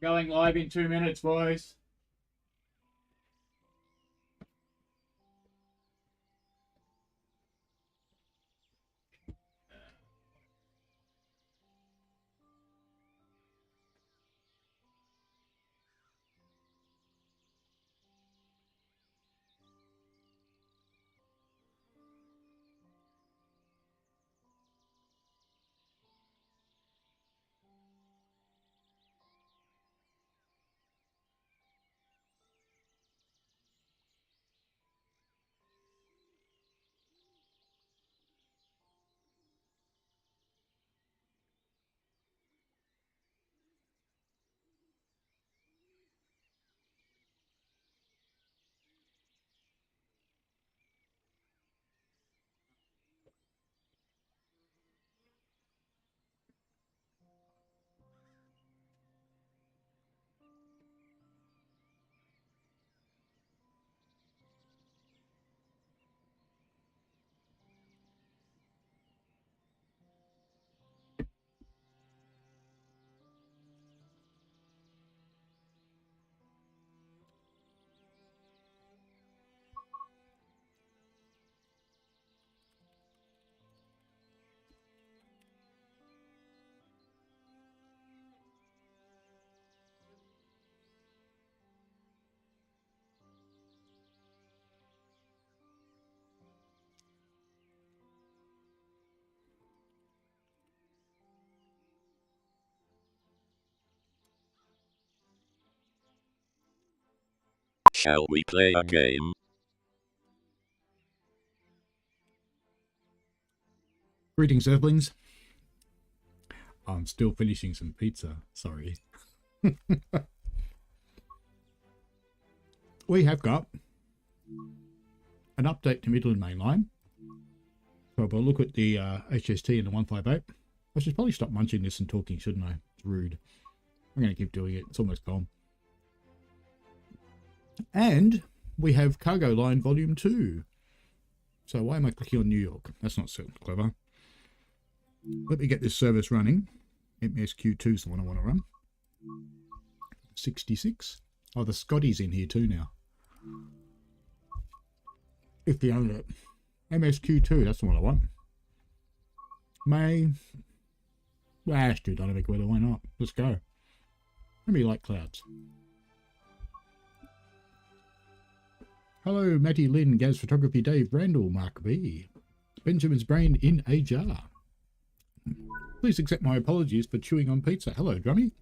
Going live in 2 minutes, boys. Shall we play a game? Greetings, Earthlings. I'm still finishing some pizza. Sorry. We have got an update to Midland Mainline. So if I look at the HST and the 158, I should probably stop munching this and talking, shouldn't I? It's rude. I'm going to keep doing it. It's almost gone. And we have Cargo Line Volume 2. So why am I clicking on New York? That's not so clever. Let me get this service running. MSQ2 is the one I want to run. 66. Oh, the Scotty's in here too now. If you own it. MSQ2, that's the one I want. May. Well, it's too dynamic weather, why not? Let's go. Maybe like clouds. Hello, Matty Lynn, Gaz Photography, Dave Randall, Mark B. Benjamin's brain in a jar. Please accept my apologies for chewing on pizza. Hello, Drummy.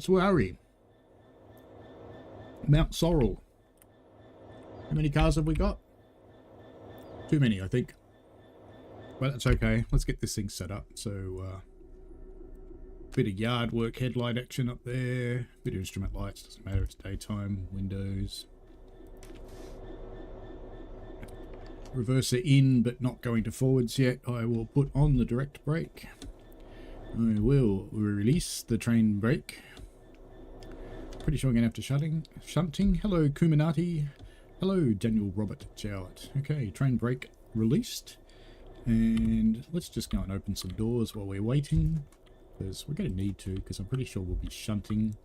Suari. Mount Sorrel. How many cars have we got? Too many, I think. But that's okay. Let's get this thing set up. So, bit of yard work, headlight action up there. Bit of instrument lights, doesn't matter, it's daytime. Windows. Reverser in, but not going to forwards yet. I will put on the direct brake. I will release the train brake. Pretty sure I'm going to have to shunting. Hello, Kuminati. Hello, Daniel Robert Jowett. Okay, train brake released. And let's just go and open some doors while we're waiting. Because we're going to need to, because I'm pretty sure we'll be shunting.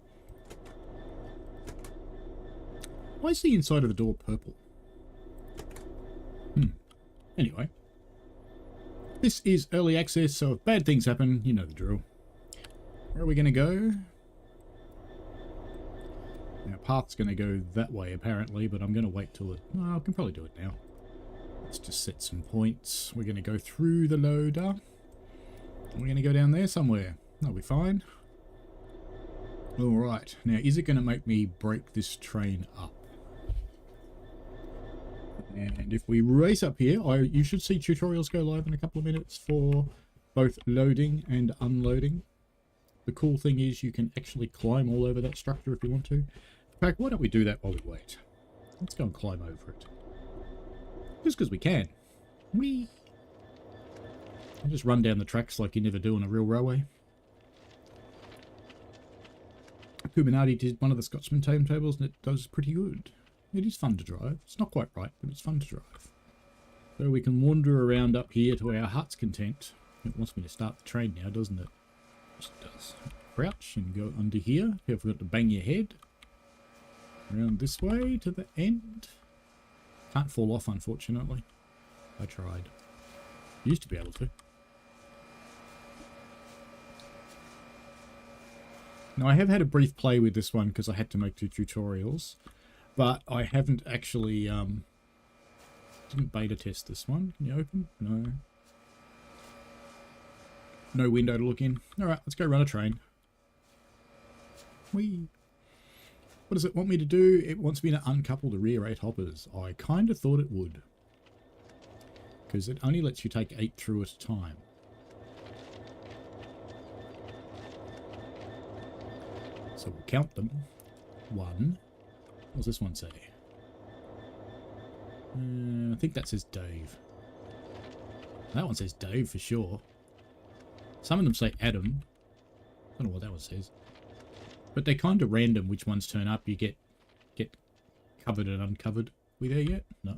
Why is the inside of the door purple? Anyway. This is early access, so if bad things happen, you know the drill. Where are we going to go? Our path's going to go that way, apparently, but I'm going to wait till it... Oh, I can probably do it now. Let's just set some points. We're going to go through the loader. We're going to go down there somewhere. That'll be fine. Alright. Now, is it going to make me break this train up? And if we race up here, you should see tutorials go live in a couple of minutes for both loading and unloading. The cool thing is you can actually climb all over that structure if you want to. In fact, why don't we do that while we wait? Let's go and climb over it. Just because we can. Whee! And just run down the tracks like you never do on a real railway. Kuminati did one of the Scotsman timetables and it does pretty good. It is fun to drive. It's not quite right, but it's fun to drive. So we can wander around up here to our heart's content. It wants me to start the train now, doesn't it? course it does. Crouch and go under here. You forgot to bang your head. Around this way to the end. Can't fall off, unfortunately. I tried. Used to be able to. Now, I have had a brief play with this one because I had to make 2 tutorials. But I haven't actually, didn't beta test this one. Can you open? No. No window to look in. Alright, let's go run a train. Whee! What does it want me to do? It wants me to uncouple the rear 8 hoppers. I kind of thought it would. Because it only lets you take 8 through at a time. So we'll count them. 1. What does this one say? I think that says Dave. That one says Dave for sure. Some of them say Adam. I don't know what that one says. But they're kind of random which ones turn up. You get covered and uncovered. Are we there yet? No. Are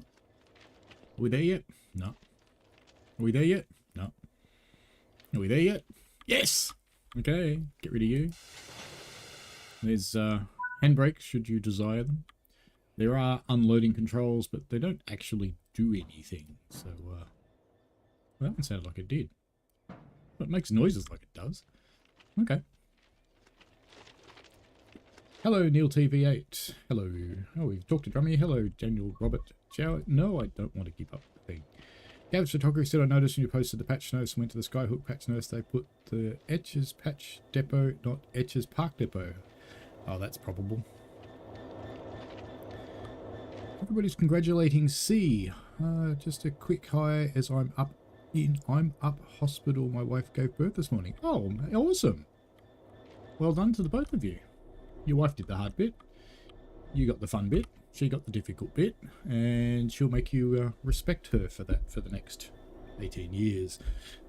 we there yet? No. Are we there yet? No. Are we there yet? Yes! Okay, get rid of you. There's handbrakes should you desire them. There are unloading controls, but they don't actually do anything. So, well, that one sounded like it did. But it makes noises like it does. Okay. Hello, NeilTV8. Hello. Oh, we've talked to Drummy. Hello, Daniel Robert. Ciao. No, I don't want to keep up the thing. Gav's Photography said, I noticed when you posted the patch notes and went to the Skyhook patch notes, they put the Etches patch depot, not Etches park depot. Oh, that's probable. Everybody's congratulating C. Just a quick hi as I'm up hospital. My wife gave birth this morning. Oh, awesome. Well done to the both of you. Your wife did the hard bit. You got the fun bit. She got the difficult bit. And she'll make you respect her for that for the next 18 years.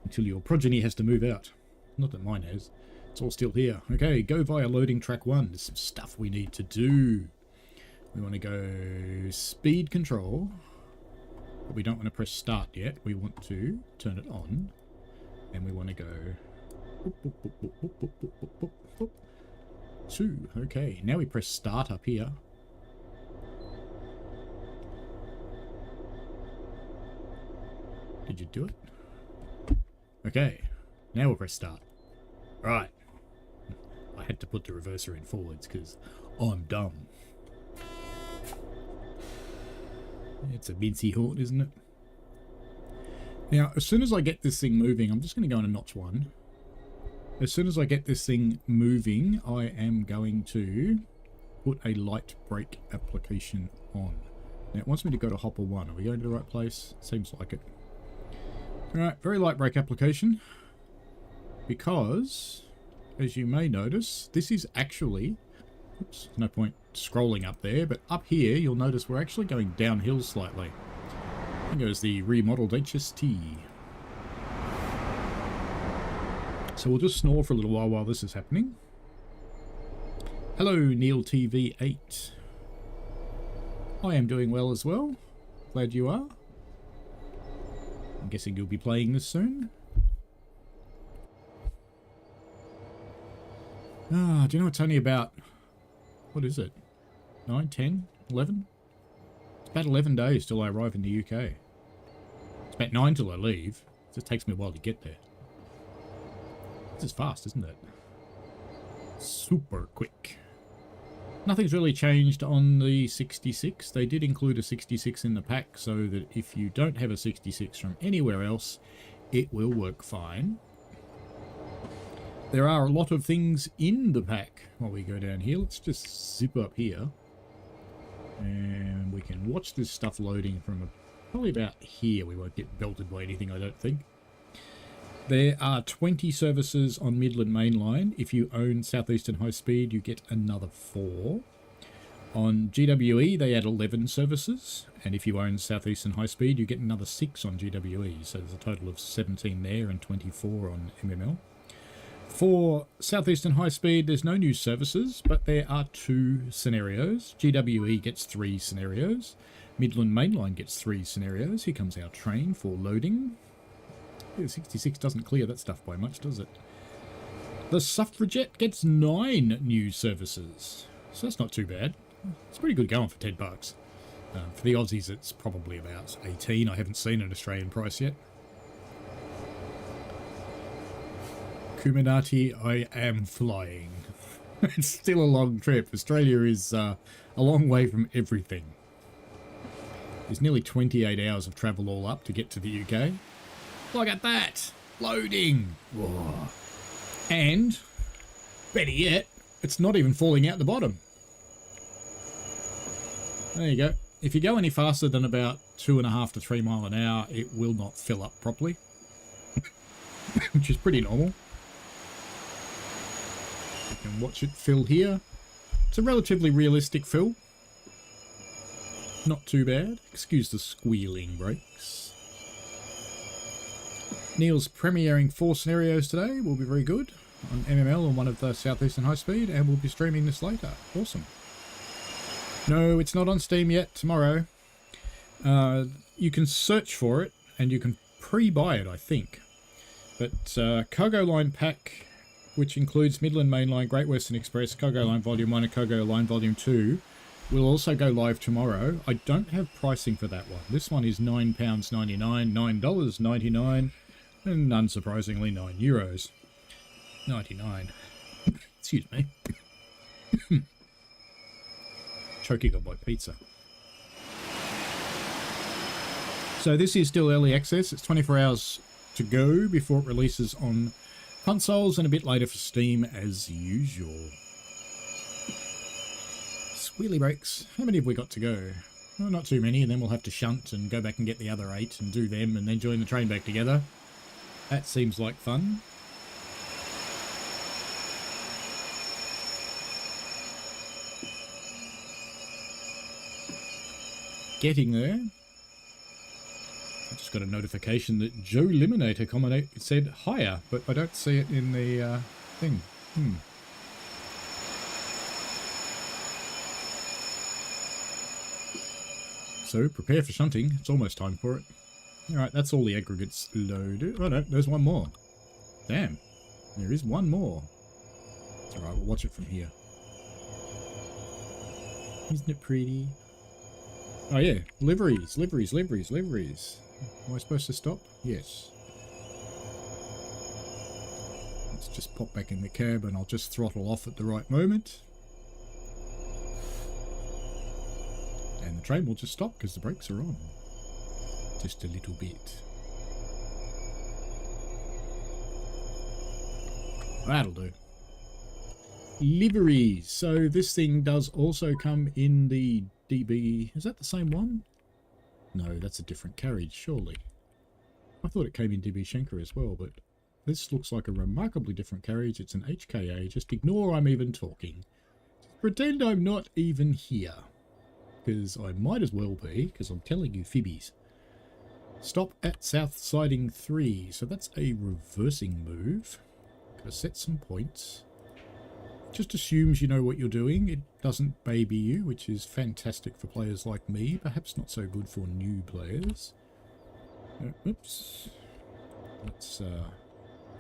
Until your progeny has to move out. Not that mine has. It's all still here. Okay, go via loading track 1. There's some stuff we need to do. We want to go speed control. But we don't want to press start yet. We want to turn it on. And we want to go... Boop, boop, boop, boop, boop, boop, boop, boop, boop. 2. Okay, now we press start up here. Did you do it? Okay, now we'll press start. Right. I had to put the reverser in forwards because I'm dumb. It's a mincy horn, isn't it? Now, as soon as I get this thing moving, I'm just going to go into notch 1. As soon as I get this thing moving, I am going to put a light brake application on. Now, it wants me to go to hopper 1. Are we going to the right place? Seems like it. Alright, very light brake application. Because, as you may notice, this is actually... Oops, no point scrolling up there, but up here you'll notice we're actually going downhill slightly. There goes the remodeled HST. So we'll just snore for a little while this is happening. Hello, NeilTV8. I am doing well as well. Glad you are. I'm guessing you'll be playing this soon. Ah, do you know it's only about... What is it? 9, 10, 11? It's about 11 days till I arrive in the UK. It's about 9 till I leave. It just takes me a while to get there. This is fast, isn't it? Super quick. Nothing's really changed on the 66. They did include a 66 in the pack so that if you don't have a 66 from anywhere else, it will work fine. There are a lot of things in the pack while we go down here. Let's just zip up here. And we can watch this stuff loading from probably about here. We won't get belted by anything, I don't think. There are 20 services on Midland Mainline. If you own Southeastern High Speed, you get another 4. On GWE, they add 11 services. And if you own Southeastern High Speed, you get another 6 on GWE. So there's a total of 17 there and 24 on MML. For Southeastern High Speed, there's no new services, but there are 2 scenarios. GWE gets 3 scenarios. Midland Mainline gets 3 scenarios. Here comes our train for loading. Yeah, 66 doesn't clear that stuff by much, does it? The Suffragette gets 9 new services. So that's not too bad. It's pretty good going for $10. For the Aussies, it's probably about 18. I haven't seen an Australian price yet. Kuminati, I am flying. It's still a long trip. Australia is a long way from everything. There's nearly 28 hours of travel all up to get to the UK. Look at that! Loading! Whoa. And, better yet, it's not even falling out the bottom. There you go. If you go any faster than about 2.5 to 3 miles an hour, it will not fill up properly. Which is pretty normal. You can watch it fill here. It's a relatively realistic fill. Not too bad. Excuse the squealing brakes. Neil's premiering 4 scenarios today. Will be very good on MML on one of the Southeastern High Speed, and we'll be streaming this later. Awesome. No, it's not on Steam yet. Tomorrow. You can search for it, and you can pre-buy it, I think. But Cargo Line Pack, which includes Midland Mainline, Great Western Express, Cargo Line Volume 1 and Cargo Line Volume 2, will also go live tomorrow. I don't have pricing for that one. This one is £9.99, $9.99, and unsurprisingly €9. 99. Excuse me. Choking on my pizza. So this is still early access. It's 24 hours to go before it releases on consoles and a bit later for Steam as usual. Squealy brakes. How many have we got to go? Well, not too many, and then we'll have to shunt and go back and get the other 8 and do them and then join the train back together. That seems like fun. Getting there. I just got a notification that Joe Liminator commented, it said higher, but I don't see it in the thing. So prepare for shunting. It's almost time for it. Alright, that's all the aggregates loaded. Oh no, there's one more. Damn. There is one more. It's alright, we'll watch it from here. Isn't it pretty? Oh yeah, liveries, liveries, liveries, liveries. Am I supposed to stop? Yes. Let's just pop back in the cab and I'll just throttle off at the right moment. And the train will just stop because the brakes are on. Just a little bit. That'll do. Liveries. So this thing does also come in the DB. Is that the same one? No, that's a different carriage, surely. I thought it came in DB Schenker as well, but this looks like a remarkably different carriage. It's an HKA. Just ignore I'm even talking. Just pretend I'm not even here. Because I might as well be, because I'm telling you fibbies. Stop at South Siding 3. So that's a reversing move. Gotta set some points. Just assumes you know what you're doing. It doesn't baby you, which is fantastic for players like me. Perhaps not so good for new players. Oops. Let's do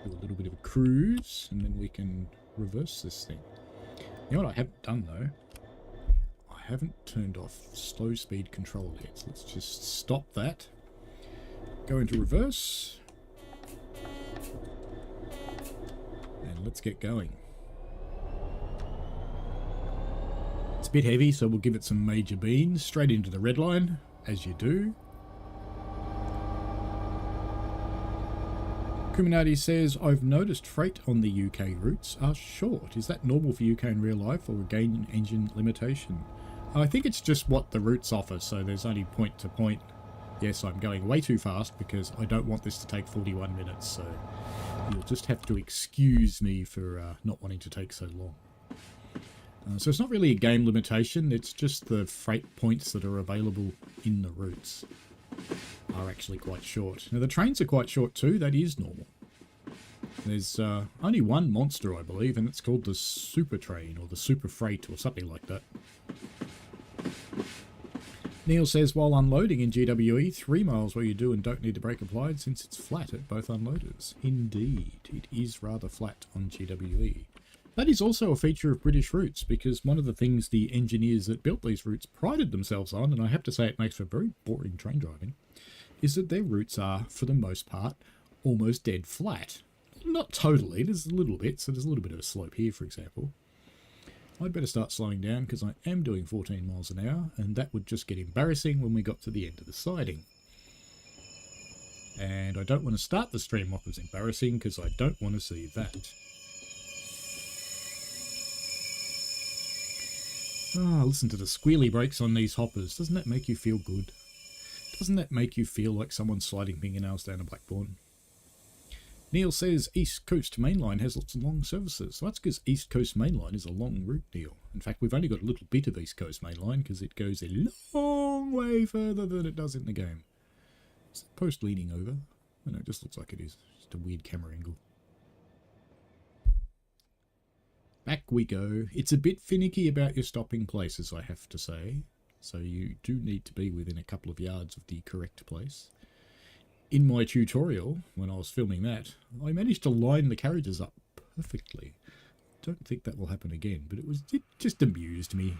a little bit of a cruise, and then we can reverse this thing. You know what I haven't done, though? I haven't turned off slow speed control yet. So let's just stop that. Go into reverse. And let's get going. It's a bit heavy, so we'll give it some major beans. Straight into the red line, as you do. Kuminati says, I've noticed freight on the UK routes are short. Is that normal for UK in real life or a gain engine limitation? I think it's just what the routes offer, so there's only point to point. Yes, I'm going way too fast because I don't want this to take 41 minutes, so you'll just have to excuse me for not wanting to take so long. So it's not really a game limitation, it's just the freight points that are available in the routes are actually quite short. Now the trains are quite short too, that is normal. There's only one monster, I believe, and it's called the Super Train or the Super Freight or something like that. Neil says, while unloading in GWE, 3 miles where you do and don't need the brake applied since it's flat at both unloaders. Indeed, it is rather flat on GWE. That is also a feature of British routes, because one of the things the engineers that built these routes prided themselves on, and I have to say it makes for very boring train driving, is that their routes are, for the most part, almost dead flat. Not totally, there's a little bit, so there's a little bit of a slope here, for example. I'd better start slowing down because I am doing 14 miles an hour, and that would just get embarrassing when we got to the end of the siding. And I don't want to start the stream off as embarrassing because I don't want to see that. Ah, listen to the squealy brakes on these hoppers. Doesn't that make you feel good? Doesn't that make you feel like someone's sliding fingernails down a Blackbourne? Neil says East Coast Mainline has lots of long services. So that's because East Coast Mainline is a long route, Neil. In fact, we've only got a little bit of East Coast Mainline because it goes a long way further than it does in the game. Is the post leaning over? Oh, no, it just looks like it is. Just a weird camera angle. Back we go. It's a bit finicky about your stopping places, I have to say. So you do need to be within a couple of yards of the correct place. In my tutorial, when I was filming that, I managed to line the carriages up perfectly. Don't think that will happen again, but it just amused me.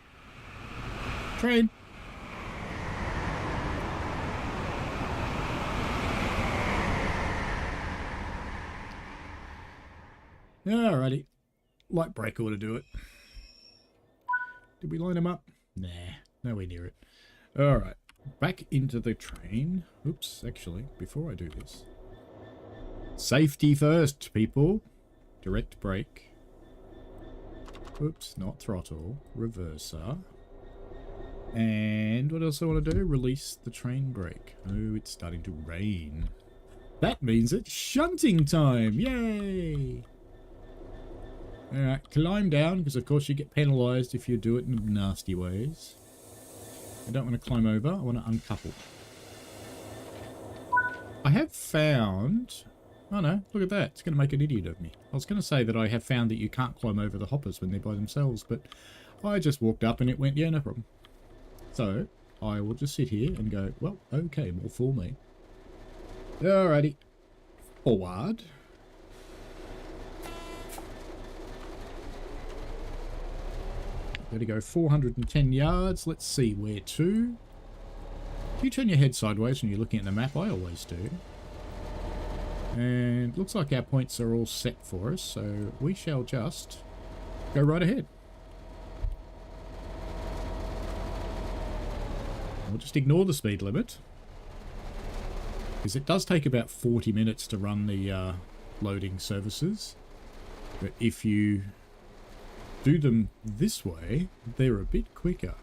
Train! Alrighty. Light brake ought to do it. Did we line them up? Nah, nowhere near it. Alright, back into the train. Oops, actually, before I do this. Safety first, people. Direct brake. Oops, not throttle. Reverser. And what else I want to do? Release the train brake. Oh, it's starting to rain. That means it's shunting time. Yay! Alright, climb down, because of course you get penalised if you do it in nasty ways. I don't want to climb over, I want to uncouple. I have found... Oh no, look at that, it's going to make an idiot of me. I was going to say that I have found that you can't climb over the hoppers when they're by themselves, but I just walked up and it went, yeah, no problem. So, I will just sit here and go, well, okay, more for me. Alrighty. Forward. Got to go 410 yards. Let's see where to. If you turn your head sideways when you're looking at the map, I always do. And looks like our points are all set for us, so we shall just go right ahead. We'll just ignore the speed limit, because it does take about 40 minutes to run the loading services. But if you do them this way, they're a bit quicker.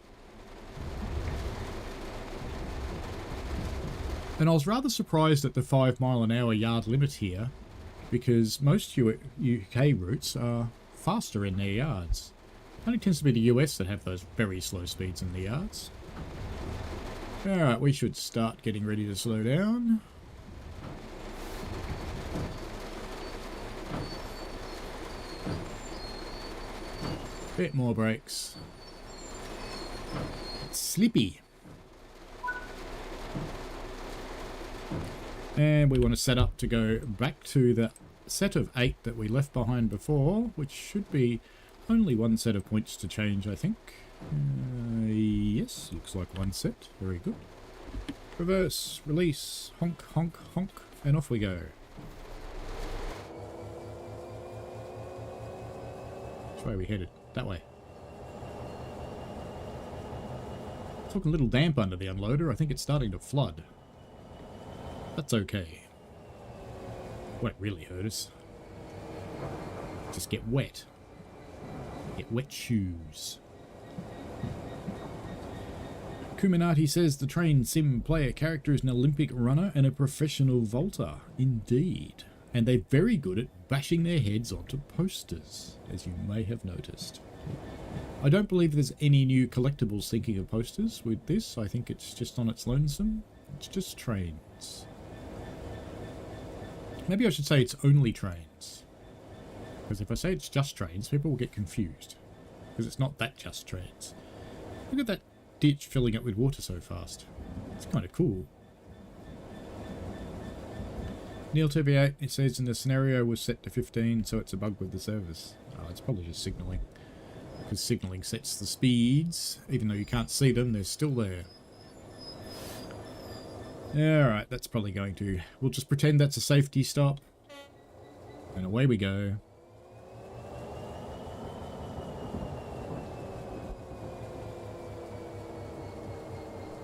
And I was rather surprised at the 5 mile an hour yard limit here, because most UK routes are faster in their yards. It only tends to be the US that have those very slow speeds in the yards. Alright, we should start getting ready to slow down. Bit more brakes. It's slippy. And we want to set up to go back to the set of 8 that we left behind before, which should be only one set of points to change, I think. Yes, looks like one set. Very good. Reverse, release, honk, honk, honk, and off we go. Which way are we headed? That way. It's looking a little damp under the unloader. I think it's starting to flood. That's okay. Won't really hurt us. Just get wet. Get wet shoes. Kuminati says the train sim player character is an Olympic runner and a professional vaulter. Indeed. And they're very good at bashing their heads onto posters, as you may have noticed. I don't believe there's any new collectibles thinking of posters with this. I think it's just on its lonesome. It's just trains. Maybe I should say it's only trains. Because if I say it's just trains, people will get confused. Because it's not that just trains. Look at that ditch filling up with water so fast. It's kind of cool. Neil TV8, it says in the scenario was set to 15, so it's a bug with the service. Oh, it's probably just signaling. Because signaling sets the speeds. Even though you can't see them, they're still there. Alright, that's probably going to... We'll just pretend that's a safety stop. And away we go.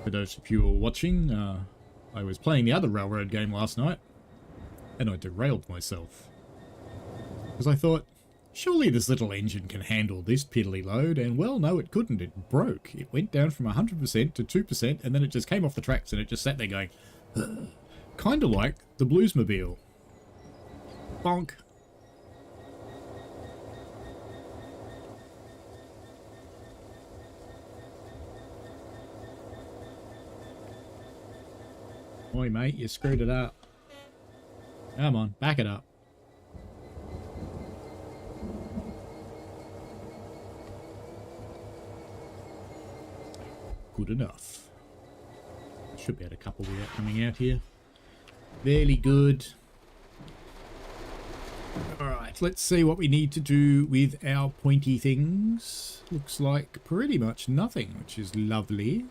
For those of you who are watching, I was playing the other railroad game last night. And I derailed myself. Because I thought, surely this little engine can handle this piddly load, and well, no, it couldn't. It broke. It went down from 100% to 2%, and then it just came off the tracks, and it just sat there going, kind of like the Bluesmobile. Bonk. Oi, mate, you screwed it up. Come on, back it up. Good enough. Should be at a couple without coming out here. Fairly good. Alright, let's see what we need to do with our pointy things. Looks like pretty much nothing, which is lovely.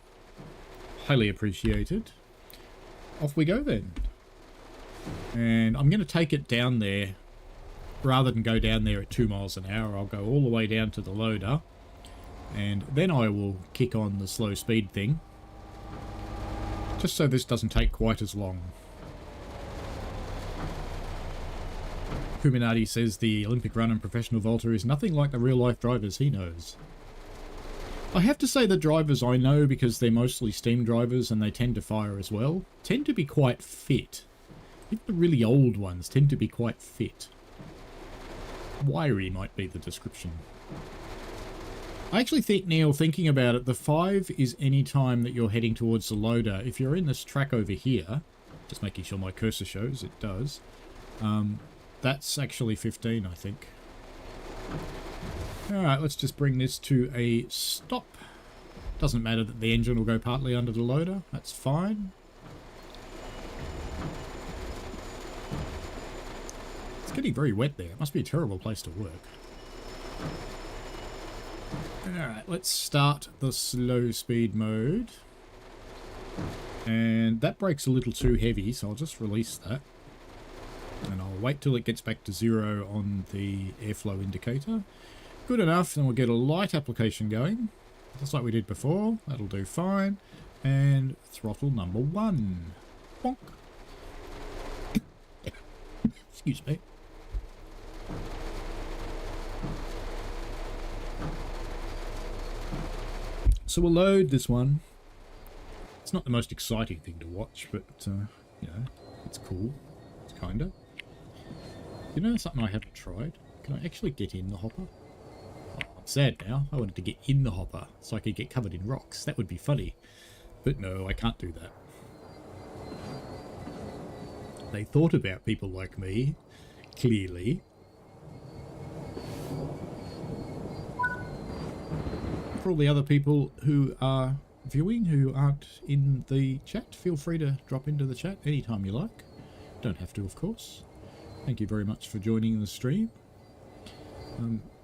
Highly appreciated. Off we go then. And I'm going to take it down there. Rather than go down there at 2 miles an hour, I'll go all the way down to the loader. And then I will kick on the slow speed thing. Just so this doesn't take quite as long. Kuminati says the Olympic run and professional vaulter is nothing like the real life drivers he knows. I have to say the drivers I know, because they're mostly steam drivers and they tend to fire as well, tend to be quite fit. Even the really old ones tend to be quite fit. Wiry might be the description. I actually think, Neil, thinking about it, the 5 is any time that you're heading towards the loader. If you're in this track over here, just making sure my cursor shows, it does, that's actually 15, I think. Alright, let's just bring this to a stop. Doesn't matter that the engine will go partly under the loader, that's fine. It's getting very wet there. It must be a terrible place to work. Alright, let's start the slow speed mode. And that brake's a little too heavy, so I'll just release that. And I'll wait till it gets back to 0 on the airflow indicator. Good enough, then we'll get a light application going. Just like we did before. That'll do fine. And throttle number 1. Bonk. Excuse me. So we'll load this one. It's not the most exciting thing to watch, but, you know, it's cool. It's kinda. You know something I haven't tried? Can I actually get in the hopper? Oh, I'm sad now. I wanted to get in the hopper so I could get covered in rocks. That would be funny. But no, I can't do that. They thought about people like me, clearly. For all the other people who are viewing, who aren't in the chat, feel free to drop into the chat anytime you like. Don't have to, of course. Thank you very much for joining the stream.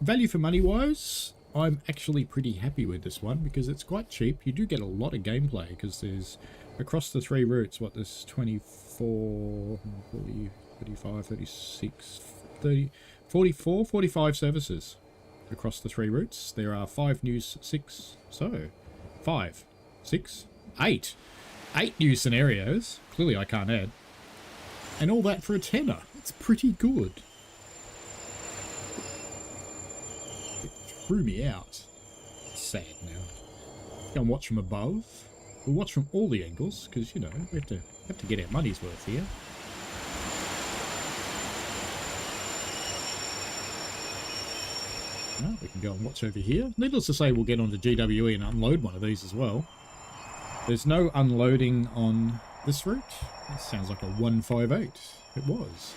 Value for money wise, I'm actually pretty happy with this one because it's quite cheap. You do get a lot of gameplay because there's, across the 3 routes, what, there's 24, 40, 35, 36, 30, 44, 45 services across the 3 routes. There are 5 new, 6, so 5, 6, 8. 8 new scenarios. Clearly I can't add. And all that for a tenner. It's pretty good. It threw me out. It's sad now. Go and watch from above. We'll watch from all the angles, because, you know, we have to get our money's worth here. Well, we can go and watch over here. Needless to say, we'll get onto GWE and unload one of these as well. There's no unloading on this route. That sounds like a 158. It was.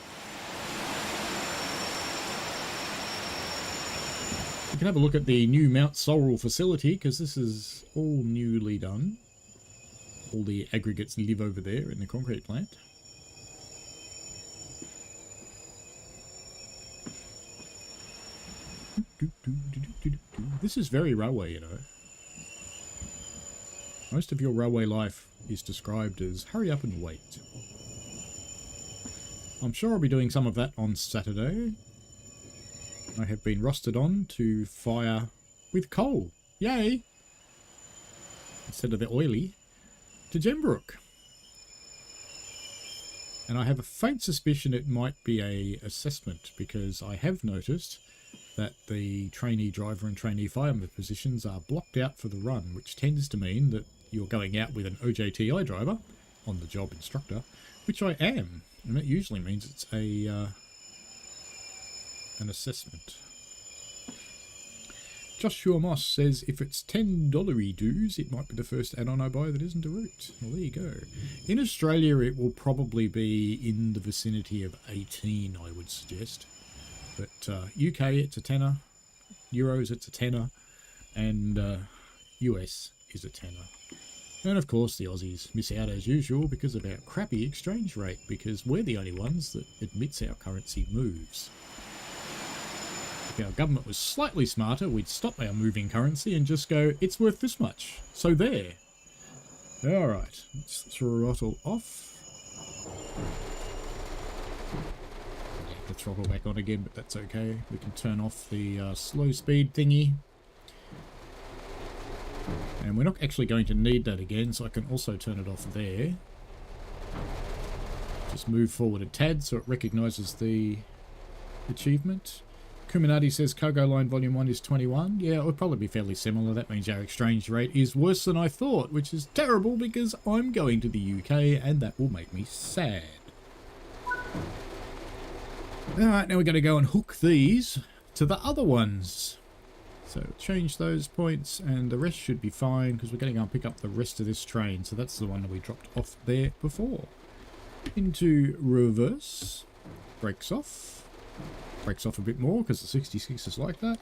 We can have a look at the new Mount Sorrel facility, because this is all newly done. All the aggregates live over there in the concrete plant. This is very railway, you know. Most of your railway life is described as hurry up and wait. I'm sure I'll be doing some of that on Saturday. I have been rostered on to fire with coal. Yay! Instead of the oily, to Gembrook. And I have a faint suspicion it might be a assessment, because I have noticed that the trainee driver and trainee fireman positions are blocked out for the run, which tends to mean that you're going out with an OJTI driver, on the job instructor, which I am, and that usually means it's a an assessment. Joshua Moss says if it's $10 dues, it might be the first add-on I buy that isn't a route. Well, there you go. In Australia, it will probably be in the vicinity of 18, I would suggest. But UK, it's a tenner. Euros, it's a tenner. And US is a tenner. And of course, the Aussies miss out as usual because of our crappy exchange rate, because we're the only ones that admits our currency moves. If our government was slightly smarter, we'd stop our moving currency and just go, it's worth this much. So there. Alright, let's throttle off. The throttle back on again, but that's okay. We can turn off the slow speed thingy. And we're not actually going to need that again, so I can also turn it off there. Just move forward a tad so it recognises the achievement. Kuminati says cargo line volume 1 is 21. Yeah, it would probably be fairly similar. That means our exchange rate is worse than I thought, which is terrible because I'm going to the UK and that will make me sad. Alright, now we're going to go and hook these to the other ones. So change those points and the rest should be fine because we're going to go and pick up the rest of this train. So that's the one that we dropped off there before. Into reverse. Brakes off. Brakes off a bit more because the 66 is like that.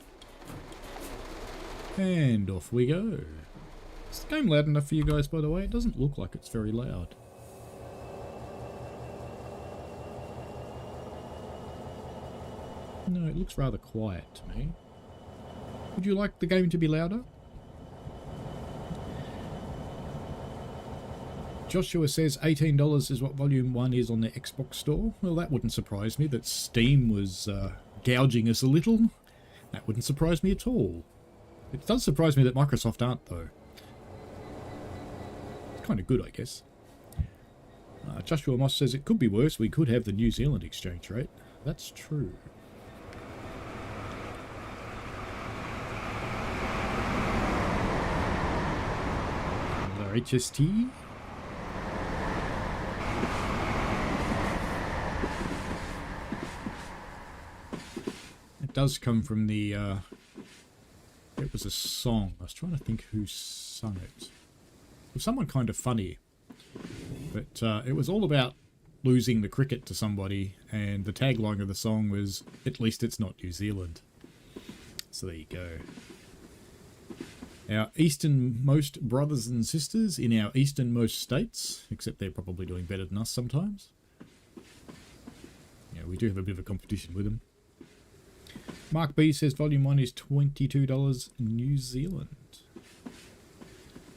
And off we go. Is the game loud enough for you guys, by the way? It doesn't look like it's very loud. No, it looks rather quiet to me. Would you like the game to be louder? Joshua says $18 is what Volume 1 is on the Xbox store. Well, that wouldn't surprise me. That Steam was gouging us a little. That wouldn't surprise me at all. It does surprise me that Microsoft aren't, though. It's kind of good, I guess. Joshua Moss says it could be worse. We could have the New Zealand exchange rate. That's true. HST. It does come from the it was a song. I was trying to think who sung it. It was someone kind of funny, but it was all about losing the cricket to somebody, and the tagline of the song was "At least it's not New Zealand." So there you go. Our easternmost brothers and sisters in our easternmost states, except they're probably doing better than us sometimes. Yeah, we do have a bit of a competition with them. Mark B says Volume 1 is $22 New Zealand.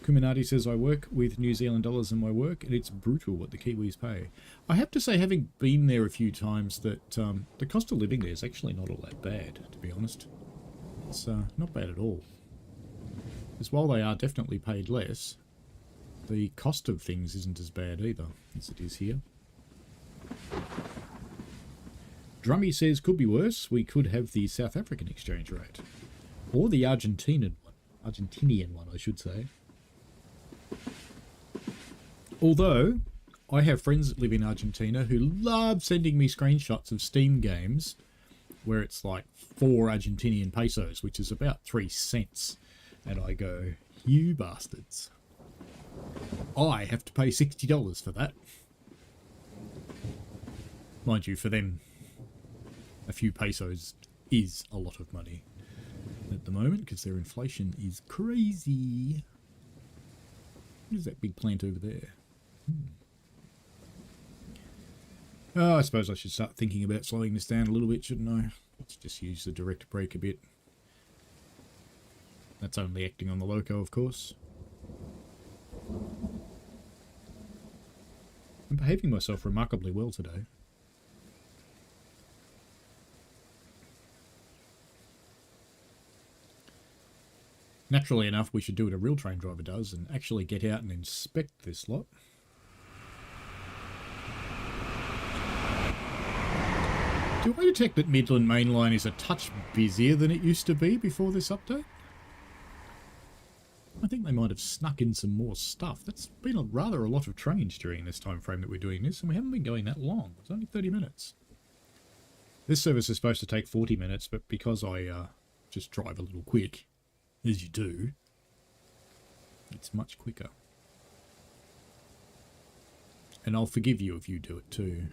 Kuminati says I work with New Zealand dollars in my work and it's brutal what the Kiwis pay. I have to say, having been there a few times, that the cost of living there is actually not all that bad, to be honest. It's not bad at all. Because while they are definitely paid less, the cost of things isn't as bad either as it is here. Drummy says could be worse. We could have the South African exchange rate. Or the Argentinian one, I should say. Although, I have friends that live in Argentina who love sending me screenshots of Steam games where it's like 4 Argentinian pesos, which is about 3 cents. And I go, you bastards. I have to pay $60 for that. Mind you, for them, a few pesos is a lot of money. the moment because their inflation is crazy. What is that big plant over there? Oh, I suppose I should start thinking about slowing this down a little bit, shouldn't I? Let's just use the direct brake a bit. That's only acting on the loco, of course. I'm behaving myself remarkably well today. Naturally enough, we should do what a real train driver does and actually get out and inspect this lot. Do I detect that Midland Mainline is a touch busier than it used to be before this update? I think they might have snuck in some more stuff. That's been rather a lot of trains during this time frame that we're doing this, and we haven't been going that long. It's only 30 minutes. This service is supposed to take 40 minutes, but because I just drive a little quick, as you do, it's much quicker. And I'll forgive you if you do it too.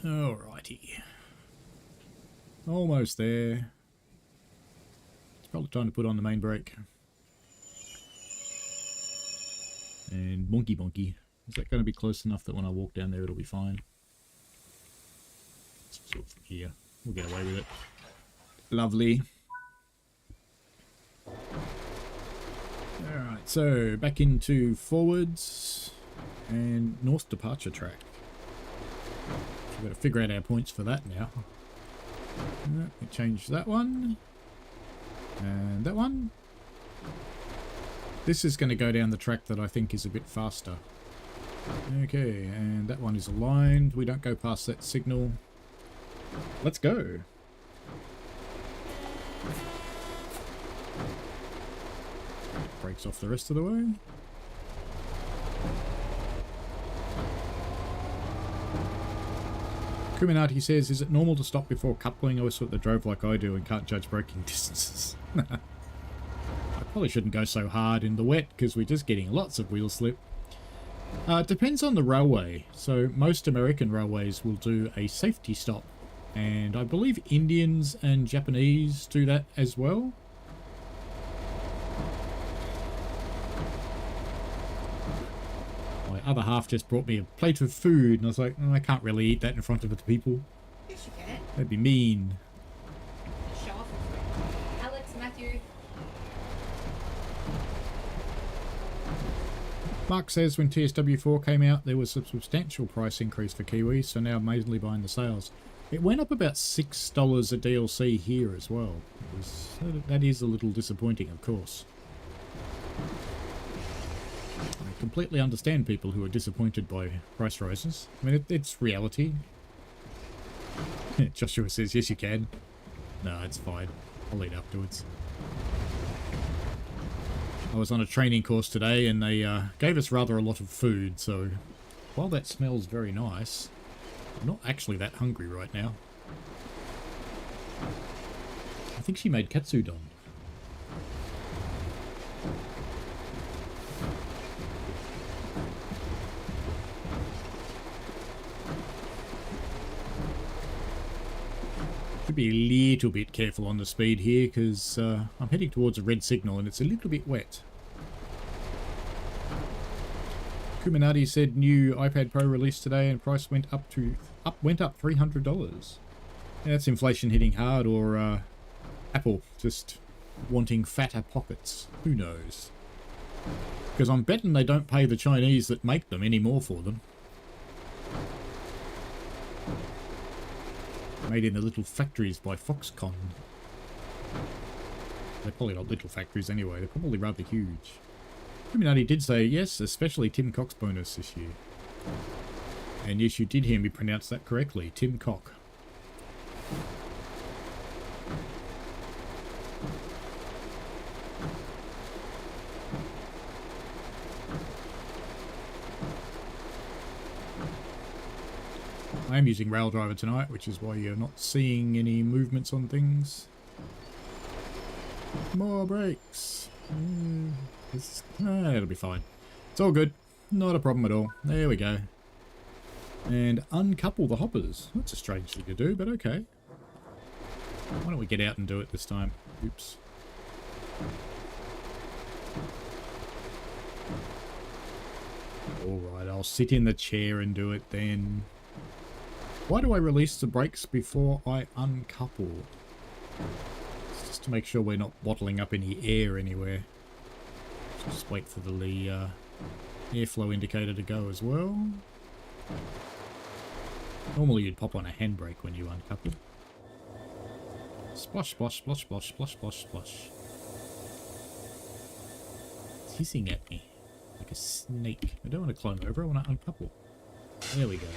Alrighty. Almost there. It's probably time to put on the main brake. And bonky bonky. Is that going to be close enough that when I walk down there it'll be fine? Let's sort from here. We'll get away with it. Lovely. Alright, so back into forwards and north departure track. We've got to figure out our points for that now. We change that one. And that one. This is going to go down the track that I think is a bit faster. Okay, and that one is aligned. We don't go past that signal. Let's go. Brakes off the rest of the way. Kuminati says, is it normal to stop before coupling? I always thought they drove like I do and can't judge braking distances. I probably shouldn't go so hard in the wet because we're just getting lots of wheel slip. It depends on the railway. So most American railways will do a safety stop. And I believe Indians and Japanese do that as well. My other half just brought me a plate of food and I was like, oh, I can't really eat that in front of the people. Yes, you can. That'd be mean. Just show off for free. Alex, Matthew. Mark says when TSW4 came out, there was a substantial price increase for Kiwis, so now amazingly behind the sales. It went up about $6 a DLC here as well. That is a little disappointing, of course. I completely understand people who are disappointed by price rises. I mean, it's reality. Joshua says, yes, you can. No, it's fine. I'll eat afterwards. I was on a training course today and they gave us rather a lot of food, so while that smells very nice, I'm not actually that hungry right now. I think she made katsudon. Should be a little bit careful on the speed here because I'm heading towards a red signal and it's a little bit wet. Kuminati said new iPad Pro released today and price went up $300. Yeah, that's inflation hitting hard, or Apple just wanting fatter pockets. Who knows? Because I'm betting they don't pay the Chinese that make them any more for them. Made in the little factories by Foxconn. They're probably not little factories anyway, they're probably rather huge. Kuminati did say, yes, especially Tim Cock's bonus this year. And yes, you did hear me pronounce that correctly, Tim Cock. I am using Raildriver tonight, which is why you're not seeing any movements on things. More brakes. It'll be fine. It's all good. Not a problem at all. There we go. And uncouple the hoppers. That's a strange thing to do, but okay. Why don't we get out and do it this time? Oops. Alright, I'll sit in the chair and do it then. Why do I release the brakes before I uncouple? It's just to make sure we're not bottling up any air anywhere. Just wait for the airflow indicator to go as well. Normally you'd pop on a handbrake when you uncouple. Splosh, splosh, splosh, splosh, splosh, splosh, splosh. It's hissing at me like a snake. I don't want to climb over, I want to uncouple. There we go.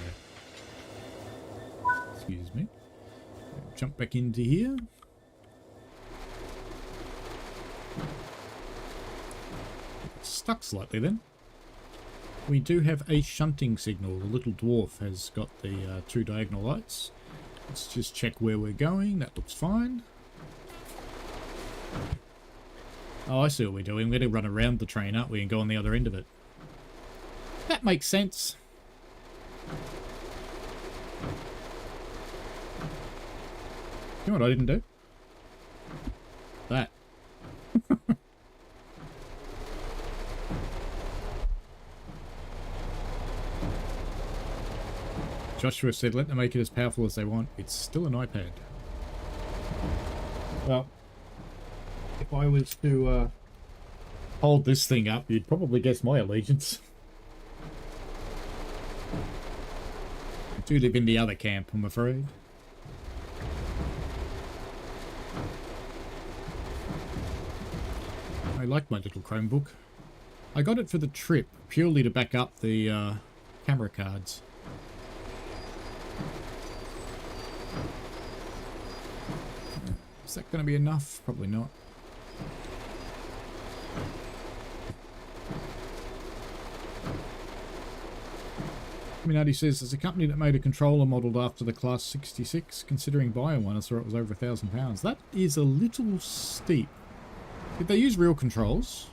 Excuse me. Jump back into here. Stuck slightly then. We do have a shunting signal. The little dwarf has got the 2 diagonal lights. Let's just check where we're going. That looks fine. Oh, I see what we're doing. We're going to run around the train, aren't we, and go on the other end of it. That makes sense. You know what I didn't do? That. Joshua said, let them make it as powerful as they want. It's still an iPad. Well, if I was to hold this thing up, you'd probably guess my allegiance. I do live in the other camp, I'm afraid. I like my little Chromebook. I got it for the trip, purely to back up the camera cards. Is that going to be enough? Probably not. Minardi says, there's a company that made a controller modelled after the Class 66. Considering buying one, I saw it was over £1,000. That is a little steep. Did they use real controls?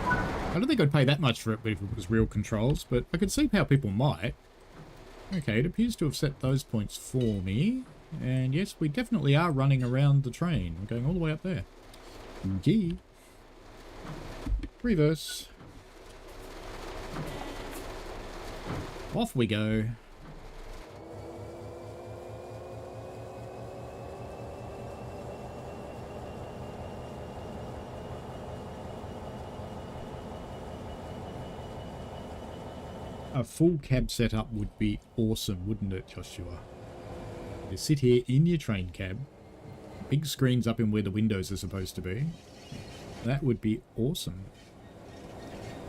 I don't think I'd pay that much for it if it was real controls, but I could see how people might. Okay, it appears to have set those points for me. And yes, we definitely are running around the train. We're going all the way up there. Okay. Reverse. Off we go. A full cab setup would be awesome, wouldn't it, Joshua? You sit here in your train cab, big screens up in where the windows are supposed to be. That would be awesome.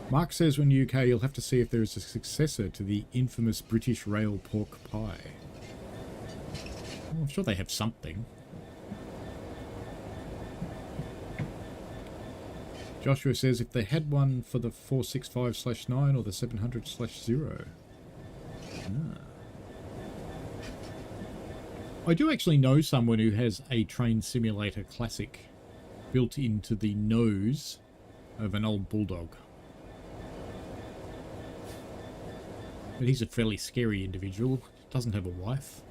Mark says when UK you'll have to see if there is a successor to the infamous British Rail pork pie. Well, I'm sure they have something. Joshua says if they had one for the 465/9 or the 700/0. I do actually know someone who has a Train Simulator Classic built into the nose of an old bulldog. But he's a fairly scary individual, doesn't have a wife.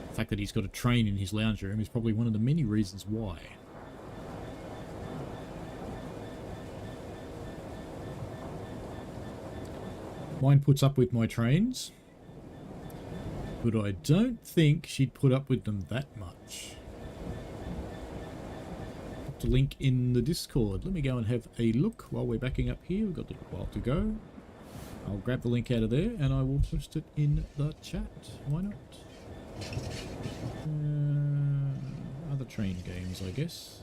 The fact that he's got a train in his lounge room is probably one of the many reasons why. Mine puts up with my trains, but I don't think she'd put up with them that much. Put the link in the Discord. Let me go and have a look while we're backing up here. We've got a little while to go. I'll grab the link out of there and I will post it in the chat. Why not? Other train games, I guess.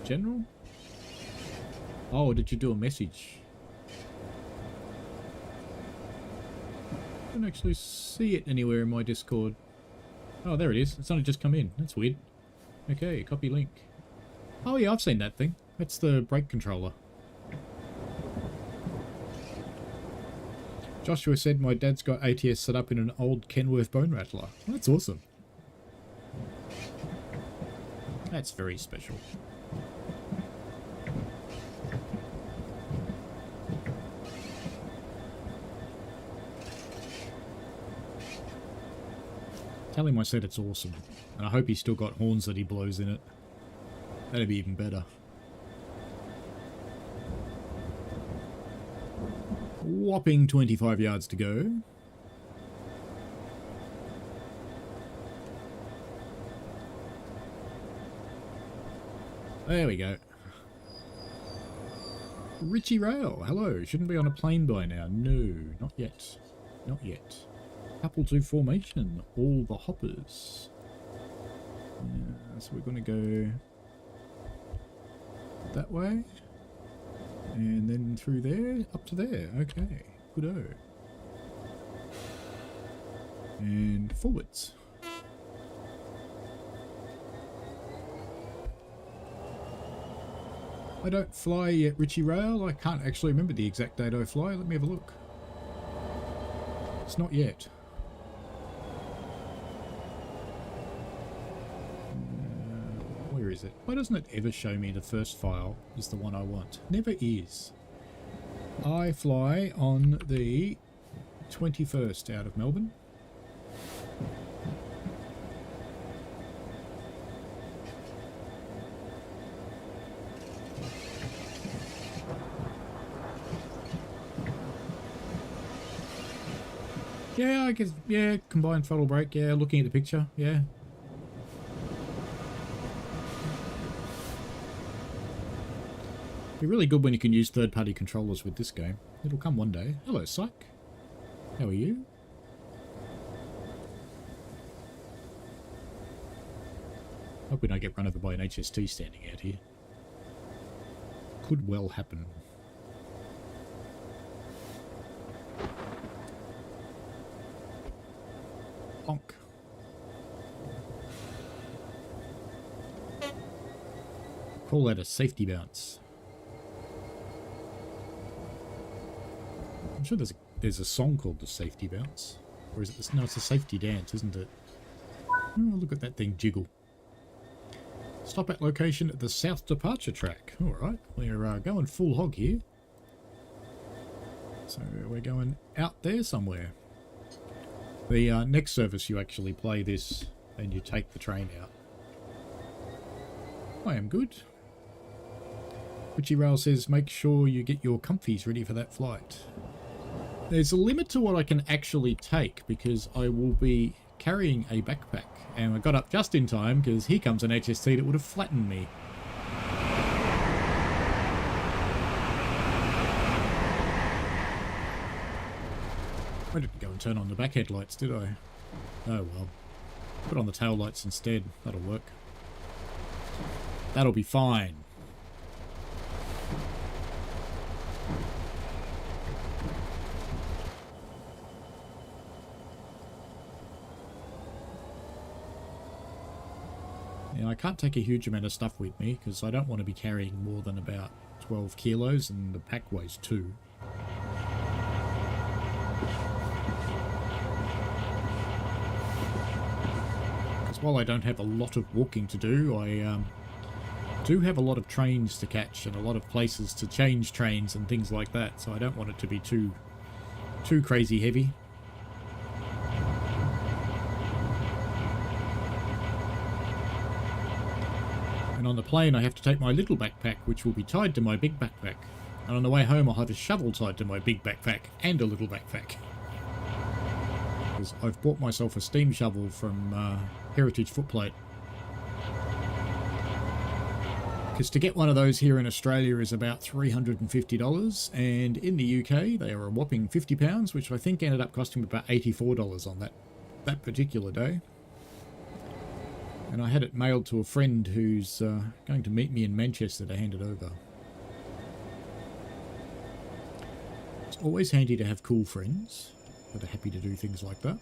General? Oh, did you do a message? I don't actually see it anywhere in my Discord. Oh, there it is. It's only just come in. That's weird. Okay, copy link. Oh yeah, I've seen that thing. That's the brake controller. Joshua said my dad's got ATS set up in an old Kenworth bone rattler. That's awesome. That's very special. Tell him I said it's awesome. And I hope he's still got horns that he blows in it. That'd be even better. Whopping 25 yards to go. There we go. Richie Rail, hello. Shouldn't be on a plane by now. No, not yet. Not yet. Couple 2 formation. All the hoppers. Yeah, so we're going to go that way. And then through there, up to there. Okay, good-o. And forwards. I don't fly yet, Richie Rail. I can't actually remember the exact date I fly. Let me have a look. It's not yet. Where is it? Why doesn't it ever show me the first file is the one I want? Never is. I fly on the 21st out of Melbourne. Yeah, I guess, yeah, combined throttle brake, yeah, looking at the picture, yeah. Be really good when you can use third-party controllers with this game. It'll come one day. Hello, Psych. How are you? Hope we don't get run over by an HST standing out here. Could well happen. Honk. Call that a safety bounce. I'm sure there's a song called the safety bounce. Or is it? No, it's a safety dance, isn't it? Oh, look at that thing jiggle. Stop at location at the south departure track. Alright, we're going full hog here. So we're going out there somewhere. The next service you actually play this and you take the train out. I am good. Richie Rail says make sure you get your comfies ready for that flight. There's a limit to what I can actually take because I will be carrying a backpack. And I got up just in time because here comes an HST that would have flattened me. I didn't go and turn on the back headlights, did I? Oh well. Put on the tail lights instead. That'll work. That'll be fine. Now, I can't take a huge amount of stuff with me because I don't want to be carrying more than about 12 kilos and the pack weighs 2. While I don't have a lot of walking to do, I do have a lot of trains to catch and a lot of places to change trains and things like that, so I don't want it to be too crazy heavy. And on the plane I have to take my little backpack, which will be tied to my big backpack. And on the way home I'll have a shovel tied to my big backpack and a little backpack. Because I've bought myself a steam shovel from Heritage Footplate. Because to get one of those here in Australia is about $350, and in the UK they are a whopping £50, which I think ended up costing me about $84 on that particular day. And I had it mailed to a friend who's going to meet me in Manchester to hand it over. It's always handy to have cool friends that are happy to do things like that.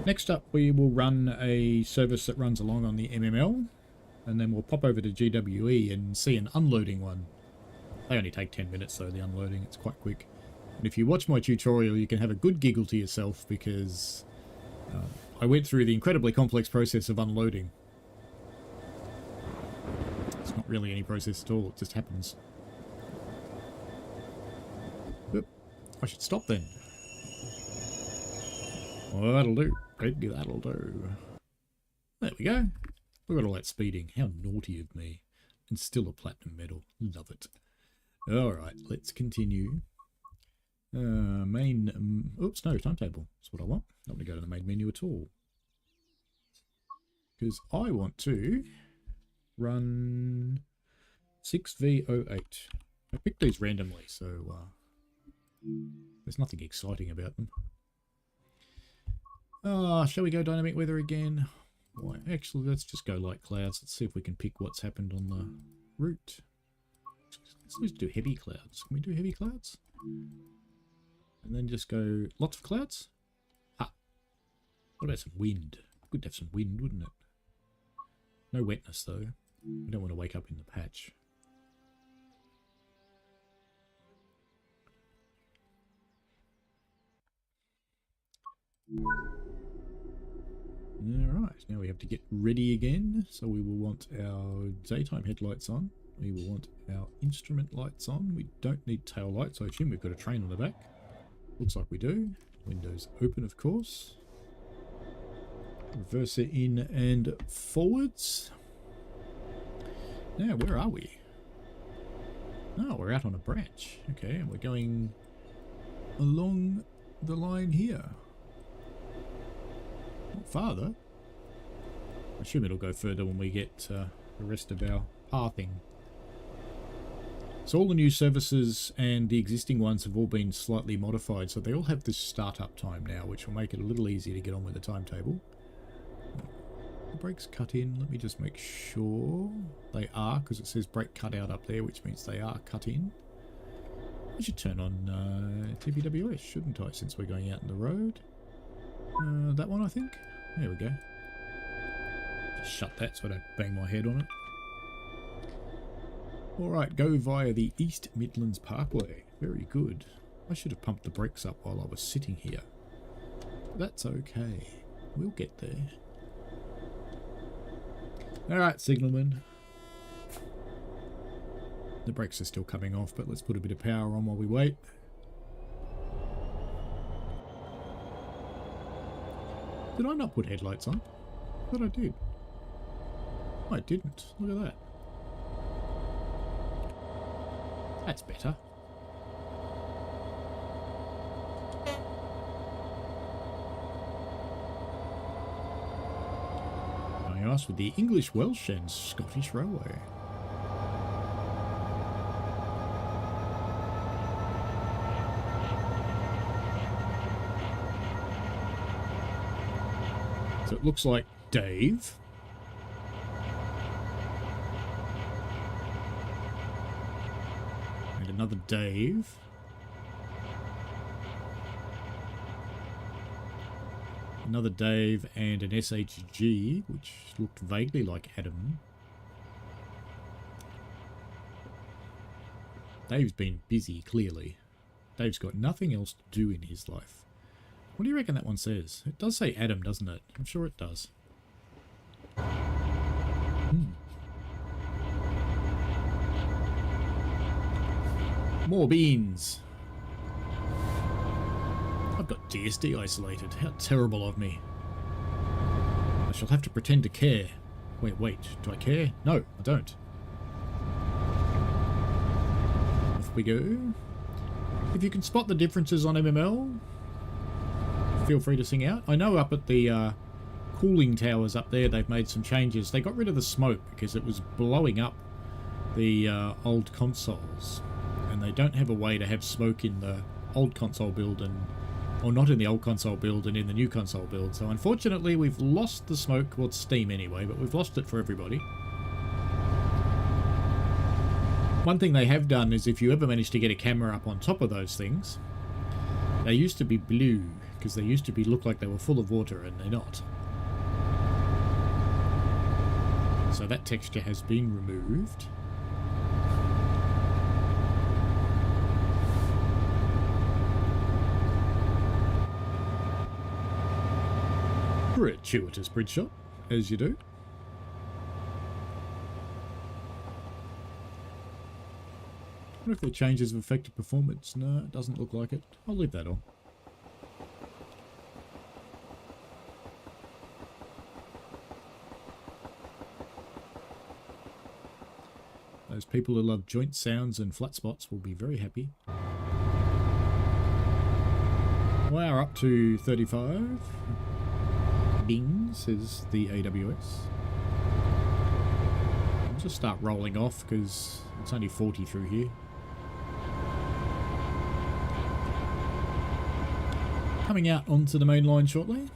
Next up we will run a service that runs along on the MML, and then we'll pop over to GWE and see an unloading one. They only take 10 minutes though, the unloading, it's quite quick. And if you watch my tutorial, you can have a good giggle to yourself because I went through the incredibly complex process of unloading. It's not really any process at all, it just happens. Oop, I should stop then. Oh, that'll do. That'll do. There we go. Look at all that speeding. How naughty of me. And still a platinum medal. Love it. Alright, let's continue. Oops, no, timetable. That's what I want. Not going to go to the main menu at all. Because I want to run 6v08. I picked these randomly, so there's nothing exciting about them. Shall we go dynamic weather again? Why, actually, let's just go light clouds. Let's see if we can pick what's happened on the route. Let's do heavy clouds. Can we do heavy clouds? And then just go lots of clouds? Ha! What about some wind? Good to have some wind, wouldn't it? No wetness, though. We don't want to wake up in the patch. Alright, now we have to get ready again. So we will want our daytime headlights on. We will want our instrument lights on. We don't need tail lights. I assume we've got a train on the back. Looks like we do. Windows open, of course. Reverser in and forwards. Now, where are we? Oh, we're out on a branch. Okay, and we're going along the line here. Not farther. I assume it'll go further when we get the rest of our pathing. So all the new services and the existing ones have all been slightly modified, so they all have this startup time now, which will make it a little easier to get on with the timetable. The brakes cut in. Let me just make sure they are, because it says brake cut out up there, which means they are cut in. I should turn on TPWS, shouldn't I, since we're going out in the road? That one, I think. There we go. Just shut that so I don't bang my head on it. Alright, go via the East Midlands Parkway. Very good. I should have pumped the brakes up while I was sitting here. But that's okay. We'll get there. Alright, signalman. The brakes are still coming off, but let's put a bit of power on while we wait. Did I not put headlights on? I thought I did. Oh, I didn't. Look at that. That's better. I asked with the English, Welsh and Scottish Railway. So it looks like Dave. And another Dave. Another Dave and an SHG, which looked vaguely like Adam. Dave's been busy, clearly. Dave's got nothing else to do in his life. What do you reckon that one says? It does say Adam, doesn't it? I'm sure it does. More beans. I've got DSD isolated. How terrible of me. I shall have to pretend to care. Wait. Do I care? No, I don't. Off we go. If you can spot the differences on MML, feel free to sing out. I know up at the cooling towers up there, they've made some changes. They got rid of the smoke because it was blowing up the old consoles. And they don't have a way to have smoke in the old console build and... or not in the old console build and in the new console build. So unfortunately we've lost the smoke, well it's Steam anyway, but we've lost it for everybody. One thing they have done is if you ever manage to get a camera up on top of those things, they used to be blue, because they used to be look like they were full of water and they're not. So that texture has been removed. Gratuitous bridge shot, as you do. I wonder if the changes have affected performance. No, it doesn't look like it. I'll leave that on. Those people who love joint sounds and flat spots will be very happy. We're up to 35. Bing, says the AWS. I'll just start rolling off because it's only 40 through here. Coming out onto the main line shortly.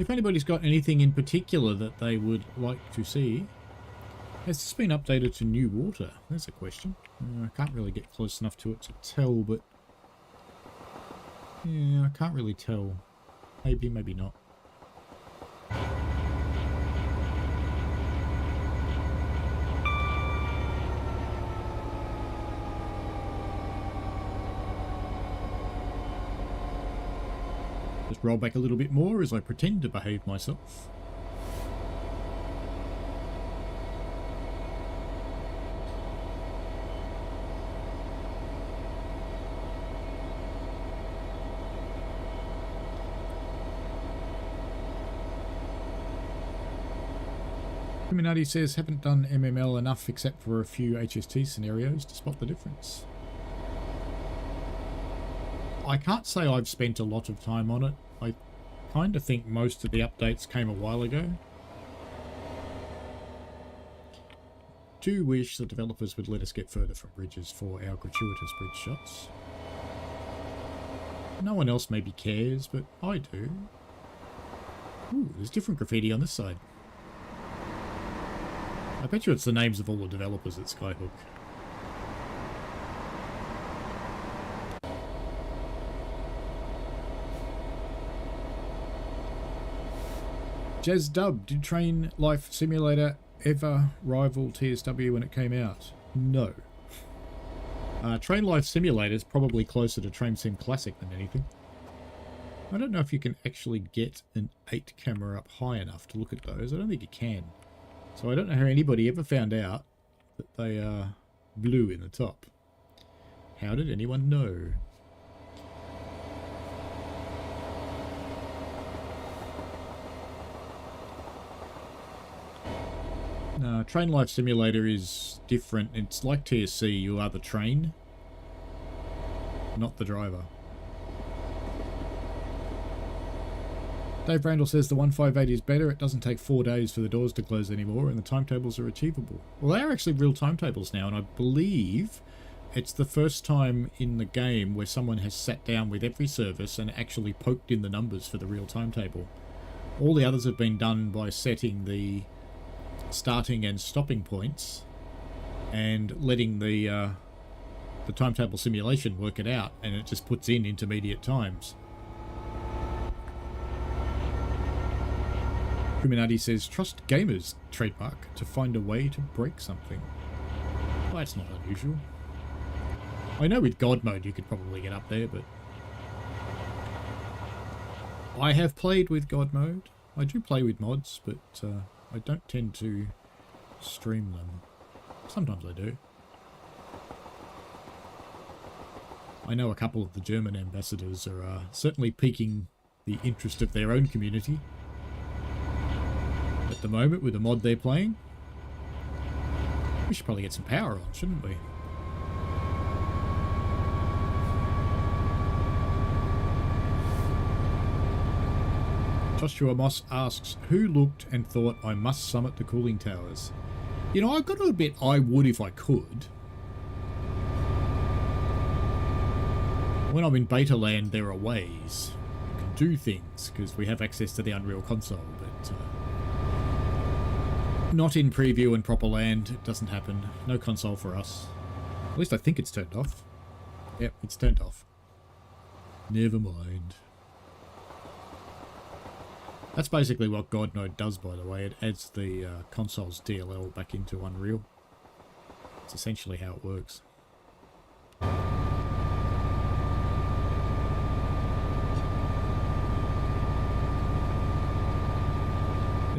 If anybody's got anything in particular that they would like to see. Has this been updated to new water? There's a question. I can't really get close enough to it to tell, but... yeah, I can't really tell. Maybe, maybe not. Just roll back a little bit more as I pretend to behave myself. Illuminati says, haven't done MML enough except for a few HST scenarios to spot the difference. I can't say I've spent a lot of time on it. I kind of think most of the updates came a while ago. Do wish the developers would let us get further from bridges for our gratuitous bridge shots. No one else maybe cares, but I do. Ooh, there's different graffiti on this side. I bet you it's the names of all the developers at Skyhook. Jazz Dub, did Train Life Simulator ever rival TSW when it came out? No. Train Life Simulator is probably closer to Train Sim Classic than anything. I don't know if you can actually get an 8 camera up high enough to look at those. I don't think you can. So I don't know how anybody ever found out that they are blue in the top. How did anyone know? No, Train Life Simulator is different. It's like TSC, you are the train, not the driver. Dave Randall says the 158 is better. It doesn't take 4 days for the doors to close anymore, and the timetables are achievable. Well, they are actually real timetables now, and I believe it's the first time in the game where someone has sat down with every service and actually poked in the numbers for the real timetable. All the others have been done by setting the starting and stopping points and letting the timetable simulation work it out, and it just puts in intermediate times. Illuminati says, trust gamers trademark to find a way to break something. Well, that's not unusual. I know with God mode you could probably get up there, but I have played with God mode. I do play with mods, but I don't tend to stream them. Sometimes I do. I know a couple of the German ambassadors are certainly piquing the interest of their own community at the moment with the mod they're playing. We should probably get some power on, shouldn't we? Joshua Moss asks, who looked and thought I must summit the cooling towers? You know, I've got to admit I would if I could. When I'm in beta land, there are ways. You can do things, because we have access to the Unreal console, but not in preview and proper land. It doesn't happen. No console for us. At least I think it's turned off. Yep, it's turned off. Never mind. That's basically what God Mode does, by the way. It adds the console's DLL back into Unreal. It's essentially how it works.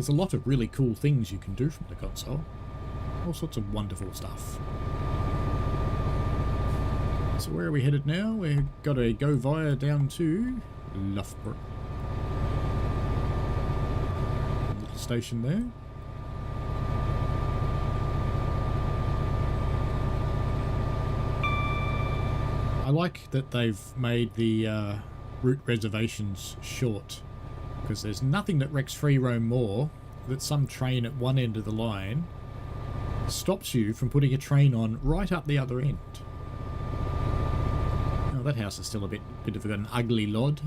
There's a lot of really cool things you can do from the console. All sorts of wonderful stuff. So where are we headed now? We've got to go via down to Loughborough. Little station there. I like that they've made the route reservations short, because there's nothing that wrecks free roam more that some train at one end of the line stops you from putting a train on right up the other end. Oh, that house is still a bit of an ugly lod.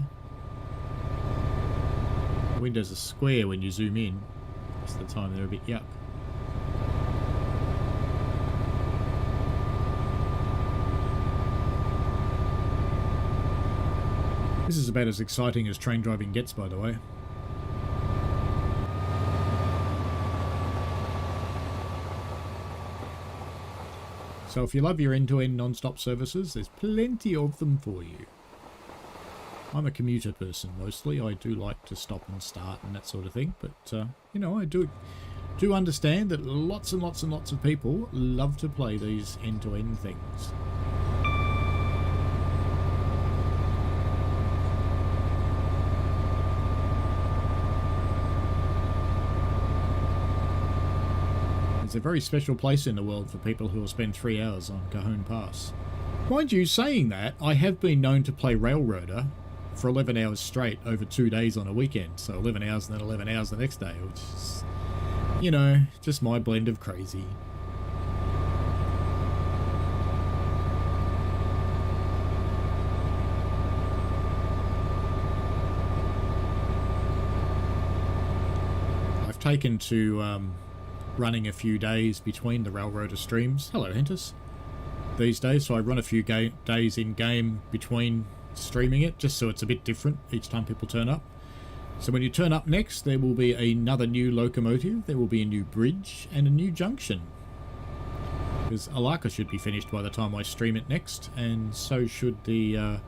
The windows are square when you zoom in. Most of the time they're a bit yuck. This is about as exciting as train driving gets, by the way. So if you love your end-to-end non-stop services, there's plenty of them for you. I'm a commuter person mostly. I do like to stop and start and that sort of thing, but you know, I do understand that lots and lots and lots of people love to play these end-to-end things. It's a very special place in the world for people who will spend 3 hours on Cajon Pass. Mind you, saying that, I have been known to play Railroader for 11 hours straight over 2 days on a weekend. So 11 hours and then 11 hours the next day, which is, you know, just my blend of crazy. I've taken to running a few days between the Railroader streams. Hello, Hentus. These days, so I run a few days in game between streaming it, just so it's a bit different each time people turn up. So when you turn up next, there will be another new locomotive, there will be a new bridge, and a new junction. Because Alaka should be finished by the time I stream it next, and so should the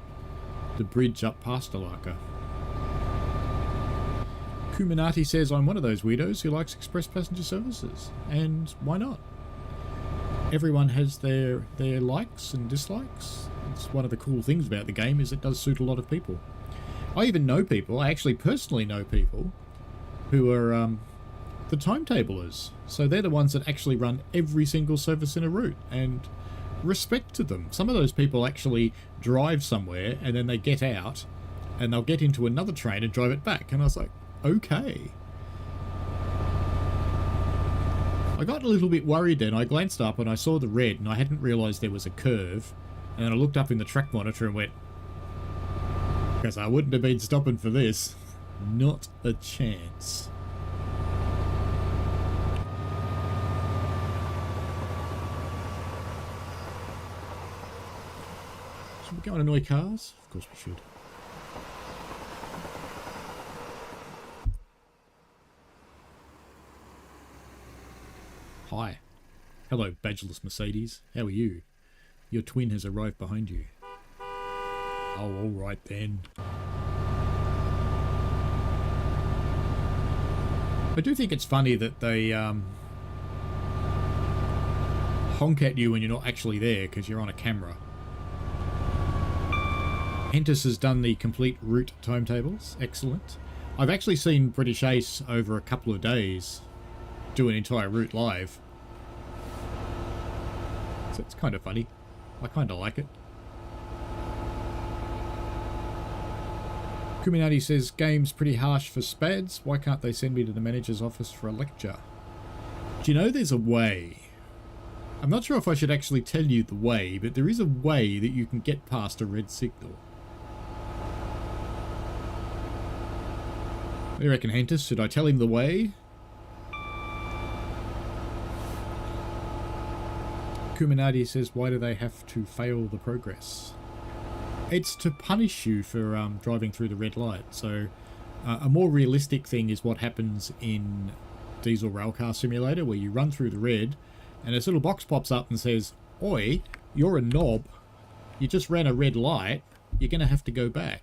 bridge up past Alaka. Kuminati says, I'm one of those weirdos who likes express passenger services, and why not? Everyone has their likes and dislikes. It's one of the cool things about the game is it does suit a lot of people. I even know people, I actually personally know people, who are the timetablers. So they're the ones that actually run every single service in a route, and respect to them. Some of those people actually drive somewhere and then they get out and they'll get into another train and drive it back. And I was like, okay. I got a little bit worried then. I glanced up and I saw the red and I hadn't realised there was a curve. And then I looked up in the track monitor and went, because I wouldn't have been stopping for this. Not a chance. Should we go and annoy cars? Of course we should. Hi. Hello, badgeless Mercedes. How are you? Your twin has arrived behind you. Oh, alright then. I do think it's funny that they honk at you when you're not actually there because you're on a camera. Hentus has done the complete route timetables. Excellent. I've actually seen British Ace over a couple of days do an entire route live. So it's kind of funny. I kind of like it. Kuminati says, game's pretty harsh for spads. Why can't they send me to the manager's office for a lecture? Do you know there's a way? I'm not sure if I should actually tell you the way, but there is a way that you can get past a red signal. What do you reckon, Hentus? Should I tell him the way? Kuminati says, why do they have to fail the progress? It's to punish you for driving through the red light. So a more realistic thing is what happens in Diesel Railcar Simulator, where you run through the red and this little box pops up and says, oi, you're a knob. You just ran a red light. You're going to have to go back.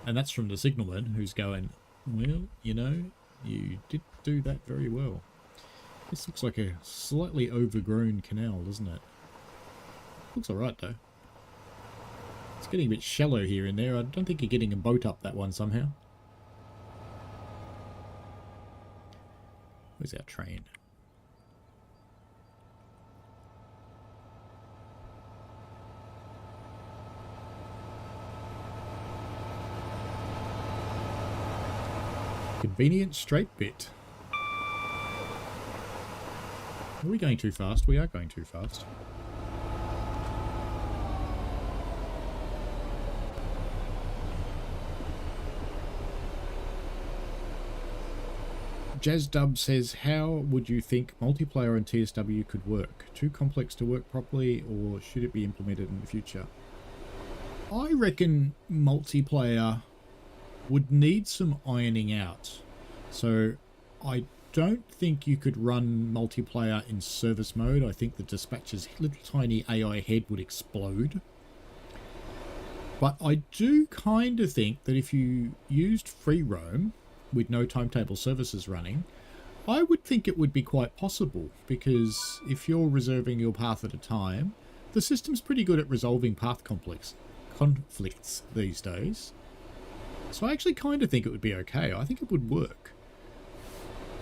And that's from the signalman who's going, well, you know, You did do that very well. This looks like a slightly overgrown canal, doesn't it? Looks alright though. It's getting a bit shallow here and there. I don't think you're getting a boat up that one somehow. Where's our train? Convenient straight bit. Are we going too fast? We are going too fast. JazzDub says, how would you think multiplayer on TSW could work? Too complex to work properly, or should it be implemented in the future? I reckon multiplayer would need some ironing out. So I don't think you could run multiplayer in service mode. I think the dispatcher's little tiny AI head would explode. But I do kind of think that if you used free roam with no timetable services running, I would think it would be quite possible, because if you're reserving your path at a time, the system's pretty good at resolving path conflicts these days. So I actually kind of think it would be okay. I think it would work.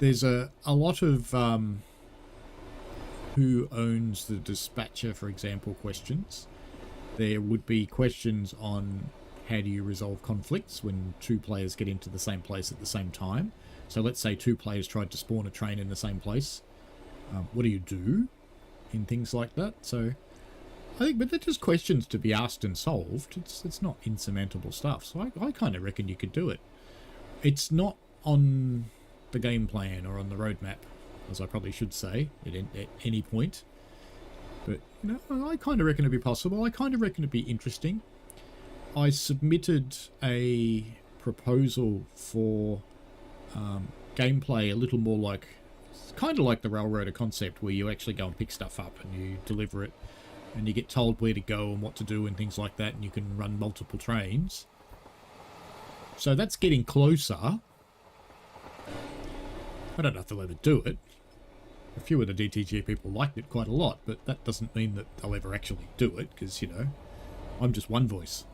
There's a lot of who owns the dispatcher, for example, questions. There would be questions on how do you resolve conflicts when two players get into the same place at the same time. So let's say two players tried to spawn a train in the same place. What do you do in things like that? So I think, but they're just questions to be asked and solved. It's not insurmountable stuff. So I kind of reckon you could do it. It's not on the game plan or on the roadmap, as I probably should say at any point. But you know, I kind of reckon it'd be possible. I kind of reckon it'd be interesting. I submitted a proposal for gameplay a little more like, kind of like the Railroader concept, where you actually go and pick stuff up and you deliver it, and you get told where to go and what to do and things like that, and you can run multiple trains. So that's getting closer. I don't know if they'll ever do it. A few of the DTG people liked it quite a lot, but that doesn't mean that they'll ever actually do it, because, you know, I'm just one voice.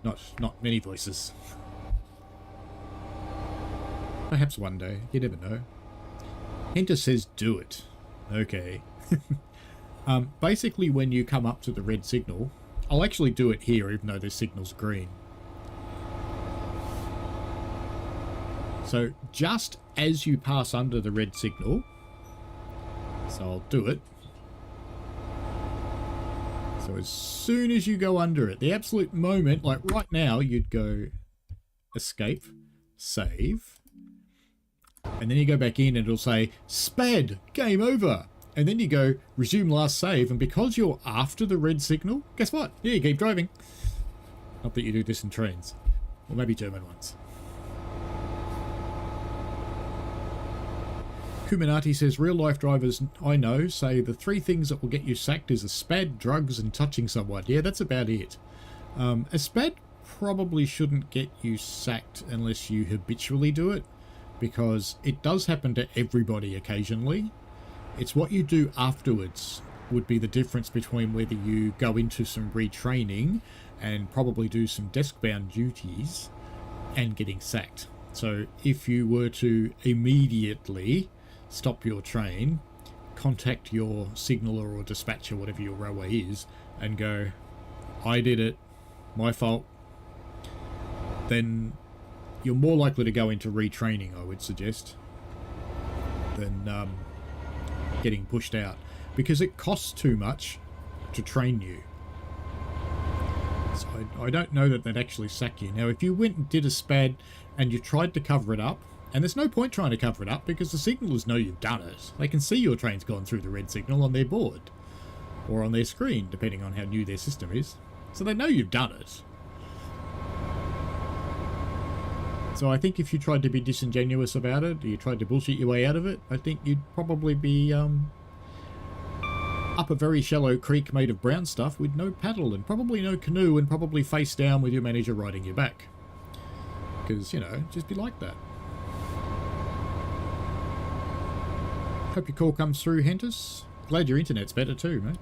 Not many voices. Perhaps one day. You never know. Enter says do it. Okay. Basically, when you come up to the red signal, I'll actually do it here, even though the signal's green. So just as you pass under the red signal, so I'll do it. So as soon as you go under it, the absolute moment, like right now, you'd go escape, save, and then you go back in and it'll say, sped, game over. And then you go, resume last save, and because you're after the red signal, guess what? Yeah, you keep driving. Not that you do this in trains. Or maybe German ones. Kuminati says, real-life drivers I know say the 3 things that will get you sacked is a spad, drugs, and touching someone. Yeah, that's about it. A spad probably shouldn't get you sacked unless you habitually do it, because it does happen to everybody occasionally. It's what you do afterwards would be the difference between whether you go into some retraining and probably do some desk-bound duties and getting sacked. So if you were to immediately stop your train, contact your signaller or dispatcher, whatever your railway is, and go, I did it, my fault, then you're more likely to go into retraining, I would suggest, than getting pushed out, because it costs too much to train you. So I don't know that they'd actually sack you. Now, if you went and did a spad and you tried to cover it up, and there's no point trying to cover it up because the signalers know you've done it. They can see your train's gone through the red signal on their board or on their screen, depending on how new their system is. So they know you've done it. So I think if you tried to be disingenuous about it, or you tried to bullshit your way out of it, I think you'd probably be up a very shallow creek made of brown stuff with no paddle and probably no canoe and probably face down with your manager riding your back. Because, you know, just be like that. Hope your call comes through, Hentus. Glad your internet's better too, mate.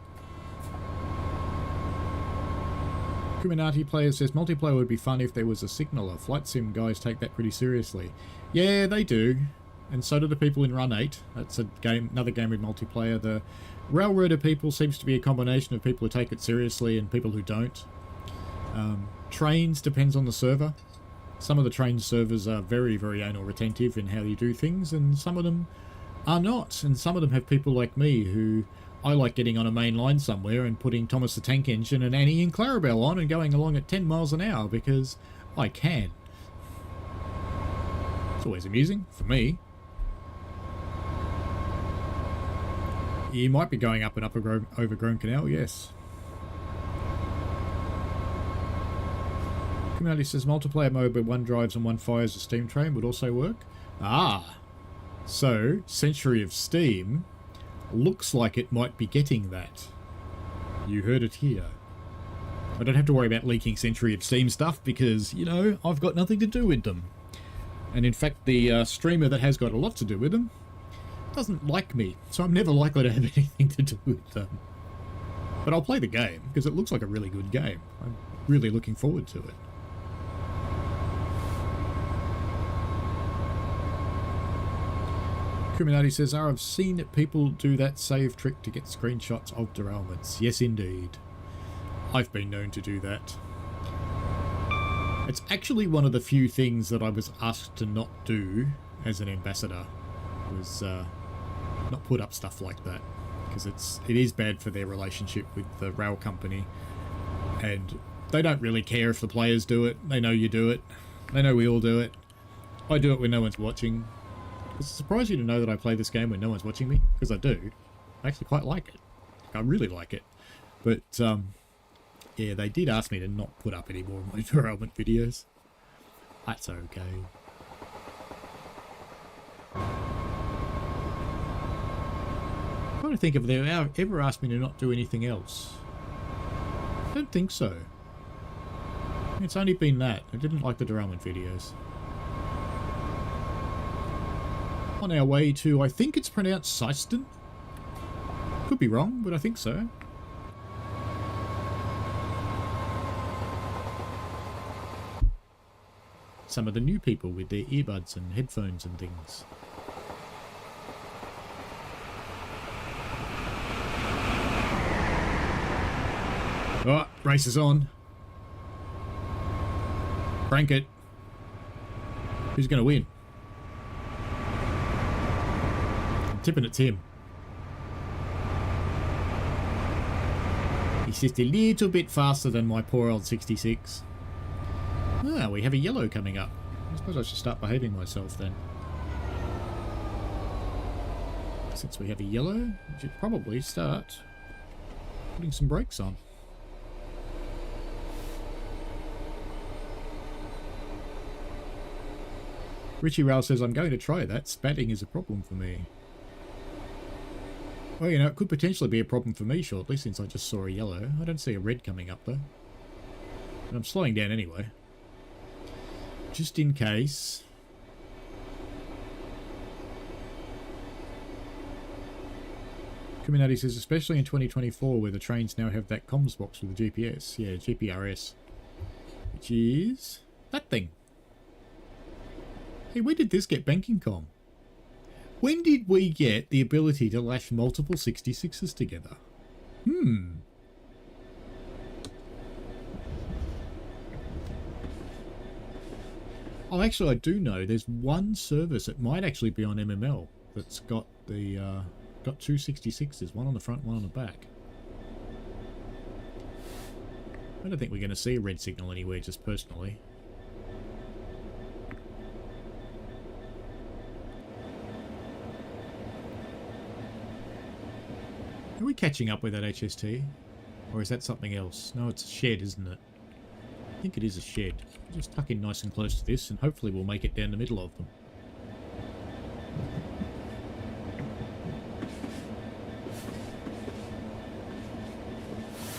Kuminati player says multiplayer would be fun if there was a signaler. Flight sim guys take that pretty seriously. Yeah, they do. And so do the people in Run 8. That's a game, another game with multiplayer. The Railroader people seems to be a combination of people who take it seriously and people who don't. Trains depends on the server. Some of the train servers are very, very anal retentive in how you do things, and some of them are not. And some of them have people like me who I like getting on a main line somewhere and putting Thomas the Tank Engine and Annie and Clarabelle on and going along at 10 miles an hour because I can. It's always amusing for me. You might be going up an overgrown canal, yes. Community says multiplayer mode where one drives and one fires a steam train would also work. Ah, so Century of Steam looks like it might be getting that. You heard it here. I don't have to worry about leaking Century of Steam stuff because, you know, I've got nothing to do with them. And in fact, the streamer that has got a lot to do with them doesn't like me, so I'm never likely to have anything to do with them. But I'll play the game because it looks like a really good game. I'm really looking forward to it. Kuminati says, I've seen people do that save trick to get screenshots of derailments. Yes, indeed. I've been known to do that. It's actually one of the few things that I was asked to not do as an ambassador, was not put up stuff like that, because it is bad for their relationship with the rail company, and they don't really care if the players do it. They know you do it. They know we all do it. I do it when no one's watching. Does it surprise you to know that I play this game when no one's watching me? Because I do. I actually quite like it. I really like it. But, yeah, they did ask me to not put up any more of my derailment videos. That's okay. I'm trying to think if they ever asked me to not do anything else. I don't think so. It's only been that. I didn't like the derailment videos. On our way to, I think it's pronounced Syston. Could be wrong, but I think so. Some of the new people with their earbuds and headphones and things. Oh, race is on. Crank it. Who's going to win? I'm tipping it's him. He's just a little bit faster than my poor old 66. Ah, we have a yellow coming up. I suppose I should start behaving myself then. Since we have a yellow, we should probably start putting some brakes on. Richie Rail says, I'm going to try that. Spatting is a problem for me. Well, you know, it could potentially be a problem for me shortly since I just saw a yellow. I don't see a red coming up though. But I'm slowing down anyway. Just in case. Kuminati says, especially in 2024 where the trains now have that comms box with the GPS. Yeah, GPRS. Which is that thing. Hey, when did this get banking com? When did we get the ability to lash multiple 66s together? Oh, actually, I do know there's one service, it might actually be on MML, that's got the got two 66s, one on the front, one on the back. I don't think we're going to see a red signal anywhere, just personally. Are we catching up with that HST? Or is that something else? No, it's a shed, isn't it? I think it is a shed. Just tuck in nice and close to this and hopefully we'll make it down the middle of them.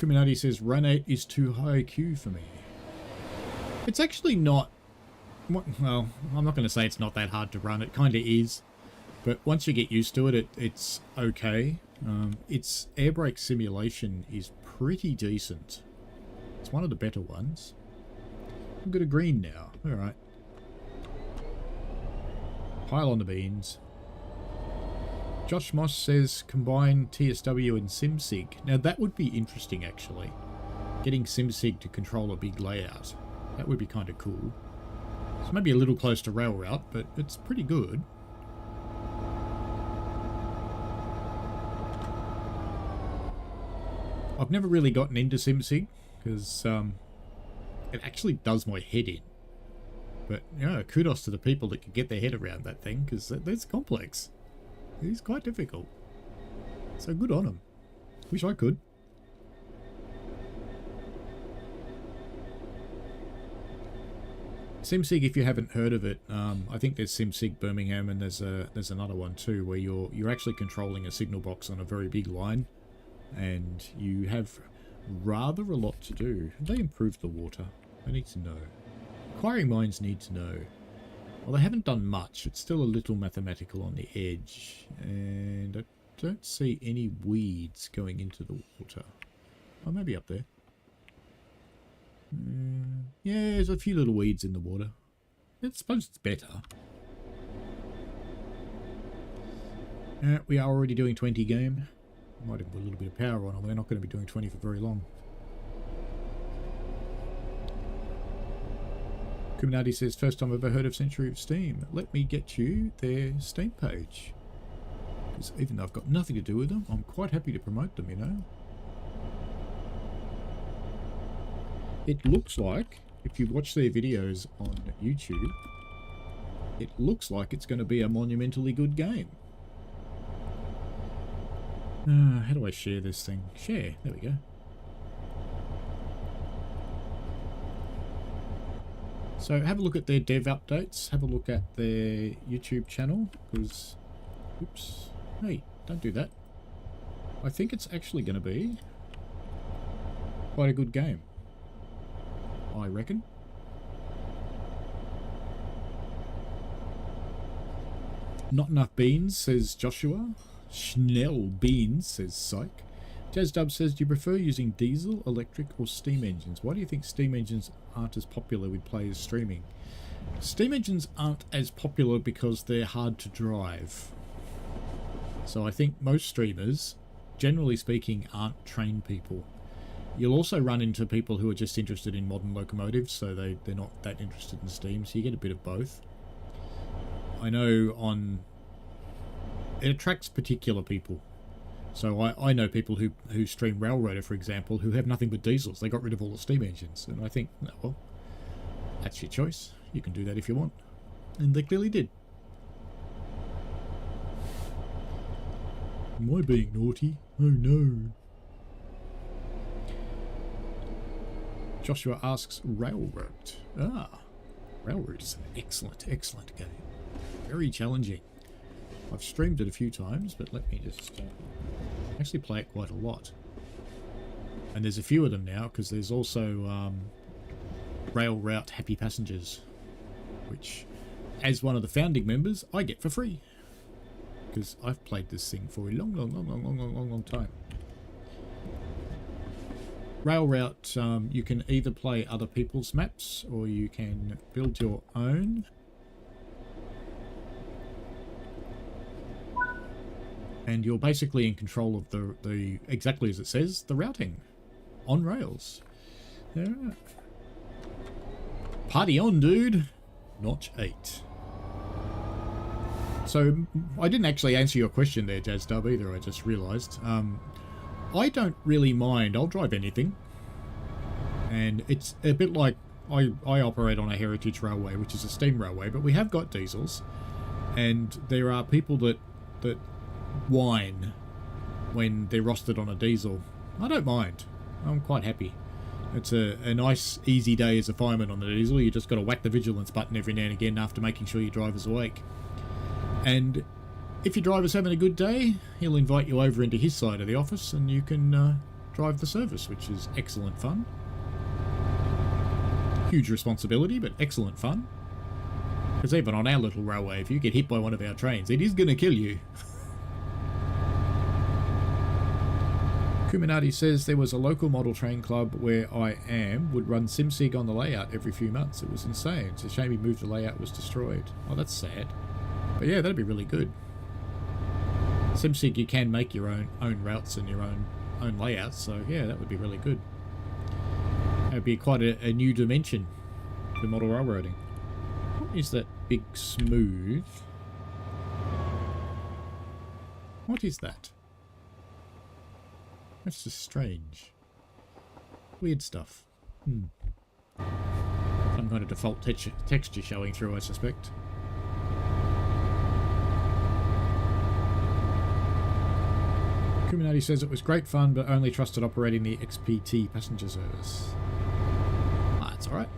Kuminati says, Run 8 is too high Q for me. It's actually not... Well, I'm not going to say it's not that hard to run. It kind of is. But once you get used to it, it's okay. Its air brake simulation is pretty decent. It's one of the better ones. I've got a green now. Alright. Pile on the beans. Josh Moss says combine TSW and SimSig. Now that would be interesting actually. Getting SimSig to control a big layout. That would be kind of cool. It's maybe a little close to rail route, but it's pretty good. I've never really gotten into SimSig because it actually does my head in. But, you know, kudos to the people that can get their head around that thing because that's complex. It is quite difficult. So good on them. Wish I could. SimSig, if you haven't heard of it, I think there's SimSig Birmingham and there's another one too where you're actually controlling a signal box on a very big line. And you have rather a lot to do. Have they improved the water? I need to know. Inquiring minds need to know. Well, they haven't done much. It's still a little mathematical on the edge. And I don't see any weeds going into the water. Oh, maybe up there. Yeah, there's a few little weeds in the water. I suppose it's better. We are already doing 20 game. Might have put a little bit of power on, and we're not going to be doing 20 for very long. Kuminati says, first time I've ever heard of Century of Steam. Let me get you their Steam page. Because even though I've got nothing to do with them, I'm quite happy to promote them, you know. It looks like, if you watch their videos on YouTube, it looks like it's going to be a monumentally good game. How do I share this thing? Share. There we go. So have a look at their dev updates. Have a look at their YouTube channel. Because, oops. Hey, don't do that. I think it's actually going to be quite a good game. I reckon. Not enough beans, says Joshua. Schnell beans, says Psych. JazzDub says, do you prefer using diesel, electric or steam engines? Why do you think steam engines aren't as popular with players streaming? Steam engines aren't as popular because they're hard to drive. So I think most streamers, generally speaking, aren't trained people. You'll also run into people who are just interested in modern locomotives, so they're not that interested in steam, so you get a bit of both. I know it attracts particular people. So I know people who stream Railroader, for example, who have nothing but diesels. They got rid of all the steam engines. And I think, well, that's your choice. You can do that if you want. And they clearly did. Am I being naughty? Oh no. Joshua asks, Railroad. Railroad is an excellent, excellent game. Very challenging. I've streamed it a few times, but let me just actually play it quite a lot. And there's a few of them now, because there's also Rail Route Happy Passengers, which, as one of the founding members, I get for free. Because I've played this thing for a long time. Rail Route, you can either play other people's maps, or you can build your own. And you're basically in control of the exactly as it says, the routing on rails. Yeah. Party on, dude. Notch 8. So I didn't actually answer your question there, JazzDub, either. I just realised. I don't really mind. I'll drive anything. And it's a bit like I operate on a heritage railway, which is a steam railway, but we have got diesels. And there are people that whine when they're rostered on a diesel. I don't mind. I'm quite happy. It's a nice, easy day as a fireman on the diesel. You just got to whack the vigilance button every now and again after making sure your driver's awake. And if your driver's having a good day, he'll invite you over into his side of the office and you can drive the service, which is excellent fun. Huge responsibility, but excellent fun. Because even on our little railway, if you get hit by one of our trains, it is going to kill you. Kuminati says there was a local model train club where I would run SimSig on the layout every few months. It was insane. It's a shame he moved the layout was destroyed. Oh, that's sad. But yeah, that'd be really good. SimSig, you can make your own routes and your own layouts, so yeah, that would be really good. That would be quite a new dimension to model railroading. What is that big smooth? What is that? That's just strange. Weird stuff. Some kind of default texture showing through, I suspect. Kuminati says it was great fun, but only trusted operating the XPT passenger service. Ah, that's alright.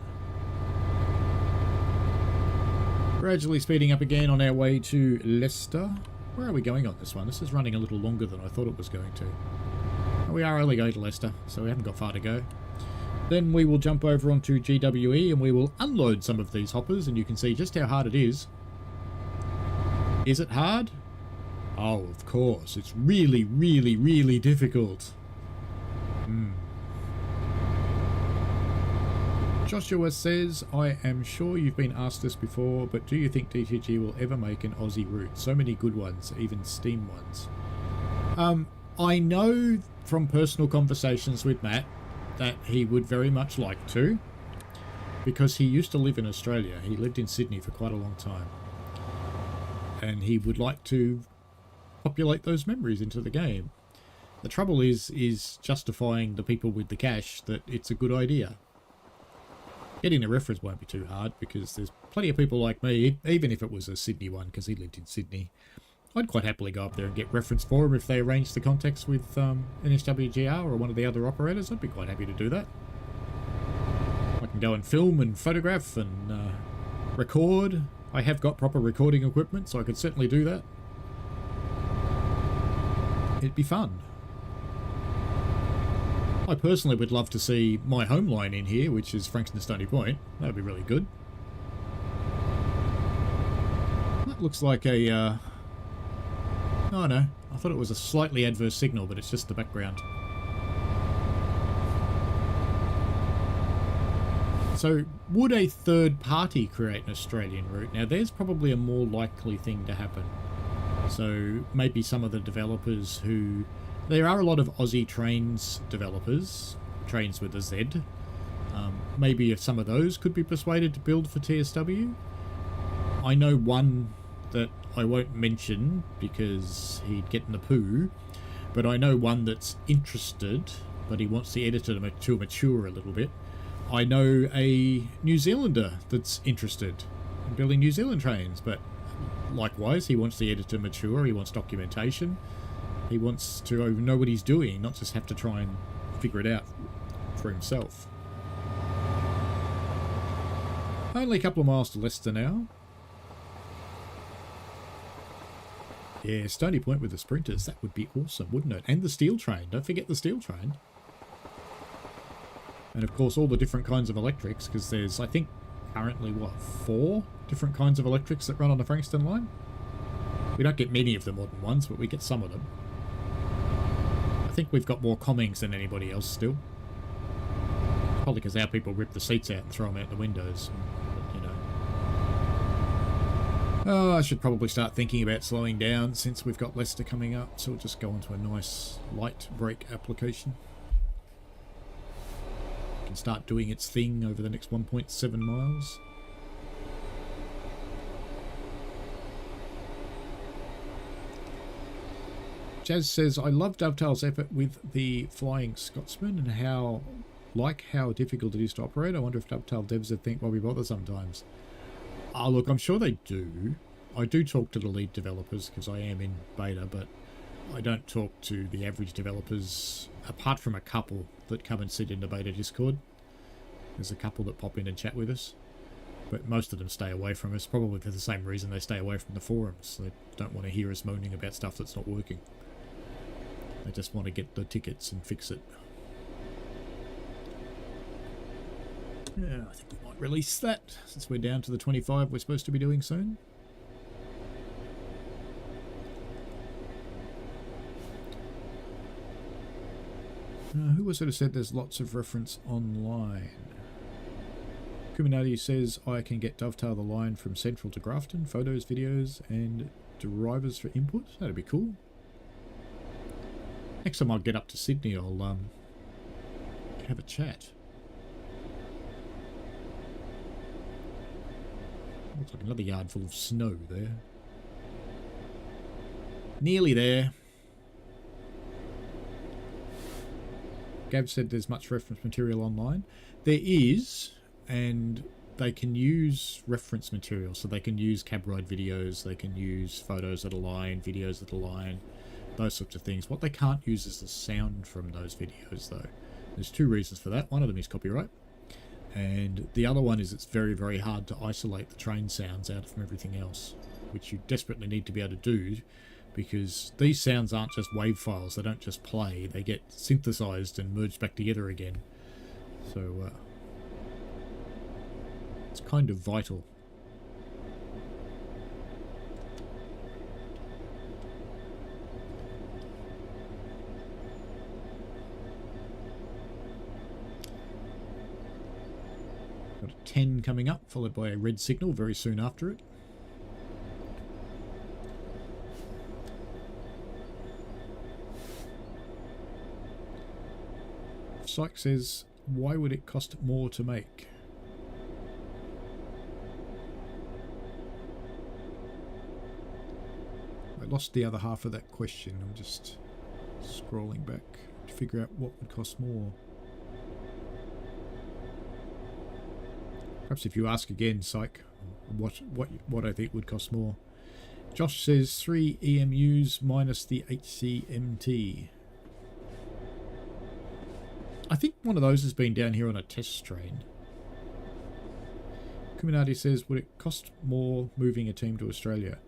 Gradually speeding up again on our way to Leicester. Where are we going on this one? This is running a little longer than I thought it was going to. We are only going to Leicester, so we haven't got far to go. Then we will jump over onto GWE and we will unload some of these hoppers, and you can see just how hard it is. Is it hard? Oh, of course. It's really, really, really difficult. Joshua says, I am sure you've been asked this before, but do you think DTG will ever make an Aussie route? So many good ones, even Steam ones. I know from personal conversations with Matt that he would very much like to, because he used to live in Australia. He lived in Sydney for quite a long time, and he would like to populate those memories into the game. The trouble is justifying the people with the cash that it's a good idea. Getting a reference won't be too hard, because there's plenty of people like me, even if it was a Sydney one, because he lived in Sydney. I'd quite happily go up there and get reference for him if they arrange the contacts with NSWGR or one of the other operators. I'd be quite happy to do that. I can go and film and photograph and record. I have got proper recording equipment, so I could certainly do that. It'd be fun. I personally would love to see my home line in here, which is Frankston Stony Point. That would be really good. That looks like a... Oh no, I thought it was a slightly adverse signal, but it's just the background. So, would a third party create an Australian route? Now, there's probably a more likely thing to happen. So, maybe some of the developers who... There are a lot of Aussie trains developers, trains with a Z. Maybe if some of those could be persuaded to build for TSW. I know one that I won't mention because he'd get in the poo, but I know one that's interested, but he wants the editor to mature a little bit. I know a New Zealander that's interested in building New Zealand trains, but likewise he wants the editor to mature, he wants documentation, he wants to know what he's doing, not just have to try and figure it out for himself. Only a couple of miles to Leicester now. Yeah, Stony Point with the sprinters, that would be awesome, wouldn't it? And the steel train, don't forget the steel train. And of course all the different kinds of electrics, because there's, I think, currently, what, 4 different kinds of electrics that run on the Frankston line? We don't get many of the modern ones, but we get some of them. I think we've got more Commings than anybody else still. Probably because our people rip the seats out and throw them out the windows. But, you know. Oh, I should probably start thinking about slowing down since we've got Leicester coming up, so we'll just go into a nice light brake application. It can start doing its thing over the next 1.7 miles. Jazz says, I love Dovetail's effort with the Flying Scotsman and how difficult it is to operate. I wonder if Dovetail devs would think, well, we bother sometimes. Oh, look, I'm sure they do. I do talk to the lead developers because I am in beta, but I don't talk to the average developers, apart from a couple that come and sit in the beta Discord. There's a couple that pop in and chat with us, but most of them stay away from us, probably for the same reason they stay away from the forums. They don't want to hear us moaning about stuff that's not working. They just want to get the tickets and fix it. Yeah, I think we might release that since we're down to the 25 we're supposed to be doing soon. Who was it who said there's lots of reference online? Kuminati says I can get Dovetail the line from Central to Grafton, photos, videos, and drivers for input. That'd be cool. Next time I get up to Sydney, I'll have a chat. Looks like another yard full of snow there. Nearly there. Gab said there's much reference material online. There is, and they can use reference material. So they can use cab ride videos, they can use photos that align, videos that align, those sorts of things. What they can't use is the sound from those videos, though. There's two reasons for that. One of them is copyright. And the other one is it's very, very hard to isolate the train sounds out from everything else, which you desperately need to be able to do, because these sounds aren't just wave files. They don't just play. They get synthesized and merged back together again. So it's kind of vital. Got a 10 coming up, followed by a red signal very soon after it. Psych says, why would it cost more to make? I lost the other half of that question. I'm just scrolling back to figure out what would cost more. Perhaps if you ask again, Psych, what I think would cost more. Josh says 3 EMUs minus the HCMT. I think one of those has been down here on a test train. Kuminati says, would it cost more moving a team to Australia?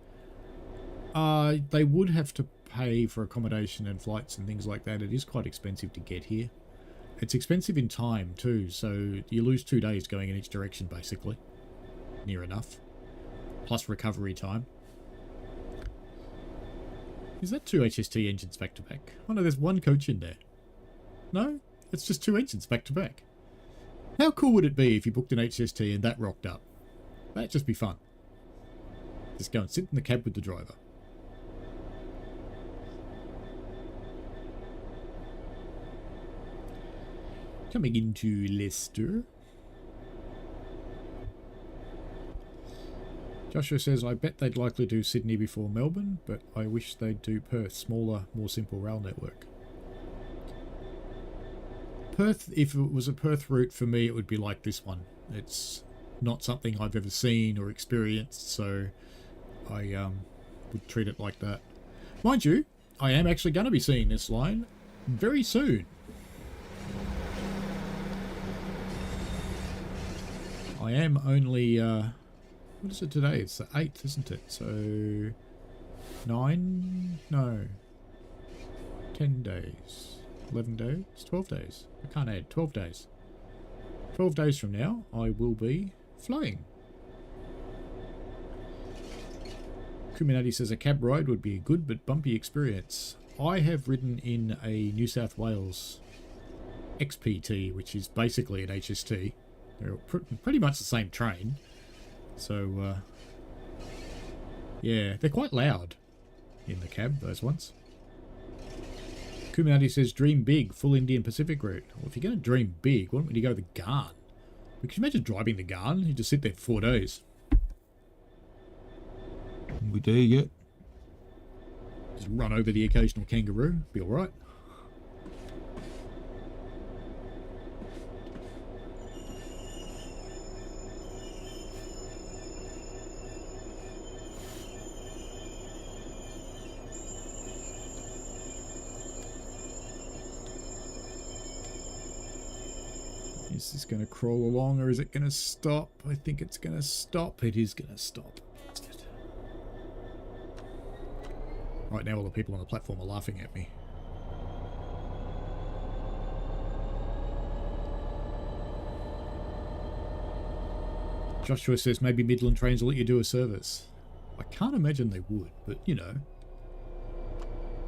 They would have to pay for accommodation and flights and things like that. It is quite expensive to get here. It's expensive in time too, so you lose 2 days going in each direction basically. Near enough. Plus recovery time. Is that 2 HST engines back to back? Oh no, there's one coach in there. No? It's just 2 engines back to back. How cool would it be if you booked an HST and that rocked up? That'd just be fun. Just go and sit in the cab with the driver. Coming into Leicester. Joshua says, I bet they'd likely do Sydney before Melbourne, but I wish they'd do Perth. Smaller, more simple rail network. Perth, if it was a Perth route for me, it would be like this one. It's not something I've ever seen or experienced, so I would treat it like that. Mind you, I am actually going to be seeing this line very soon. I am only, what is it today? It's the 8th, isn't it? So, 9? No. 10 days. 11 days? 12 days. I can't add. 12 days. 12 days from now, I will be flying. Kuminati says a cab ride would be a good but bumpy experience. I have ridden in a New South Wales XPT, which is basically an HST. They're pretty much the same train. So, yeah, they're quite loud in the cab, those ones. Kuminati says, dream big, full Indian Pacific route. Well, if you're going to dream big, why don't you go the Garn? Could you imagine driving the Garn? You just sit there for 4 days. We do yet. Just run over the occasional kangaroo. Be alright. Is this going to crawl along or is it going to stop? I think it's going to stop. It is going to stop. Right now all the people on the platform are laughing at me. Joshua says maybe Midland Trains will let you do a service. I can't imagine they would, but you know.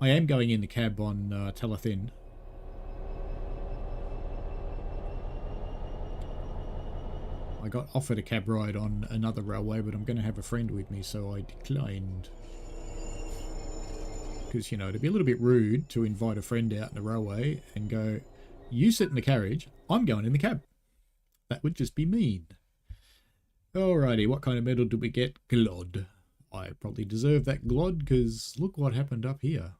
I am going in the cab on Talathin. I got offered a cab ride on another railway, but I'm going to have a friend with me, so I declined. Because, you know, it'd be a little bit rude to invite a friend out in a railway and go, you sit in the carriage, I'm going in the cab. That would just be mean. Alrighty, what kind of medal do we get? Glod. I probably deserve that Glod, because look what happened up here.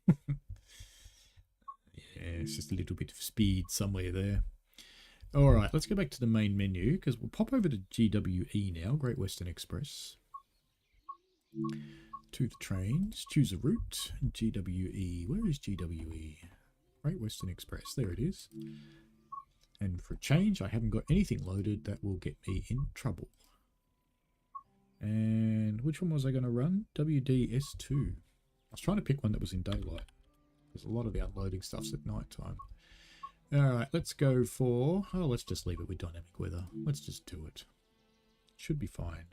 Yeah, it's just a little bit of speed somewhere there. Alright, let's go back to the main menu, because we'll pop over to GWE now, Great Western Express. To the trains, choose a route, GWE. Where is GWE? Great Western Express, there it is. And for a change, I haven't got anything loaded that will get me in trouble. And which one was I going to run? WDS2. I was trying to pick one that was in daylight, because a lot of the unloading stuff's at night time. Alright, let's go for... Oh, let's just leave it with dynamic weather. Let's just do it. Should be fine.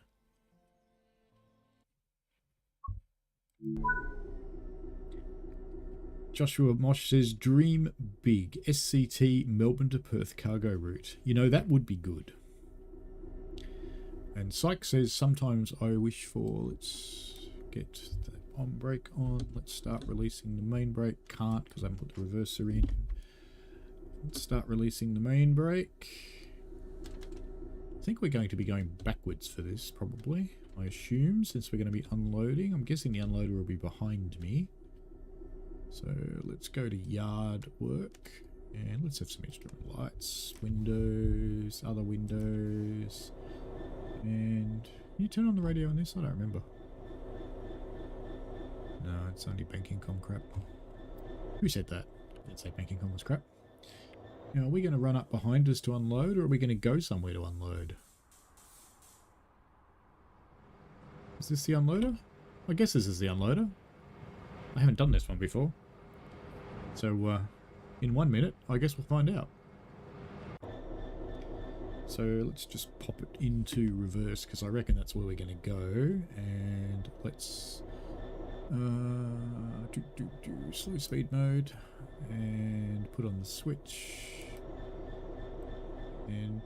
Joshua Mosh says, dream big. SCT Melbourne to Perth cargo route. You know, that would be good. And Syke says, sometimes I wish for... Let's get the on brake on. Let's start releasing the main brake. Can't, because I haven't put the reverser in. Let's start releasing the main brake. I think we're going to be going backwards for this, probably. I assume, since we're going to be unloading. I'm guessing the unloader will be behind me. So let's go to yard work. And let's have some instrument lights. Windows, other windows. And can you turn on the radio on this? I don't remember. No, it's only banking com crap. Who said that? I didn't say banking com was crap. Now, are we going to run up behind us to unload, or are we going to go somewhere to unload? Is this the unloader? I guess this is the unloader. I haven't done this one before. So, in 1 minute, I guess we'll find out. So, let's just pop it into reverse, because I reckon that's where we're going to go. And let's... slow speed mode. And put on the switch. And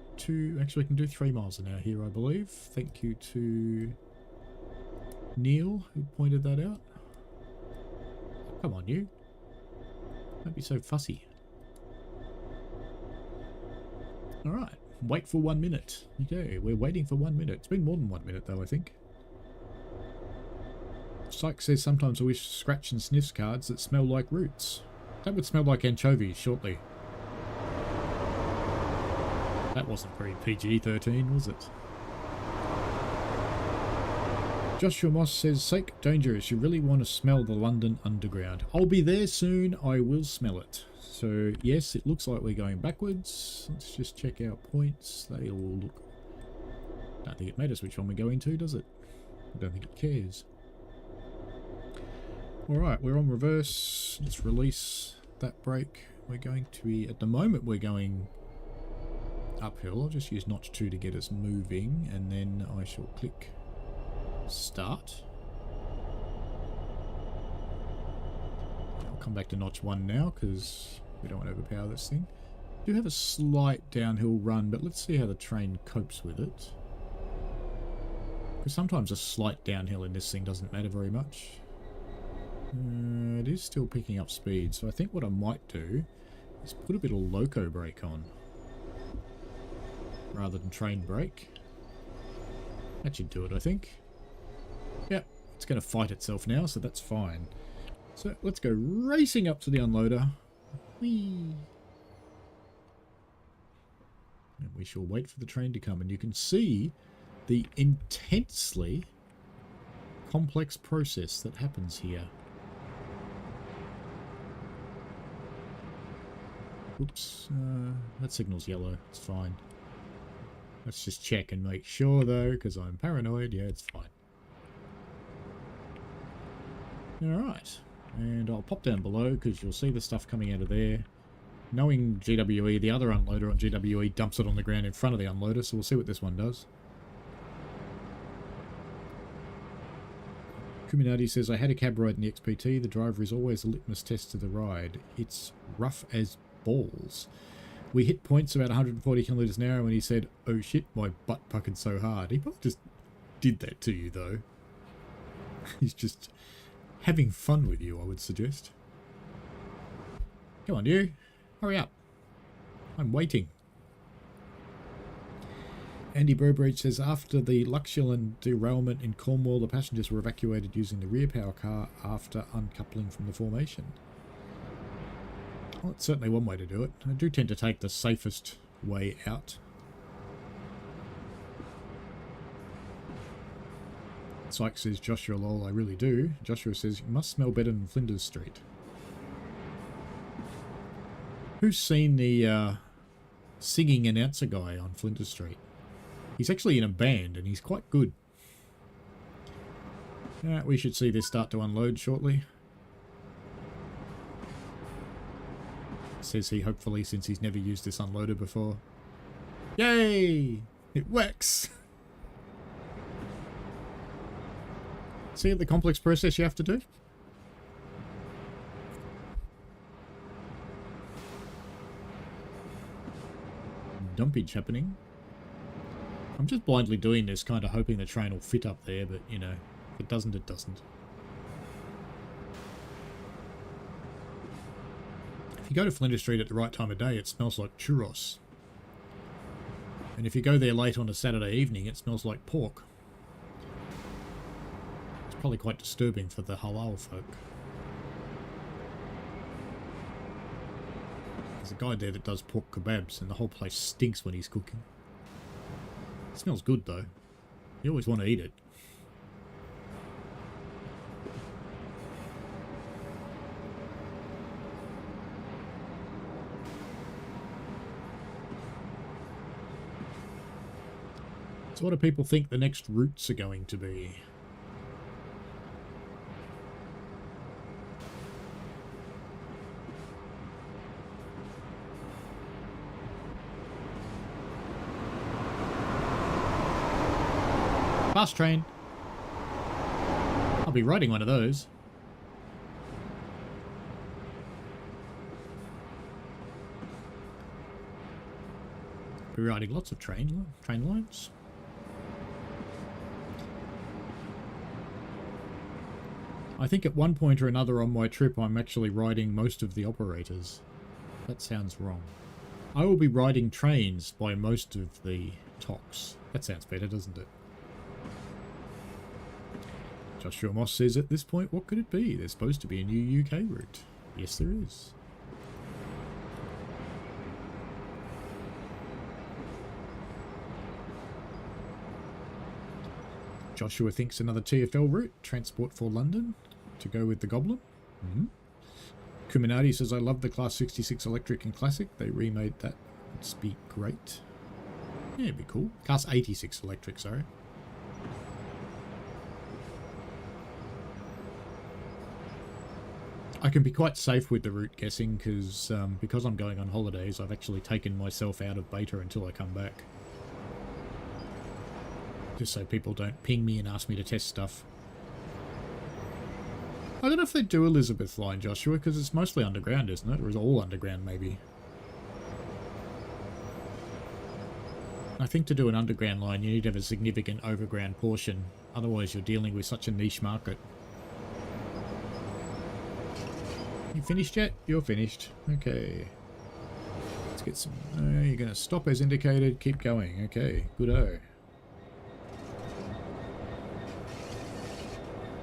actually we can do 3 miles an hour here, I believe. Thank you to Neil, who pointed that out. Come on, you. Don't be so fussy. Alright, wait for 1 minute. Okay, we're waiting for 1 minute. It's been more than 1 minute though, I think. Syke says sometimes I wish scratch and sniffs cards that smell like roots. That would smell like anchovies shortly. That wasn't very PG-13, was it? Joshua Moss says, Sake dangerous, you really want to smell the London Underground. I'll be there soon, I will smell it. So, yes, it looks like we're going backwards. Let's just check our points. They all look... I don't think it matters which one we go into, does it? I don't think it cares. Alright, we're on reverse. Let's release that brake. We're going to be... At the moment, we're going uphill. I'll just use notch 2 to get us moving, and then I shall click start. I'll come back to notch 1 now, because we don't want to overpower this thing. We do have a slight downhill run, but let's see how the train copes with it. Because sometimes a slight downhill in this thing doesn't matter very much. It is still picking up speed, so I think what I might do is put a bit of loco brake on rather than train brake. That should do it, I think. Yep, it's going to fight itself now, so that's fine. So let's go racing up to the unloader. Whee! And we shall wait for the train to come, and you can see the intensely complex process that happens here. Oops, that signal's yellow. It's fine. Let's just check and make sure, though, because I'm paranoid. Yeah, it's fine. Alright. And I'll pop down below, because you'll see the stuff coming out of there. Knowing GWE, the other unloader on GWE dumps it on the ground in front of the unloader, so we'll see what this one does. Kuminati says, I had a cab ride in the XPT. The driver is always a litmus test to the ride. It's rough as balls. We hit points about 140 kilometers an hour when he said, oh shit, my butt puckered so hard. He probably just did that to you, though. He's just having fun with you, I would suggest. Come on, you. Hurry up. I'm waiting. Andy Burbridge says, after the Luxulent derailment in Cornwall, the passengers were evacuated using the rear power car after uncoupling from the formation. Well, it's certainly one way to do it. I do tend to take the safest way out. Sykes says, Joshua lol, I really do. Joshua says, you must smell better than Flinders Street. Who's seen the singing announcer guy on Flinders Street? He's actually in a band and he's quite good. We should see this start to unload shortly. Says he, hopefully, since he's never used this unloader before. Yay! It works! See the complex process you have to do? Dumpage happening. I'm just blindly doing this, kind of hoping the train will fit up there, but, you know, if it doesn't, it doesn't. If you go to Flinders Street at the right time of day, it smells like churros. And if you go there late on a Saturday evening, it smells like pork. It's probably quite disturbing for the halal folk. There's a guy there that does pork kebabs, and the whole place stinks when he's cooking. It smells good, though. You always want to eat it. So what do people think the next routes are going to be? Fast train. I'll be riding one of those. Be riding lots of train lines. I think at one point or another on my trip I'm actually riding most of the operators. That sounds wrong. I will be riding trains by most of the TOCs. That sounds better, doesn't it? Joshua Moss says, at this point, what could it be? There's supposed to be a new UK route. Yes, there is. Joshua thinks another TfL route, Transport for London, to go with the Goblin. Kuminati says, I love the Class 66 Electric and Classic. They remade that. It'd be great. Yeah, it'd be cool. Class 86 Electric, sorry. I can be quite safe with the route guessing because I'm going on holidays, I've actually taken myself out of beta until I come back. Just so people don't ping me and ask me to test stuff. I don't know if they do Elizabeth Line, Joshua, because it's mostly underground, isn't it? Or is it all underground, maybe? I think to do an underground line, you need to have a significant overground portion. Otherwise, you're dealing with such a niche market. You finished yet? You're finished. Okay. Let's get some... you're going to stop as indicated. Keep going. Okay. Good-o.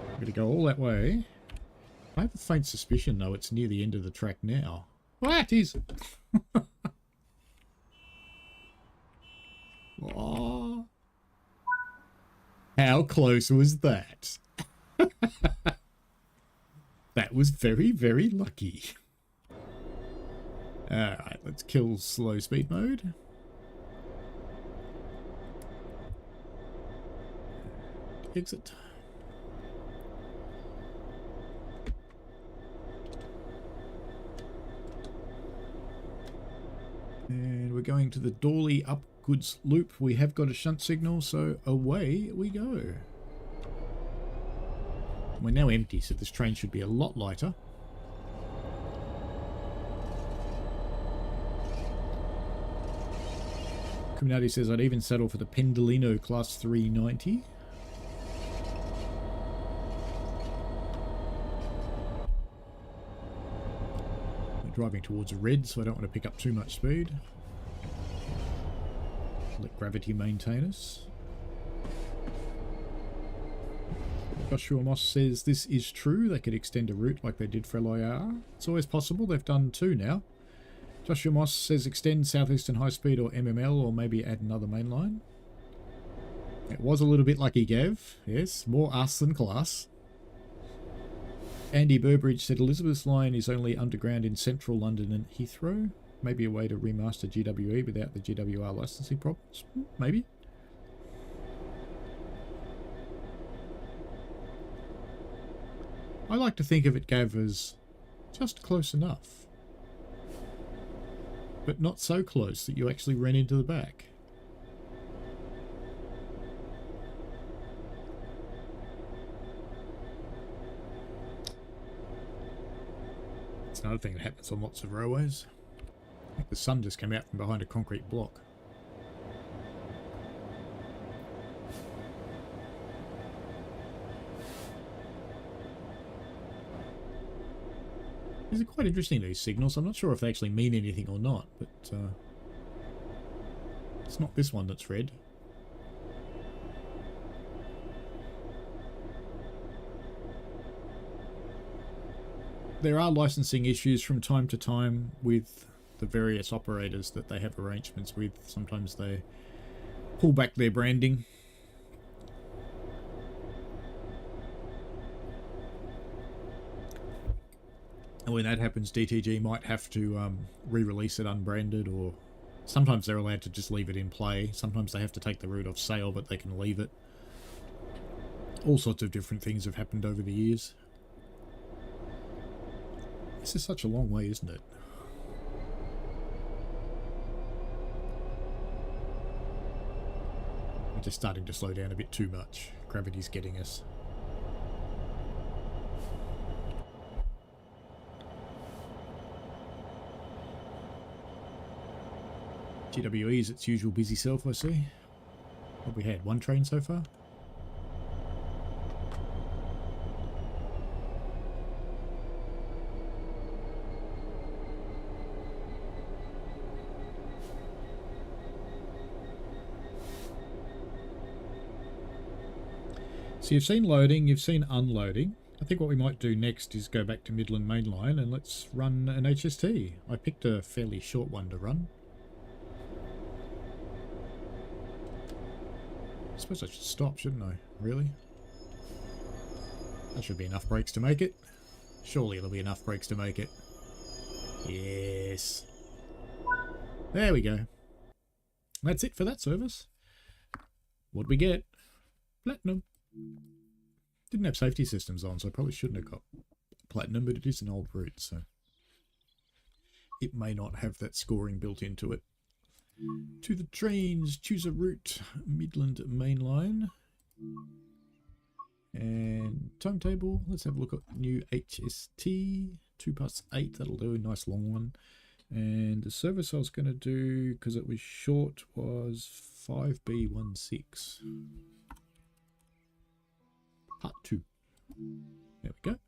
I'm going to go all that way. I have a faint suspicion, though, it's near the end of the track now. What is it? Oh. How close was that? That was very, very lucky. Alright, let's kill slow speed mode. Exit. And we're going to the Dawley Upgoods Loop. We have got a shunt signal, so away we go. We're now empty, so this train should be a lot lighter. Community says I'd even settle for the Pendolino Class 390. We're driving towards a red, so I don't want to pick up too much speed. Let gravity maintain us. Joshua Moss says this is true. They could extend a route like they did for LIR. It's always possible. They've done 2 now. Joshua Moss says extend Southeastern High Speed or MML, or maybe add another main line. It was a little bit lucky, Gav. Yes, more us than class. Andy Burbridge said Elizabeth's line is only underground in central London and Heathrow. Maybe a way to remaster GWE without the GWR licensing problems. Maybe. I like to think of it, Gav, as just close enough. But not so close that you actually ran into the back. It's another thing that happens on lots of railways. I think the sun just came out from behind a concrete block. These are quite interesting, these signals. I'm not sure if they actually mean anything or not, but it's not this one that's red. There are licensing issues from time to time with the various operators that they have arrangements with. Sometimes they pull back their branding. And when that happens, DTG might have to re-release it unbranded, or sometimes they're allowed to just leave it in play. Sometimes they have to take the route off sale, but they can leave it. All sorts of different things have happened over the years. This is such a long way, isn't it? We're just starting to slow down a bit too much. Gravity's getting us. GWE is its usual busy self, I see. What we had? 1 train so far? So you've seen loading, you've seen unloading. I think what we might do next is go back to Midland Mainline and let's run an HST. I picked a fairly short one to run. I suppose I should stop, shouldn't I? Really? That should be enough brakes to make it. Surely it'll be enough brakes to make it. Yes. There we go. That's it for that service. What'd we get? Platinum. Didn't have safety systems on, so I probably shouldn't have got platinum, but it is an old route, so it may not have that scoring built into it. To the trains, choose a route, Midland Mainline. And timetable, let's have a look at new HST, 2+8, that'll do, a nice long one. And the service I was going to do, because it was short, was 5B16. Part 2. There we go.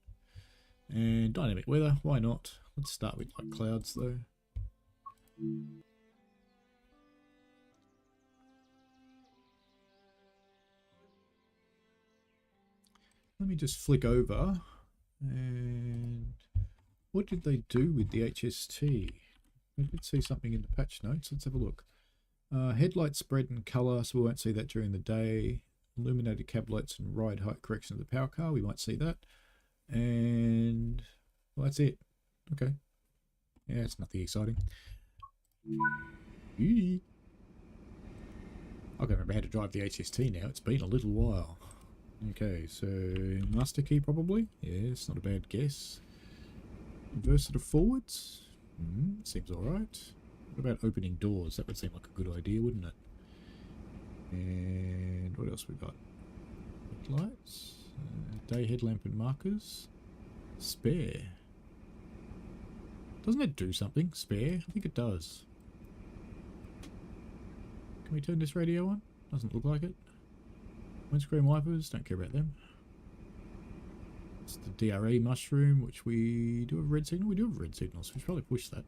And dynamic weather, why not? Let's start with like clouds though. Let me just flick over, and what did they do with the HST? I did see something in the patch notes. Let's have a look. Headlight spread and colour, so we won't see that during the day. Illuminated cab lights and ride height correction of the power car, we might see that. And well, that's it. Okay. Yeah, it's nothing exciting. I can't remember how to drive the HST now. It's been a little while. Okay, so master key probably. Yes, not a bad guess. Inverse it forwards. Seems alright. What about opening doors? That would seem like a good idea, wouldn't it? And what else we got? Lights. Day headlamp and markers. Spare. Doesn't it do something? Spare? I think it does. Can we turn this radio on? Doesn't look like it. Windscreen wipers, don't care about them. It's the DRE mushroom, which we do have red signal. We do have red signal, so we should probably push that.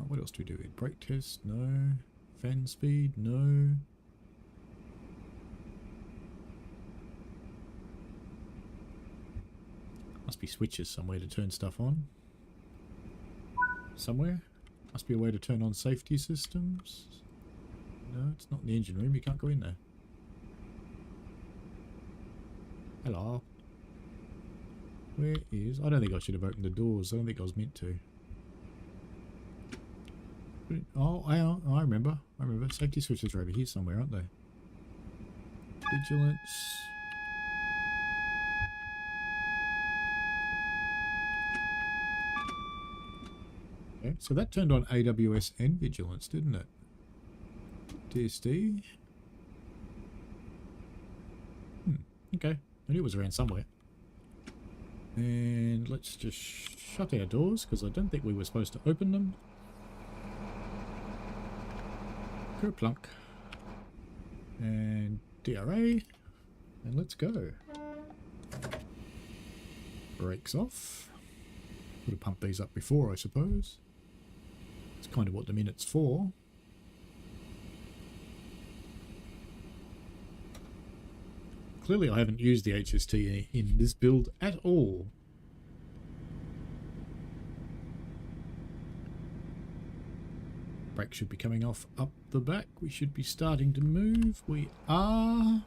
What else do we do? Brake test? No. Fan speed? No. Must be switches somewhere to turn stuff on. Somewhere. Must be a way to turn on safety systems. No, it's not in the engine room. You can't go in there. Hello. Where is... I don't think I should have opened the doors. I don't think I was meant to. Oh, I remember. I remember. Safety switches are over here somewhere, aren't they? Vigilance. Okay, so that turned on AWS and Vigilance, didn't it? TSD. Okay. I knew it was around somewhere. And let's just shut our doors, because I don't think we were supposed to open them. Kerplunk. And DRA. And let's go. Brakes off. Would have pumped these up before, I suppose. It's kind of what the minute's for. Clearly I haven't used the HST in this build at all. Brake should be coming off up the back. We should be starting to move. We are.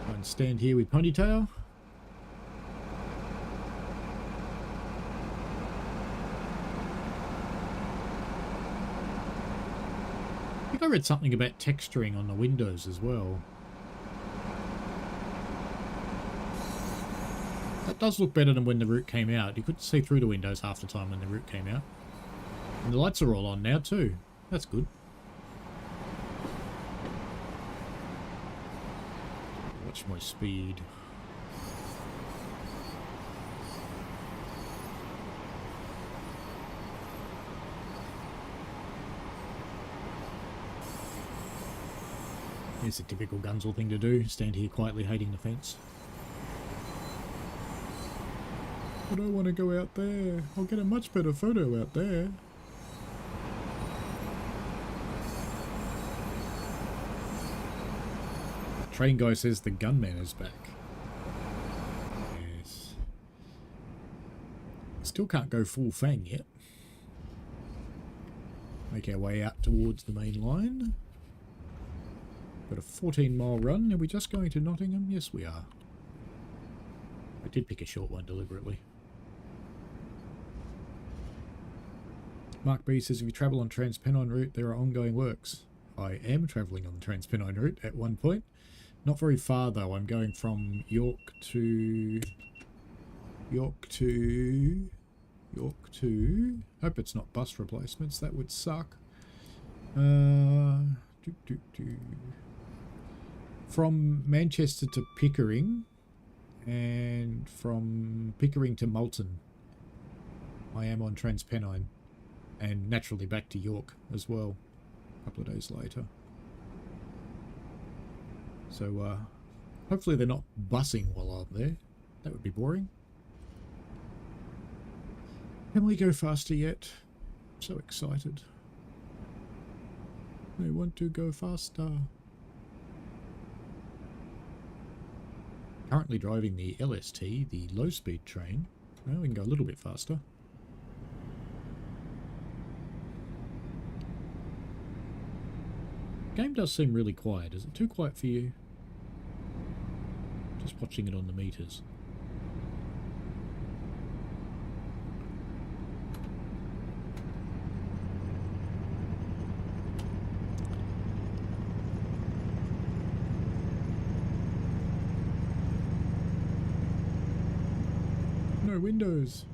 Try and stand here with ponytail. I think I read something about texturing on the windows as well. That does look better than when the route came out. You couldn't see through the windows half the time when the route came out. And the lights are all on now too. That's good. Watch my speed. It's a typical Gunzel thing to do. Stand here quietly hating the fence. I don't want to go out there. I'll get a much better photo out there. Train guy says the gunman is back. Yes. Still can't go full fang yet. Make our way out towards the main line. Got a 14-mile run. Are we just going to Nottingham? Yes, we are. I did pick a short one deliberately. Mark B says, if you travel on Transpennine route, there are ongoing works. I am travelling on the Transpennine route at one point. Not very far though. I'm going from York to... Hope it's not bus replacements. That would suck. From Manchester to Pickering, and from Pickering to Malton, I am on Transpennine, and naturally back to York as well, a couple of days later. So hopefully they're not bussing while I'm there. That would be boring. Can we go faster yet? I'm so excited. I want to go faster. Currently driving the LST, the low-speed train. Well, we can go a little bit faster. The game does seem really quiet. Is it too quiet for you? Just watching it on the meters. No windows.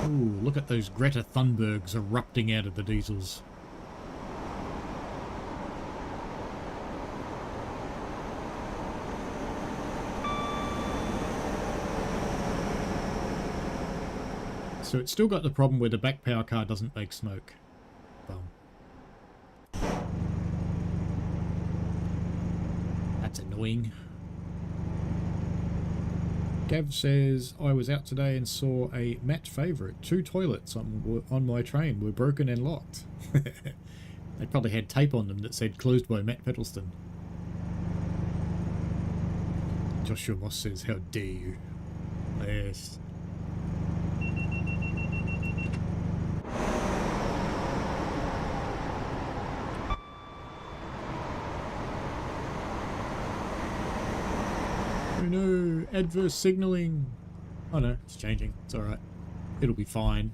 Ooh, look at those Greta Thunbergs erupting out of the diesels. So it's still got the problem where the back power car doesn't make smoke. Bum. That's annoying. Gav says, I was out today and saw a Matt favourite. 2 toilets on my train were broken and locked. They probably had tape on them that said closed by Matt Peddleston. Joshua Moss says, how dare you. Yes. Oh no, adverse signalling. Oh no, it's changing. It's alright. It'll be fine.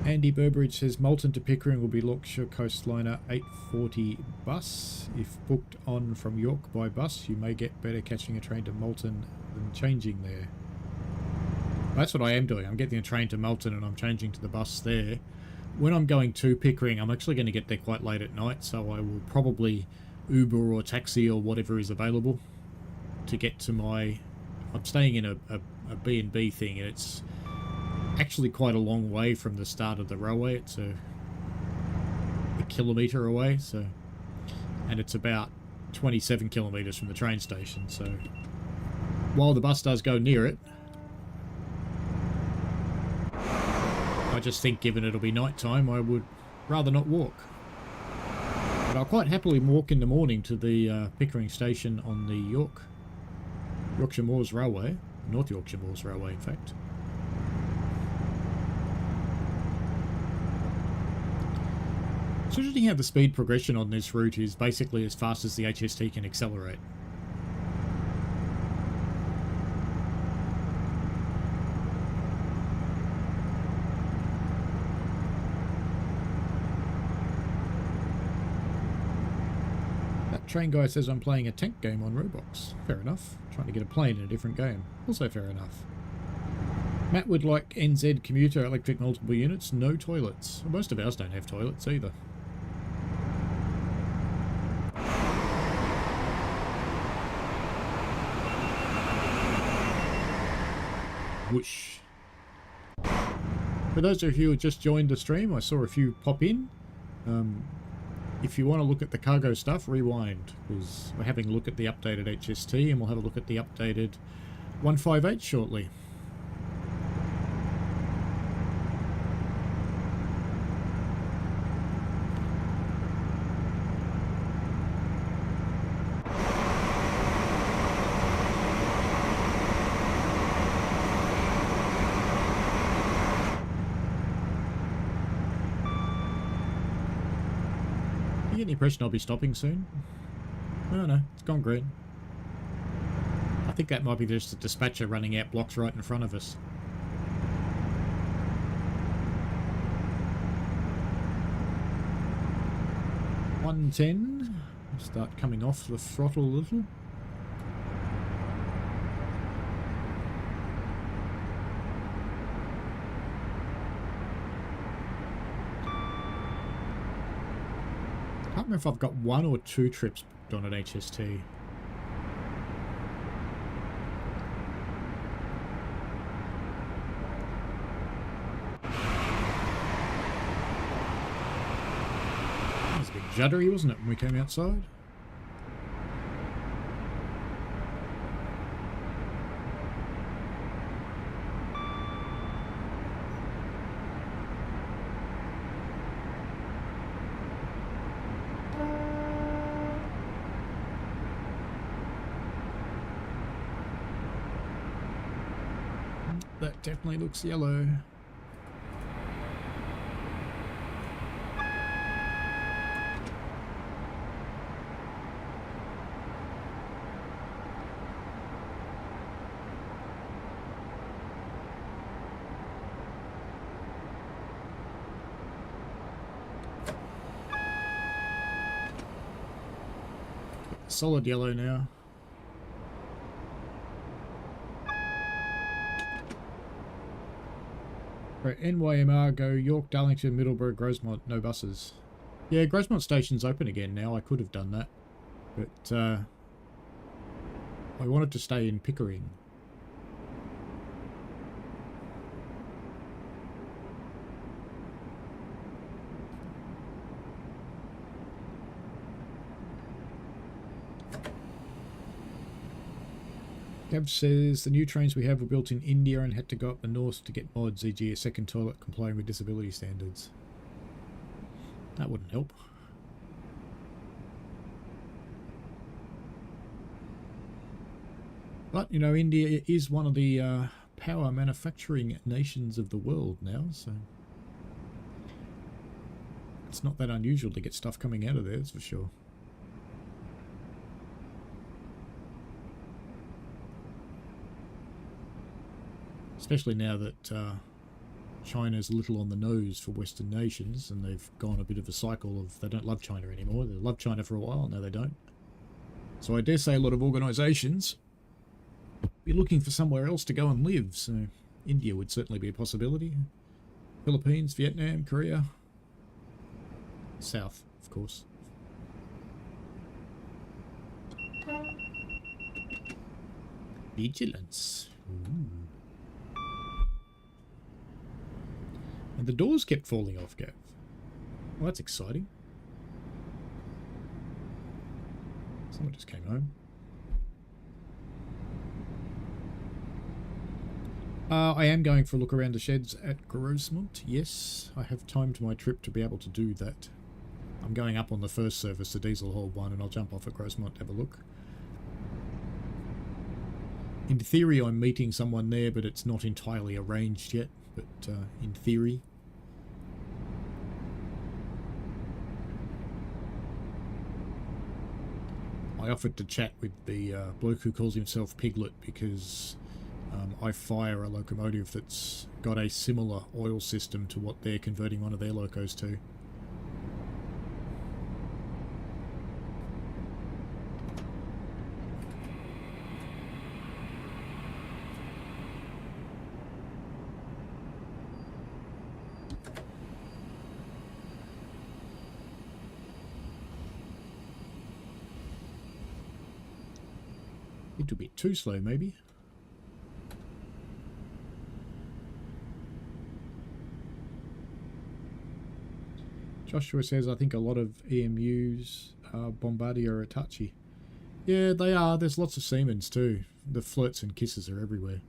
Andy Burbridge says Moulton to Pickering will be Yorkshire Coastliner 8:40 bus. If booked on from York by bus, you may get better catching a train to Moulton than changing there. That's what I am doing. I'm getting a train to Moulton and I'm changing to the bus there. When I'm going to Pickering, I'm actually going to get there quite late at night, so I will probably Uber or taxi or whatever is available to get to my... I'm staying in a B&B thing, and it's actually quite a long way from the start of the railway. It's a kilometre away, so, and it's about 27 kilometres from the train station, so while the bus does go near it, I just think given it'll be night time, I would rather not walk. But I'll quite happily walk in the morning to the Pickering station on the Yorkshire Moors Railway, North Yorkshire Moors Railway in fact. It's interesting how the speed progression on this route is basically as fast as the HST can accelerate. Train guy says I'm playing a tank game on Roblox. Fair enough. Trying to get a plane in a different game. Also fair enough. Matt would like NZ commuter electric multiple units, no toilets. Well, most of ours don't have toilets either. Whoosh. For those of you who just joined the stream, I saw a few pop in. If you want to look at the cargo stuff, rewind, because we're having a look at the updated HST and we'll have a look at the updated 158 shortly. You get the impression I'll be stopping soon? I don't know, it's gone green. I think that might be just a dispatcher running out blocks right in front of us. $110. Start coming off the throttle a little. I don't know if I've got 1 or 2 trips booked on an HST. That was a bit juddery, wasn't it, when we came outside? That definitely looks yellow. solid yellow now. Right, NYMR go York, Darlington, Middleborough, Grosemont, no buses. Yeah, Grosemont Station's open again now. I could have done that. But I wanted to stay in Pickering. Gav says the new trains we have were built in India and had to go up the north to get mods, e.g. a second toilet complying with disability standards. That wouldn't help. But, you know, India is one of the power manufacturing nations of the world now, so it's not that unusual to get stuff coming out of there, that's for sure. Especially now that China's a little on the nose for Western nations, and they've gone a bit of a cycle of they don't love China anymore. They loved China for a while, now they don't. So I dare say a lot of organisations be looking for somewhere else to go and live, so India would certainly be a possibility. Philippines, Vietnam, Korea. South, of course. Vigilance. Ooh. And the doors kept falling off, Gav. Well, that's exciting. Someone just came home. I am going for a look around the sheds at Grosemont. Yes, I have timed my trip to be able to do that. I'm going up on the first service, the Diesel Hall 1, and I'll jump off at Grosemont to have a look. In theory, I'm meeting someone there, but it's not entirely arranged yet. But in theory. I offered to chat with the bloke who calls himself Piglet because I fire a locomotive that's got a similar oil system to what they're converting one of their locos to. A bit too slow, maybe. Joshua says, I think a lot of EMUs are Bombardier or Hitachi. Yeah, they are. There's lots of Siemens too. The flirts and kisses are everywhere.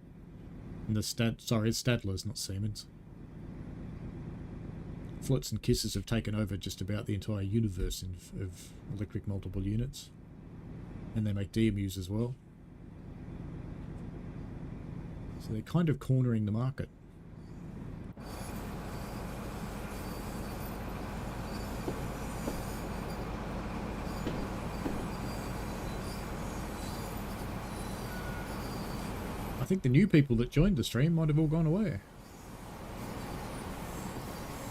And the sorry, it's Stadlers, not Siemens. Flirts and kisses have taken over just about the entire universe of electric multiple units. And they make DMUs as well. So they're kind of cornering the market. I think the new people that joined the stream might have all gone away.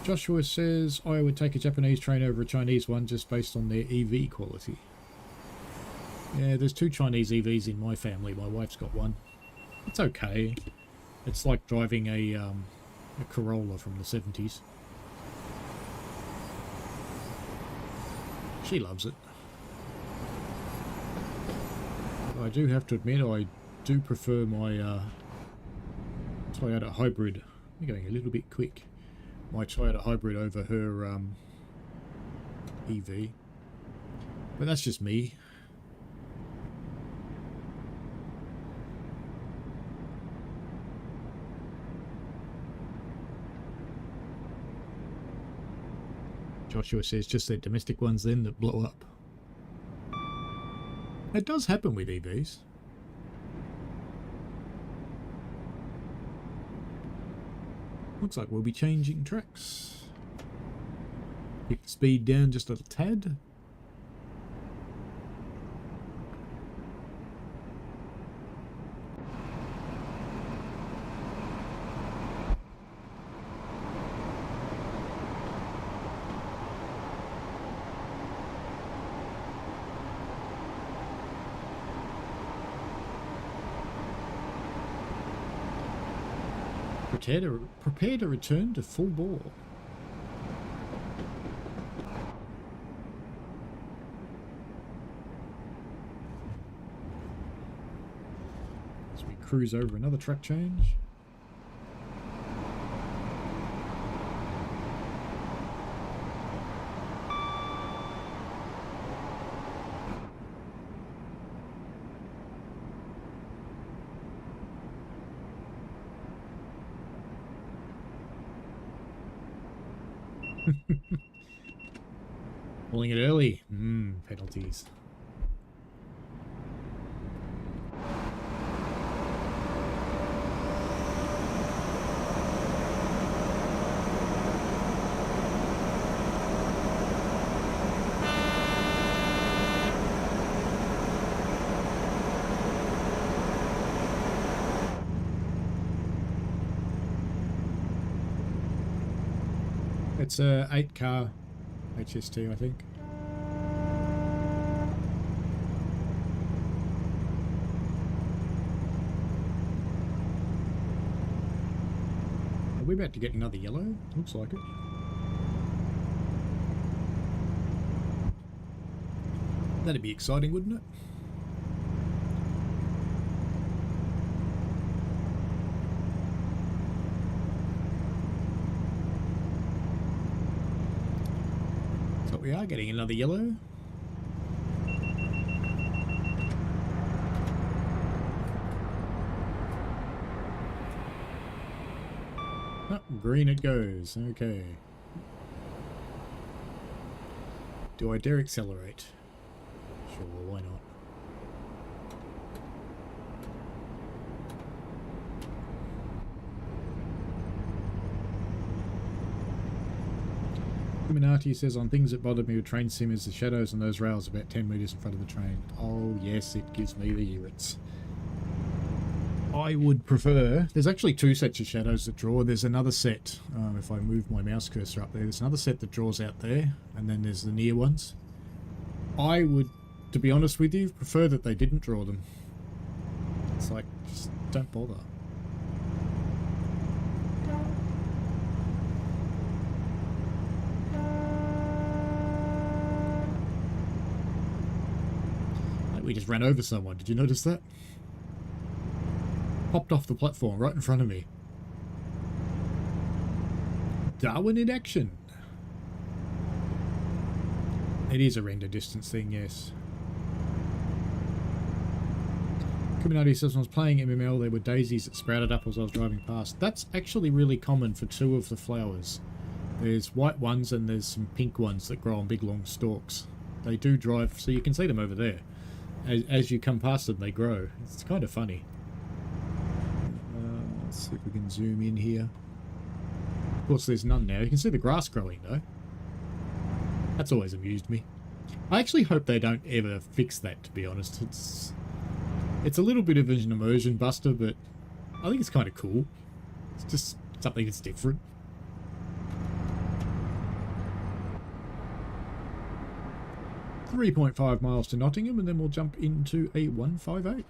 Joshua says, I would take a Japanese train over a Chinese one just based on their EV quality. Yeah, there's 2 Chinese EVs in my family. My wife's got one. It's okay. It's like driving a Corolla from the 70s. She loves it. But I do have to admit, I do prefer my Toyota Hybrid. I'm going a little bit quick. My Toyota Hybrid over her EV. But that's just me. Joshua says just the domestic ones then that blow up. It does happen with EVs. Looks like we'll be changing tracks. Keep the speed down just a little tad. Prepare to return to full bore. As we cruise over another track change. Pulling it early. Penalties. It's a 8-car HST, I think. Are we about to get another yellow? Looks like it. That'd be exciting, wouldn't it? We are getting another yellow. Oh, green it goes. Okay. Do I dare accelerate? Sure, why not? Illuminati says, on things that bother me with train sim is the shadows on those rails about 10 metres in front of the train. Oh yes, it gives me the irrits. I would prefer... There's actually two sets of shadows that draw. There's another set, if I move my mouse cursor up there, there's another set that draws out there, and then there's the near ones. I would, to be honest with you, prefer that they didn't draw them. It's like, just don't bother. We just ran over someone. Did you notice that? Popped off the platform right in front of me. Darwin in action. It is a render distance thing, yes. Kuminati says, when I was playing MML, there were daisies that sprouted up as I was driving past. That's actually really common for two of the flowers. There's white ones and there's some pink ones that grow on big long stalks. They do drive, so you can see them over there. As you come past them, they grow. It's kind of funny. Let's see if we can zoom in here. Of course, there's none now. You can see the grass growing, though. That's always amused me. I actually hope they don't ever fix that, to be honest. It's a little bit of an immersion buster, but I think it's kind of cool. It's just something that's different. 3.5 miles to Nottingham, and then we'll jump into a 158.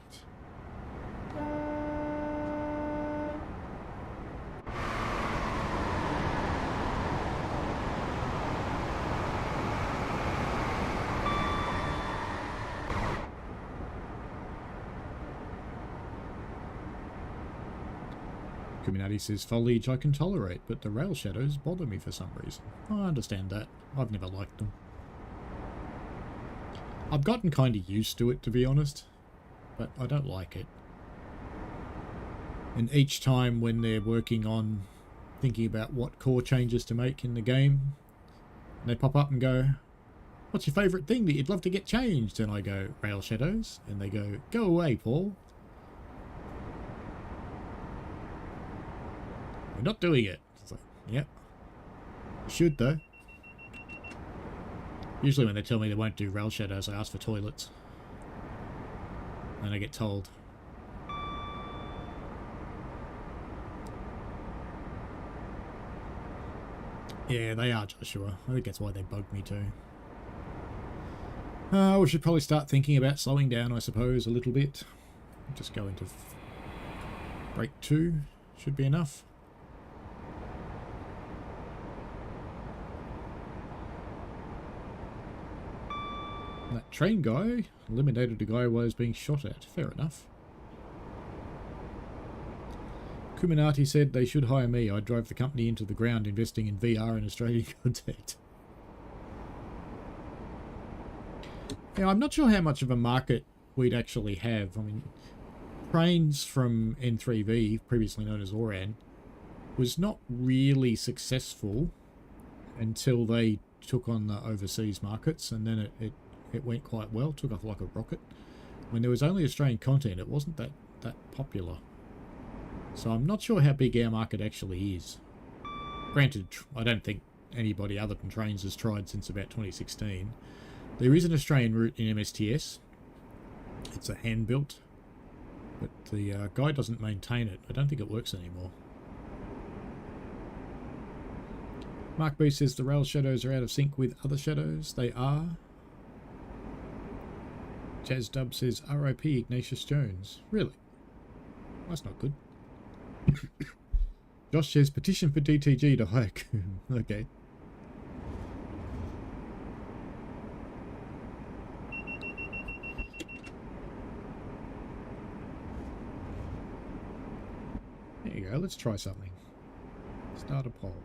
Kuminati says, foliage I can tolerate, but the rail shadows bother me for some reason. I understand that. I've never liked them. I've gotten kind of used to it, to be honest, but I don't like it. And each time when they're working on thinking about what core changes to make in the game, they pop up and go, what's your favourite thing that you'd love to get changed? And I go, rail shadows. And they go away, Paul. We're not doing it. It's like, yep. You should, though. Usually when they tell me they won't do rail shadows, I ask for toilets. And I get told. Yeah, they are, Joshua. I think that's why they bugged me too. We should probably start thinking about slowing down, I suppose, a little bit. Just go into break 2. Should be enough. That train guy eliminated a guy while he was being shot at. Fair enough. Kuminati said they should hire me. I drove the company into the ground investing in VR and Australian content. Yeah, I'm not sure how much of a market we'd actually have. I mean, trains from N3V, previously known as Oran, was not really successful until they took on the overseas markets, and then it went quite well, took off like a rocket. When there was only Australian content, it wasn't that popular. So I'm not sure how big our market actually is. Granted, I don't think anybody other than Trains has tried since about 2016. There is an Australian route in MSTS. It's a hand-built, but the guy doesn't maintain it. I don't think it works anymore. Mark B says the rail shadows are out of sync with other shadows. They are. Jazz Dub says RIP Ignatius Jones. Really? That's not good. Josh says petition for DTG to hire Coom. Okay. There you go. Let's try something. Start a poll.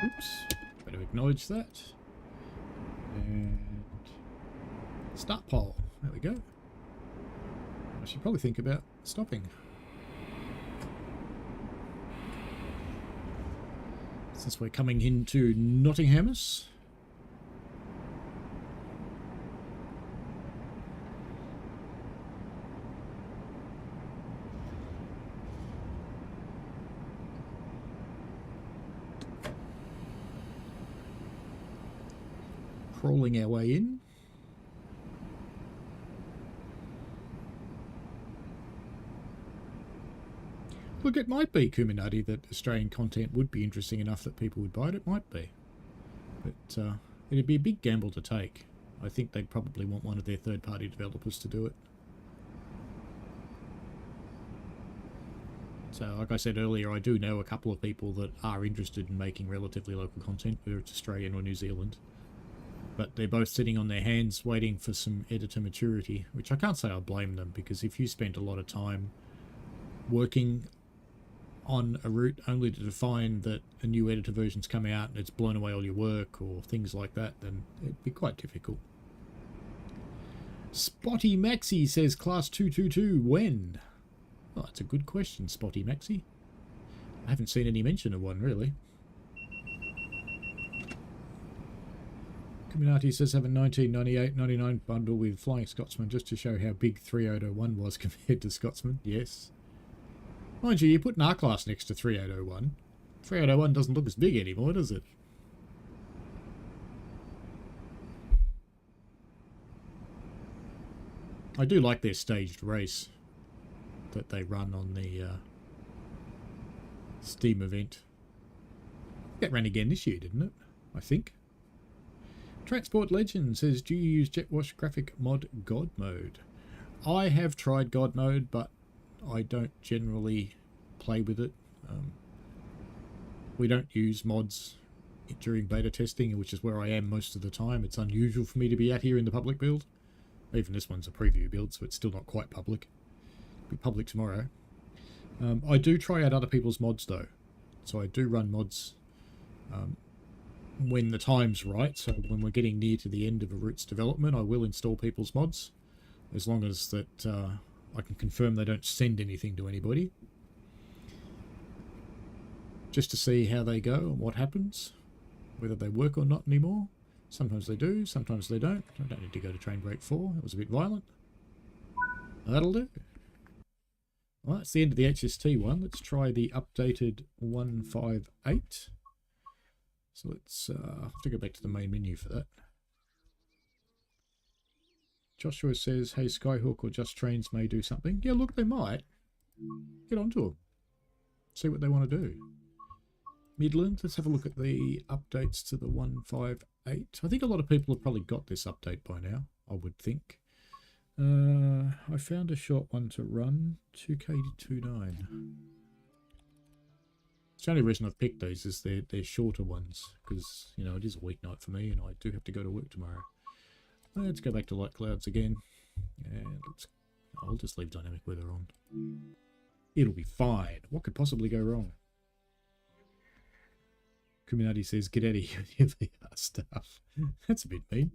Oops, better acknowledge that. And start poll. There we go. I should probably think about stopping. Since we're coming into Nottinghamus. Crawling our way in. Look, it might be, Kuminati, that Australian content would be interesting enough that people would buy it. It might be. But it'd be a big gamble to take. I think they'd probably want one of their third-party developers to do it. So, like I said earlier, I do know a couple of people that are interested in making relatively local content, whether it's Australian or New Zealand. But they're both sitting on their hands waiting for some editor maturity, which I can't say I blame them, because if you spent a lot of time working on a route only to find that a new editor version's come out and it's blown away all your work or things like that, then it'd be quite difficult. Spotty Maxi says Class 222 when? Oh, that's a good question, Spotty Maxi. I haven't seen any mention of one, really. Community says have a 1998-99 bundle with Flying Scotsman just to show how big 3801 was compared to Scotsman. Yes. Mind you, you put an R-Class next to 3801. 3801 doesn't look as big anymore, does it? I do like their staged race that they run on the Steam event. That ran again this year, didn't it? I think. Transport Legend says, do you use JetWash graphic mod God mode? I have tried God mode, but I don't generally play with it. We don't use mods during beta testing, which is where I am most of the time. It's unusual for me to be out here in the public build. Even this one's a preview build, so it's still not quite public. It'll be public tomorrow. I do try out other people's mods, though. So I do run mods when the time's right. So when we're getting near to the end of a route's development, I will install people's mods, as long as that I can confirm they don't send anything to anybody, just to see how they go and what happens, whether they work or not anymore. Sometimes they do, sometimes they don't. I don't need to go to train break 4. It was a bit violent. That'll do. Well, that's the end of the HST one. Let's try the updated 158. So let's have to go back to the main menu for that. Joshua says, hey, Skyhook or Just Trains may do something. Yeah, look, they might. Get onto them. See what they want to do. Midland, let's have a look at the updates to the 158. I think a lot of people have probably got this update by now, I would think. I found a short one to run. 2K29. It's the only reason I've picked these is they're shorter ones. Because, you know, it is a weeknight for me and I do have to go to work tomorrow. Let's go back to light clouds again. And I'll just leave dynamic weather on. It'll be fine. What could possibly go wrong? Kuminati says, get out of here with your VR stuff. That's a bit mean.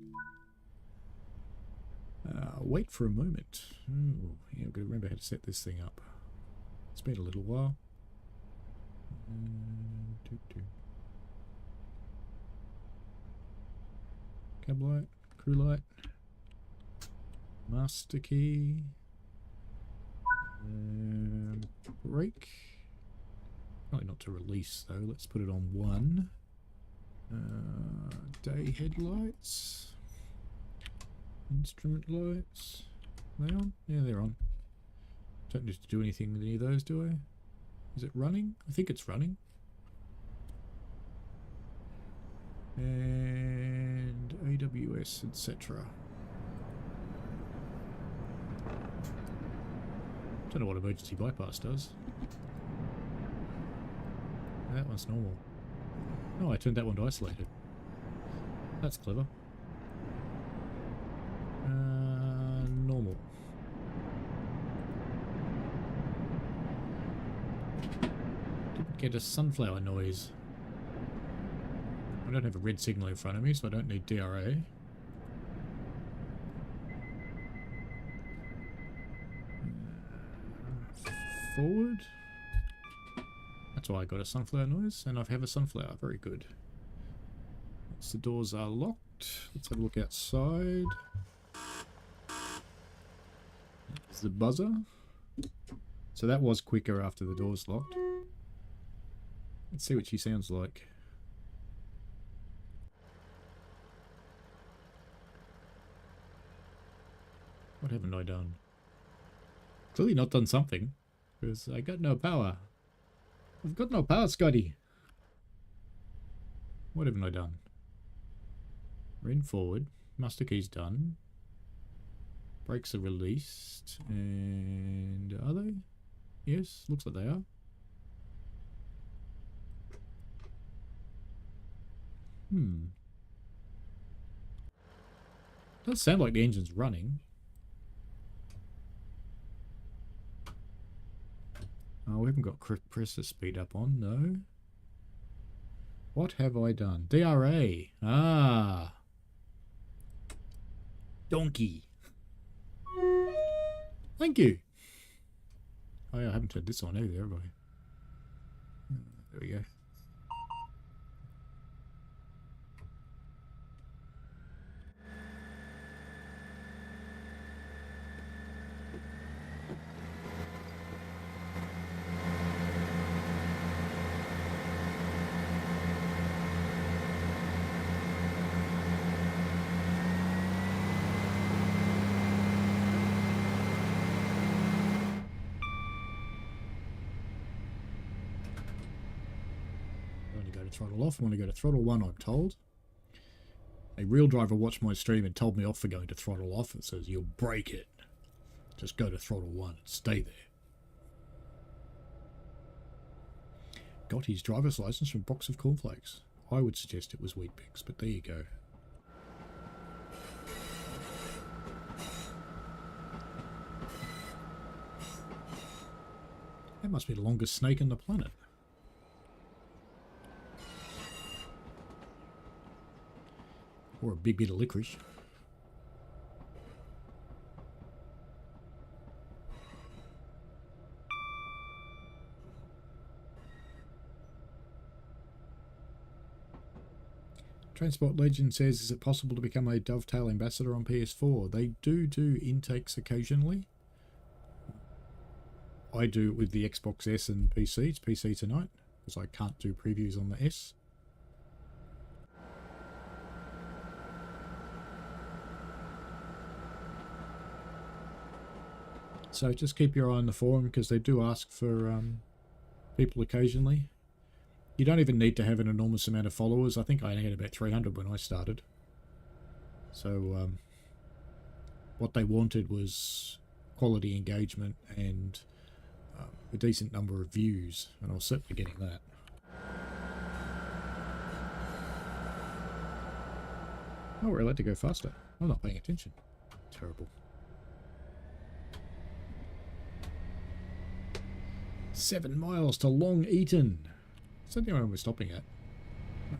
Wait for a moment. Oh, yeah, I've got to remember how to set this thing up. It's been a little while. Cab light, crew light, master key, brake. Probably not to release though. Let's put it on 1. Day headlights. Instrument lights. Are they on? Yeah, they're on. Don't need to do anything with any of those, do I? Is it running? I think it's running. And AWS, etc. Don't know what emergency bypass does. That one's normal. Oh, I turned that one to isolated. That's clever. Normal. Didn't get a sunflower noise. I don't have a red signal in front of me, so I don't need DRA. Forward. That's why I got a sunflower noise, and I have a sunflower. Very good. Once the doors are locked, let's have a look outside. There's the buzzer. So that was quicker after the doors locked. Let's see what she sounds like. What haven't I done? Clearly not done something, because I got no power. I've got no power, Scotty. What haven't I done? Rin forward. Master key's done. Brakes are released. And are they? Yes, looks like they are. Does sound like the engine's running. Oh, we haven't got compressor speed up on, no. What have I done? DRA. Ah. Donkey. Thank you. Oh yeah, I haven't turned this on either, have I? There we go. Throttle off. I want to go to throttle 1, I'm told. A real driver watched my stream and told me off for going to throttle off. It says, you'll break it. Just go to throttle 1 and stay there. Got his driver's license from a box of cornflakes. I would suggest it was Wheat Bix, but there you go. That must be the longest snake on the planet. Or a big bit of licorice. Transport Legend says, is it possible to become a Dovetail ambassador on PS4? They do intakes occasionally. I do it with the Xbox S and PC. It's PC tonight, because I can't do previews on the S. So just keep your eye on the forum, because they do ask for people occasionally. You don't even need to have an enormous amount of followers. I think I only had about 300 when I started. So what they wanted was quality engagement and a decent number of views, and I was certainly getting that. Oh, we're allowed to go faster. I'm not paying attention. Terrible. 7 miles to Long Eaton. Is that the only one we're stopping at?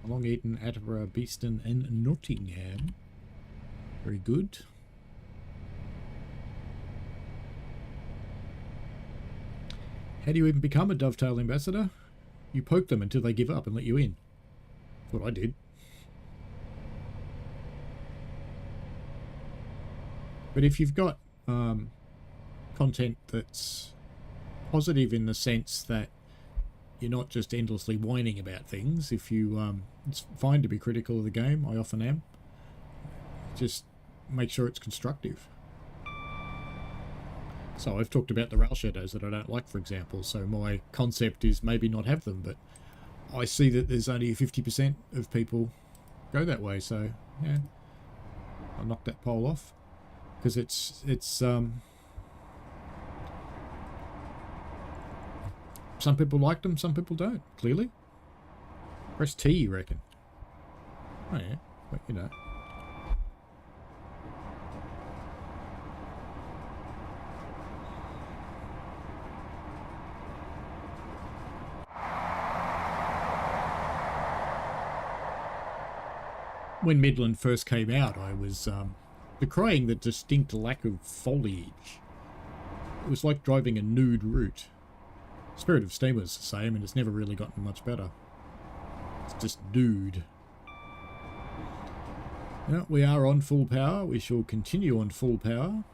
Long Eaton, Attleborough, Beeston and Nottingham. Very good. How do you even become a Dovetail ambassador? You poke them until they give up and let you in. That's what I did. But if you've got content that's positive in the sense that you're not just endlessly whining about things, if you it's fine to be critical of the game, I often am, just make sure it's constructive. So I've talked about the rail shadows that I don't like, for example, so my concept is maybe not have them, but I see that there's only 50% of people go that way, so yeah, I'll knock that poll off. Because it's some people like them, some people don't, clearly. Press T, you reckon? Oh yeah, but you know. When Midland first came out, I was decrying the distinct lack of foliage. It was like driving a nude route. Spirit of Steam was the same, and it's never really gotten much better. It's just nude. Now, we are on full power. We shall continue on full power.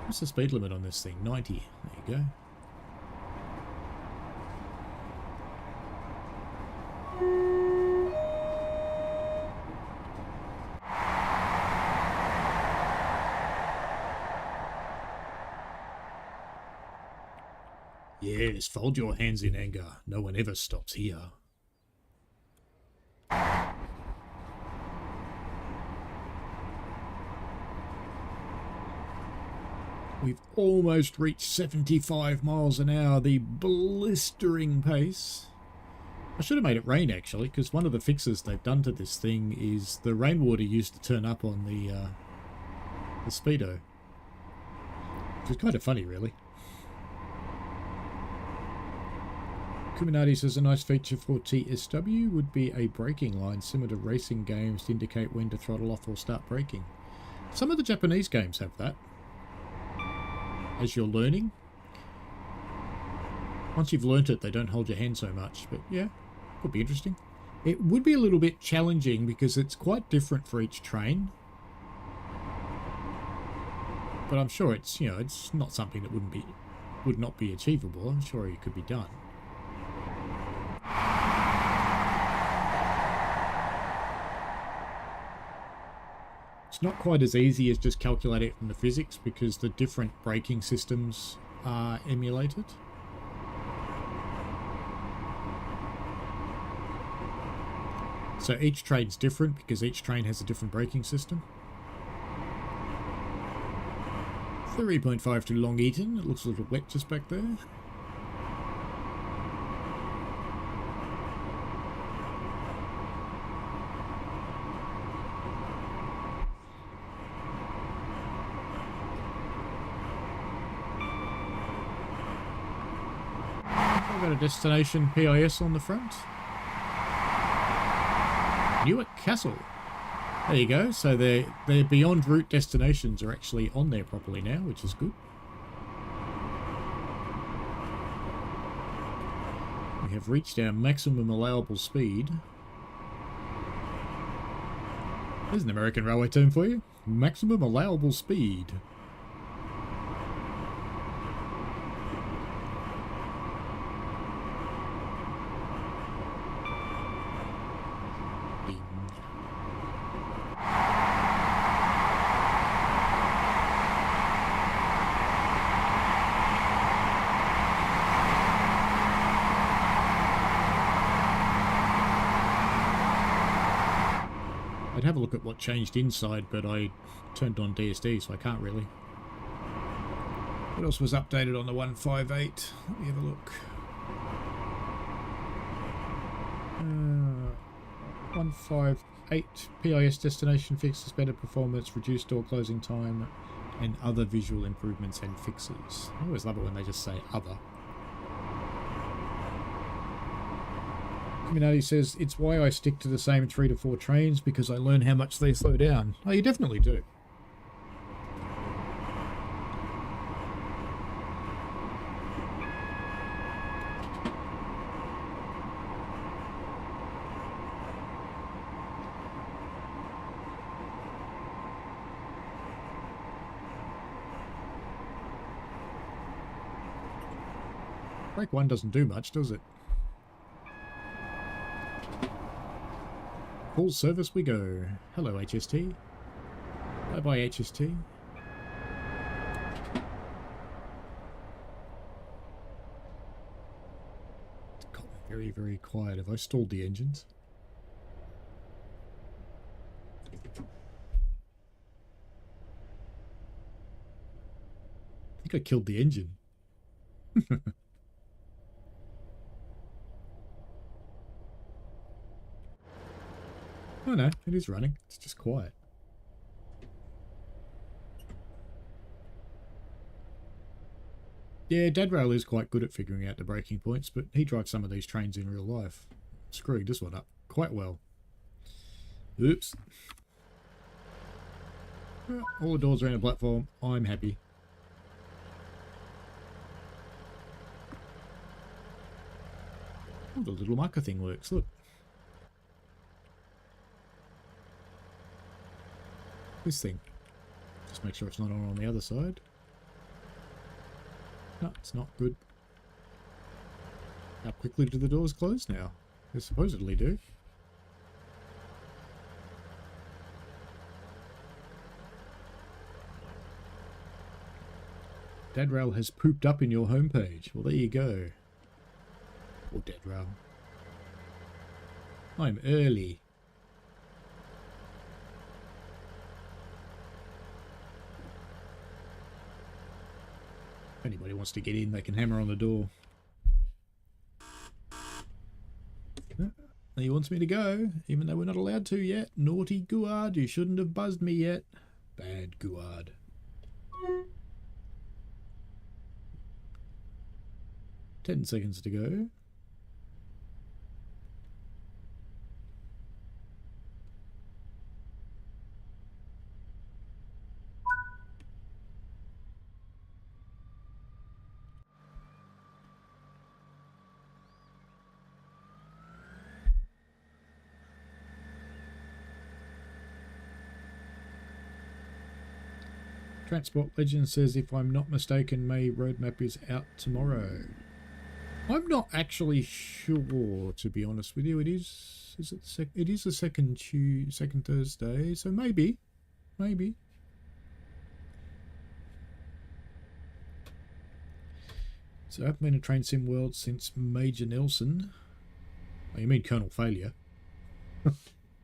What's the speed limit on this thing? 90. There you go. Yes, fold your hands in anger. No one ever stops here. We've almost reached 75 miles an hour, the blistering pace. I should have made it rain, actually, because one of the fixes they've done to this thing is the rainwater used to turn up on the speedo. Which is kind of funny, really. Kuminati says a nice feature for TSW would be a braking line similar to racing games to indicate when to throttle off or start braking. Some of the Japanese games have that. As you're learning. Once you've learnt it, they don't hold your hand so much. But yeah, could be interesting. It would be a little bit challenging because it's quite different for each train. But I'm sure it's, you know, it's not something that would not be achievable. I'm sure it could be done. It's not quite as easy as just calculating it from the physics because the different braking systems are emulated. So each train's different because each train has a different braking system. 3.5 to Long Eaton. It looks a little wet just back there. I've got a destination PIS on the front. Newark Castle. There you go. So their beyond route destinations are actually on there properly now, which is good. We have reached our maximum allowable speed. There's an American railway term for you. Maximum allowable speed. I'd have a look at what changed inside, but I turned on DSD, so I can't really. What else was updated on the 158? Let me have a look. 158 PIS destination fixes, better performance, reduced door closing time, and other visual improvements and fixes. I always love it when they just say other. Community says, it's why I stick to the same 3 to 4 trains, because I learn how much they slow down. Oh, you definitely do. Break 1 doesn't do much, does it? Full service we go. Hello, HST. Bye-bye, HST. It's got very, very quiet. Have I stalled the engines? I think I killed the engine. Oh no, it is running. It's just quiet. Yeah, Dadrail is quite good at figuring out the braking points, but he drives some of these trains in real life. Screwing this one up quite well. Oops. Well, all the doors are in the platform. I'm happy. Oh, the little marker thing works, look. This thing. Just make sure it's not on the other side. No, it's not good. How quickly do the doors close now? They supposedly do. Dadrail has pooped up in your homepage. Well, there you go. Poor Dadrail. I'm early. If anybody wants to get in, they can hammer on the door. He wants me to go, even though we're not allowed to yet. Naughty Guard, you shouldn't have buzzed me yet. Bad Guard. Ten seconds to go. Transport Legend says, if I'm not mistaken, May roadmap is out tomorrow. I'm not actually sure, to be honest with you. It is it is the second Thursday, so maybe. So I've been in Train Sim World since Major Nelson. Oh, you mean Colonel Failure?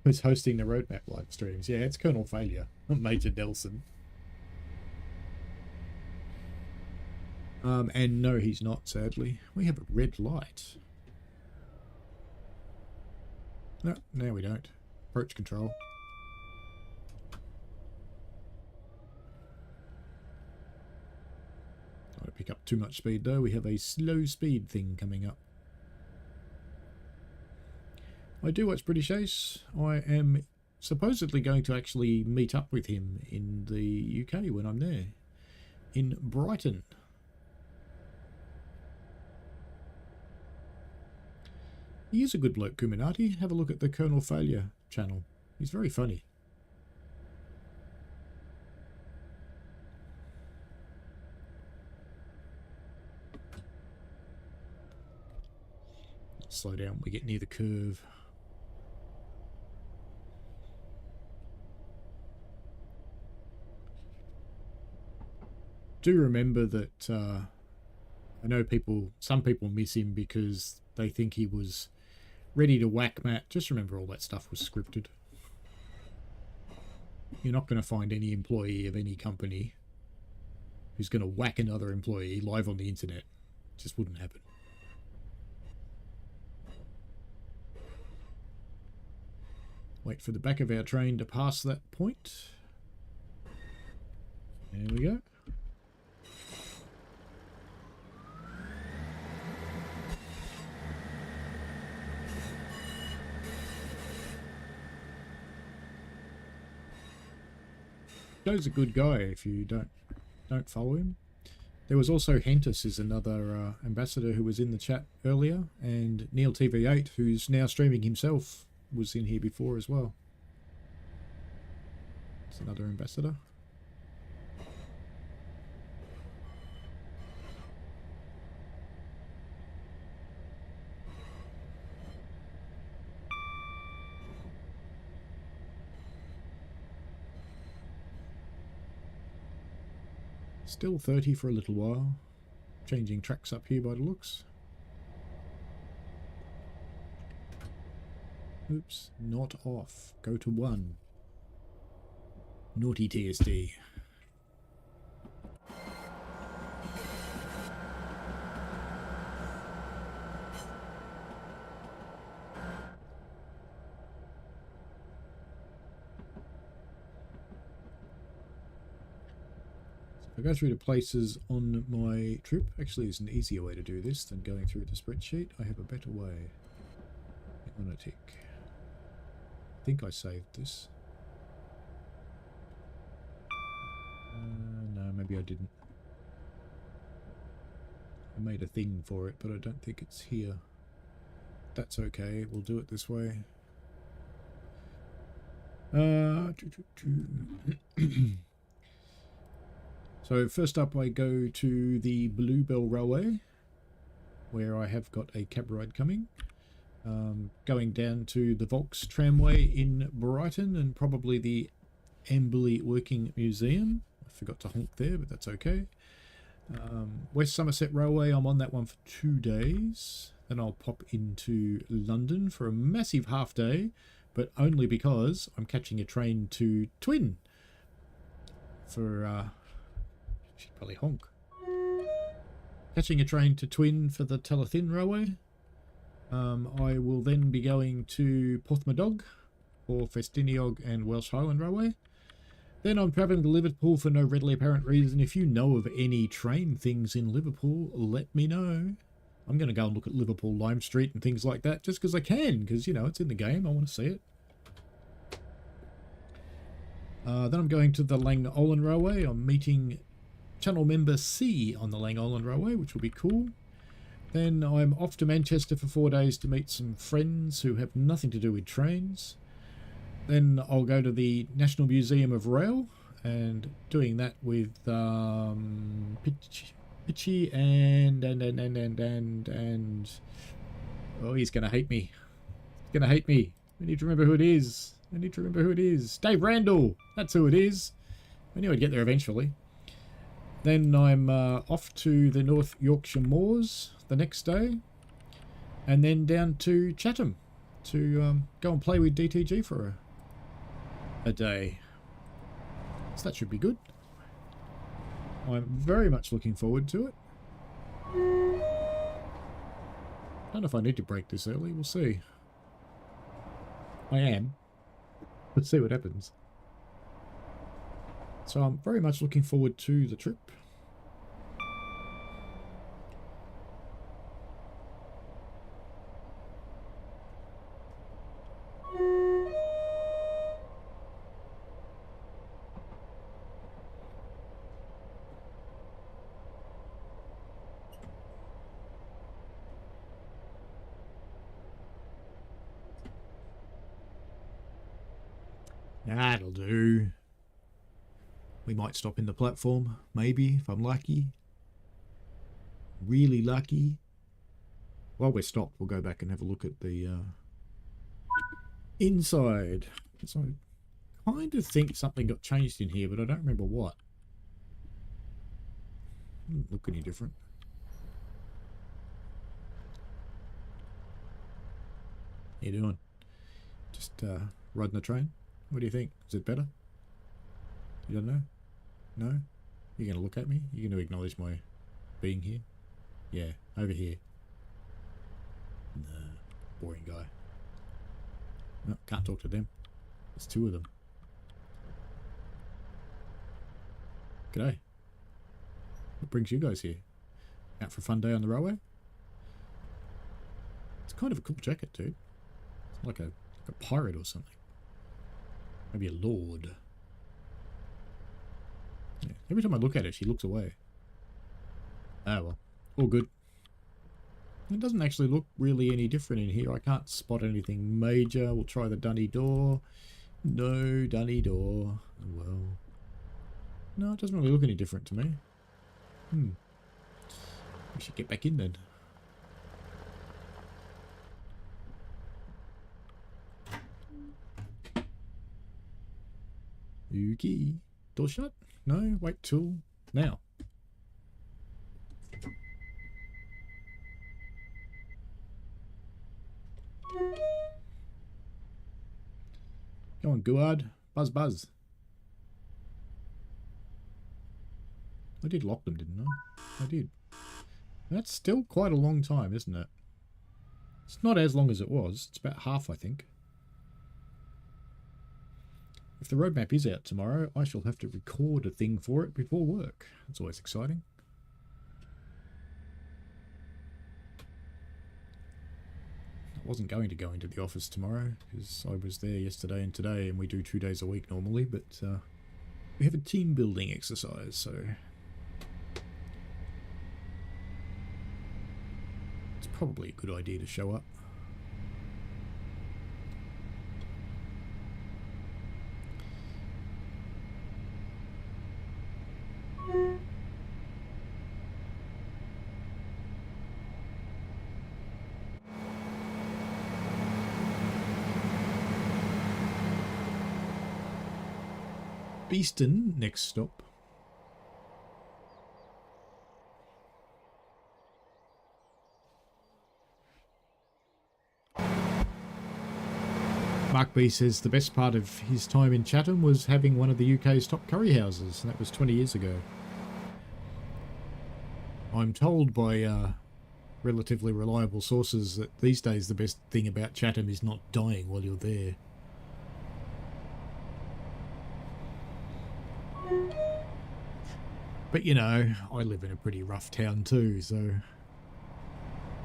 Who's hosting the roadmap live streams? Yeah, it's Colonel Failure, not Major Nelson. And no, he's not, sadly. We have a red light. No, now we don't. Approach control. Don't want to pick up too much speed though. We have a slow speed thing coming up. I do watch British Ace. I am supposedly going to actually meet up with him in the UK when I'm there. In Brighton. He is a good bloke, Kuminati. Have a look at the Colonel Failure channel. He's very funny. Slow down when we get near the curve. Do remember that I know some people miss him because they think he was ready to whack Matt. Just remember all that stuff was scripted. You're not going to find any employee of any company who's going to whack another employee live on the internet. It just wouldn't happen. Wait for the back of our train to pass that point. There we go. Joe's a good guy if you don't follow him. There was also Hentus, is another ambassador who was in the chat earlier, and Neil TV8, who's now streaming himself, was in here before as well. It's another ambassador. Still 30 for a little while. Changing tracks up here by the looks. Oops, not off. Go to 1. Naughty TSD. I go through the places on my trip. Actually, there's an easier way to do this than going through the spreadsheet. I have a better way. On a tick. I think I saved this. No, maybe I didn't. I made a thing for it, but I don't think it's here. That's okay. We'll do it this way. So first up I go to the Bluebell Railway, where I have got a cab ride coming. Going down to the Volks tramway in Brighton and probably the Amberley Working Museum. I forgot to honk there, but that's okay. West Somerset Railway, I'm on that one for 2 days. Then I'll pop into London for a massive half day, but only because I'm catching a train to Twin for... she'd probably honk. Catching a train to Twin for the Talathin Railway. I will then be going to Porthmadog for Festiniog and Welsh Highland Railway. Then I'm travelling to Liverpool for no readily apparent reason. If you know of any train things in Liverpool, let me know. I'm going to go and look at Liverpool Lime Street and things like that just because I can, because, you know, it's in the game. I want to see it. Then I'm going to the Lang Olin Railway. I'm meeting Channel Member C on the Lang Olin Railway, which will be cool. Then I'm off to Manchester for 4 days to meet some friends who have nothing to do with trains. Then I'll go to the National Museum of Rail, and doing that with Pitchy and oh, he's gonna hate me. He's gonna hate me. I need to remember who it is. I need to remember who it is. Dave Randall. That's who it is. I knew I'd get there eventually. Then I'm off to the North Yorkshire Moors the next day, and then down to Chatham to go and play with DTG for a day. So that should be good. I'm very much looking forward to it. I don't know if I need to break this early. We'll see. I am. Let's see what happens. So I'm very much looking forward to the trip. That'll do. We might stop in the platform, maybe, if I'm lucky. Really lucky. While we're stopped, we'll go back and have a look at the inside. So I kind of think something got changed in here, but I don't remember what. Doesn't look any different. How you doing? Just riding the train? What do you think? Is it better? You don't know? No? You're going to look at me? You're going to acknowledge my being here? Yeah, over here. Nah, boring guy. No, can't talk to them. There's two of them. G'day. What brings you guys here? Out for a fun day on the railway? It's kind of a cool jacket, dude. It's like a pirate or something. Maybe a lord. Yeah. Every time I look at it, she looks away. Ah, well. All good. It doesn't actually look really any different in here. I can't spot anything major. We'll try the dunny door. No dunny door. Oh, well. No, it doesn't really look any different to me. We should get back in then. Okay. Door shut? No, wait till now. Go on, Guard. Buzz, buzz. I did lock them, didn't I? I did. That's still quite a long time, isn't it? It's not as long as it was. It's about half, I think. If the roadmap is out tomorrow, I shall have to record a thing for it before work. That's always exciting. I wasn't going to go into the office tomorrow because I was there yesterday and today, and we do 2 days a week normally, but we have a team building exercise, so it's probably a good idea to show up. Beeston, next stop. Mark B says the best part of his time in Chatham was having one of the UK's top curry houses, and that was 20 years ago. I'm told by relatively reliable sources that these days the best thing about Chatham is not dying while you're there. But you know, I live in a pretty rough town too, so it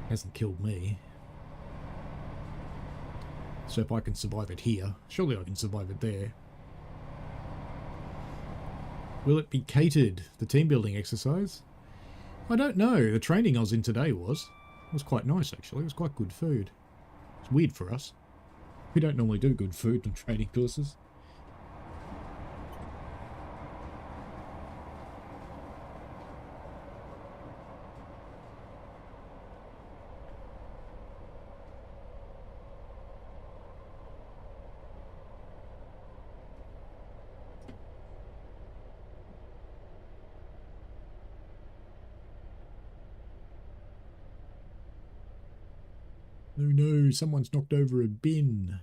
hasn't killed me. So if I can survive it here, surely I can survive it there. Will it be catered, the team building exercise? I don't know. The training I was in today was quite nice actually. It was quite good food. It's weird for us. We don't normally do good food on training courses. Oh no, someone's knocked over a bin.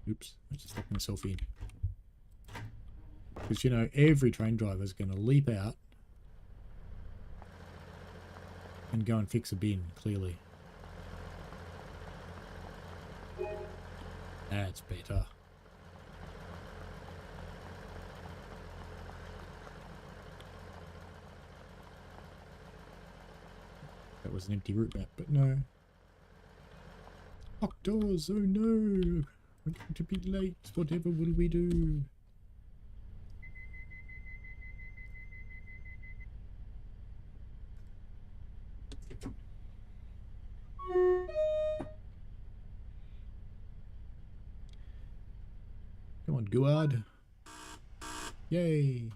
Oops, I just locked myself in. Because, you know, every train driver is going to leap out and go and fix a bin, clearly. That's better. That was an empty route map, but no. Locked doors, oh no! We're going to be late, whatever will we do? Come on, Guard. Yay.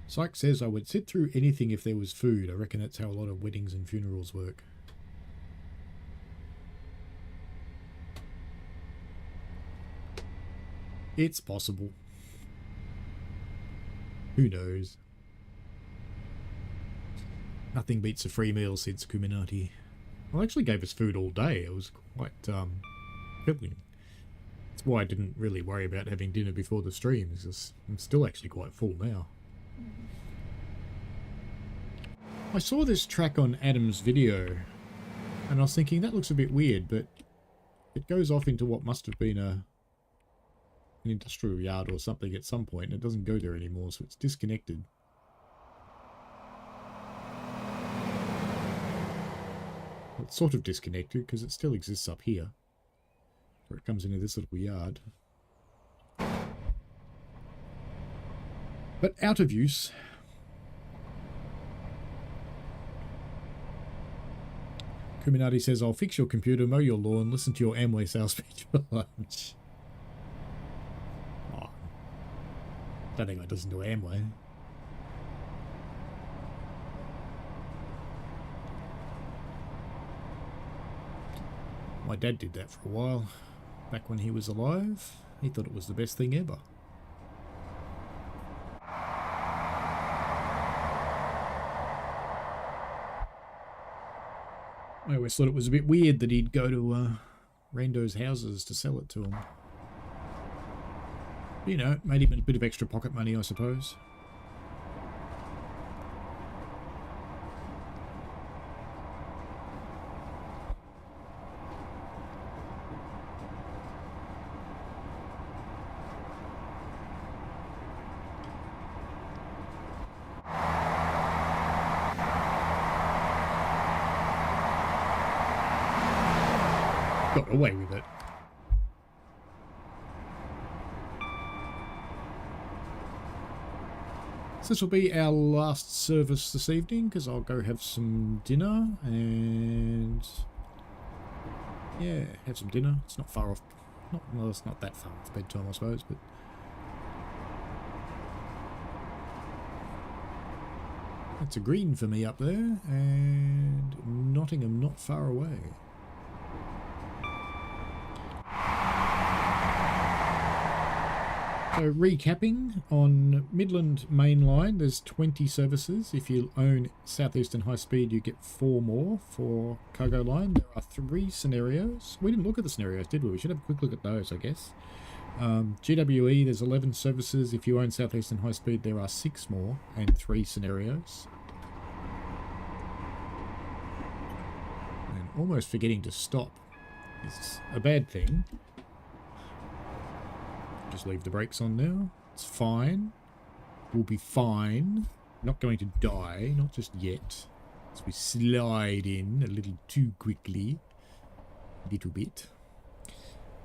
Syke says I would sit through anything if there was food. I reckon that's how a lot of weddings and funerals work. It's possible. Who knows? Nothing beats a free meal, said Scuminati. Well, actually gave us food all day. It was quite filling. That's why I didn't really worry about having dinner before the stream. Because I'm still actually quite full now. I saw this track on Adam's video, and I was thinking that looks a bit weird, but it goes off into what must have been an industrial yard or something at some point, and it doesn't go there anymore, so it's disconnected. Well, it's sort of disconnected because it still exists up here, where it comes into this little yard. But out of use. Kuminati says, I'll fix your computer, mow your lawn, listen to your Amway sales speech for lunch. Oh, don't think I'd listen to Amway. My dad did that for a while, back when he was alive. He thought it was the best thing ever. I always thought it was a bit weird that he'd go to randos' houses to sell it to them. You know, made him a bit of extra pocket money, I suppose. Got away with it. So this will be our last service this evening, because I'll go have some dinner and yeah, have some dinner. It's not far off. Well, it's not that far off bedtime, I suppose, but that's a green for me up there, and Nottingham not far away. So recapping, on Midland Mainline there's 20 services. If you own Southeastern High Speed you get 4 more for Cargo Line. There are 3 scenarios. We didn't look at the scenarios, did we? We should have a quick look at those, I guess. GWE, there's 11 services. If you own Southeastern High Speed there are 6 more and 3 scenarios. And almost forgetting to stop is a bad thing. Just leave the brakes on now. It's fine. We'll be fine. Not going to die. Not just yet. As we slide in a little too quickly. A little bit.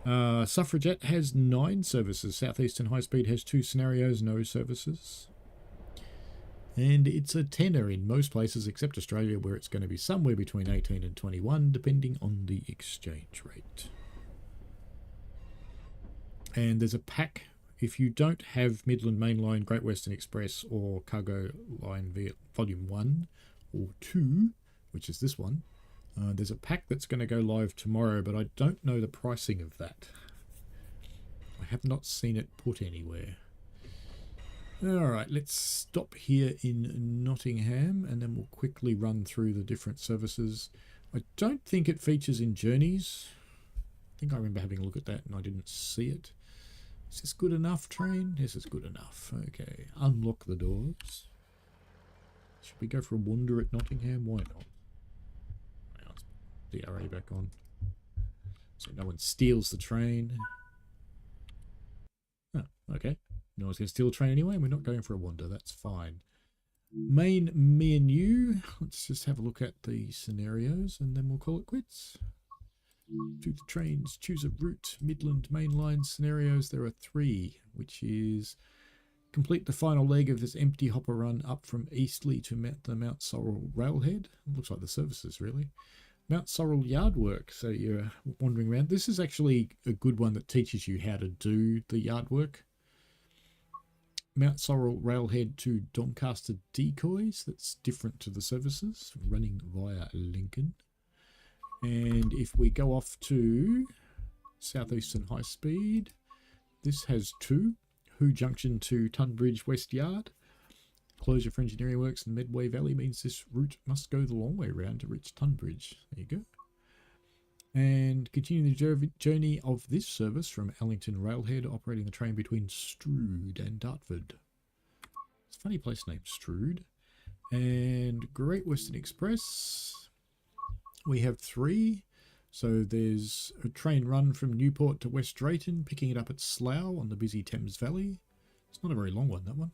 Suffragette has 9 services. Southeastern High Speed has 2 scenarios, no services. And it's a tenner in most places except Australia, where it's going to be somewhere between 18 and 21, depending on the exchange rate. And there's a pack. If you don't have Midland Mainline, Great Western Express, or Cargo Line Volume 1 or 2, which is this one, there's a pack that's going to go live tomorrow, but I don't know the pricing of that. I have not seen it put anywhere. Alright, let's stop here in Nottingham, and then we'll quickly run through the different services. I don't think it features in Journeys. I think I remember having a look at that and I didn't see it. Is this good enough, train? This is good enough. Okay, unlock the doors. Should we go for a wander at Nottingham? Why not? Let's put the RA back on, so no one steals the train. Oh, okay. No one's going to steal a train anyway, and we're not going for a wander. That's fine. Main menu. Let's just have a look at the scenarios, and then we'll call it quits. To the trains, choose a route. Midland Mainline scenarios, there are 3, which is complete the final leg of this empty hopper run up from Eastleigh to the Mount Sorrel railhead. Looks like the services, really. Mount Sorrel yard work, so you're wandering around. This is actually a good one that teaches you how to do the yard work. Mount Sorrel railhead to Doncaster decoys, that's different to the services, running via Lincoln. And if we go off to Southeastern High Speed, this has 2. Who Junction to Tunbridge West Yard. Closure for engineering works in the Medway Valley means this route must go the long way around to reach Tunbridge. There you go. And continue the journey of this service from Ellington Railhead, operating the train between Strood and Dartford. It's a funny place named Strood. And Great Western Express. We have 3. So there's a train run from Newport to West Drayton, picking it up at Slough on the busy Thames Valley. It's not a very long one, that one.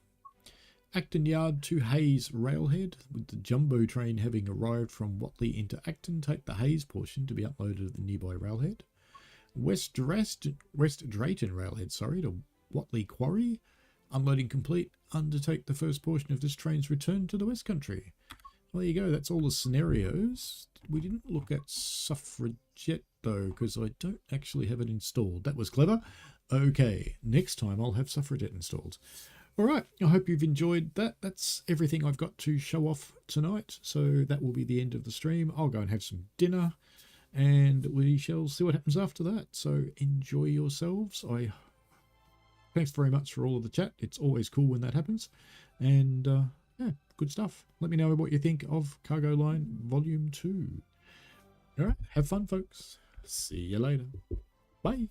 Acton Yard to Hayes Railhead, with the jumbo train having arrived from Watley into Acton, take the Hayes portion to be uploaded at the nearby railhead. West Drayton Railhead, to Watley Quarry, unloading complete, undertake the first portion of this train's return to the West Country. Well, there you go, that's all the scenarios. We didn't look at Suffragette though, because I don't actually have it installed. That was clever. Okay, next time I'll have Suffragette installed. Alright, I hope you've enjoyed that. That's everything I've got to show off tonight. So that will be the end of the stream. I'll go and have some dinner, and we shall see what happens after that. So enjoy yourselves. Thanks very much for all of the chat. It's always cool when that happens. And yeah, good stuff. Let me know what you think of Cargo Line Volume 2. Alright, have fun, folks. See you later. Bye.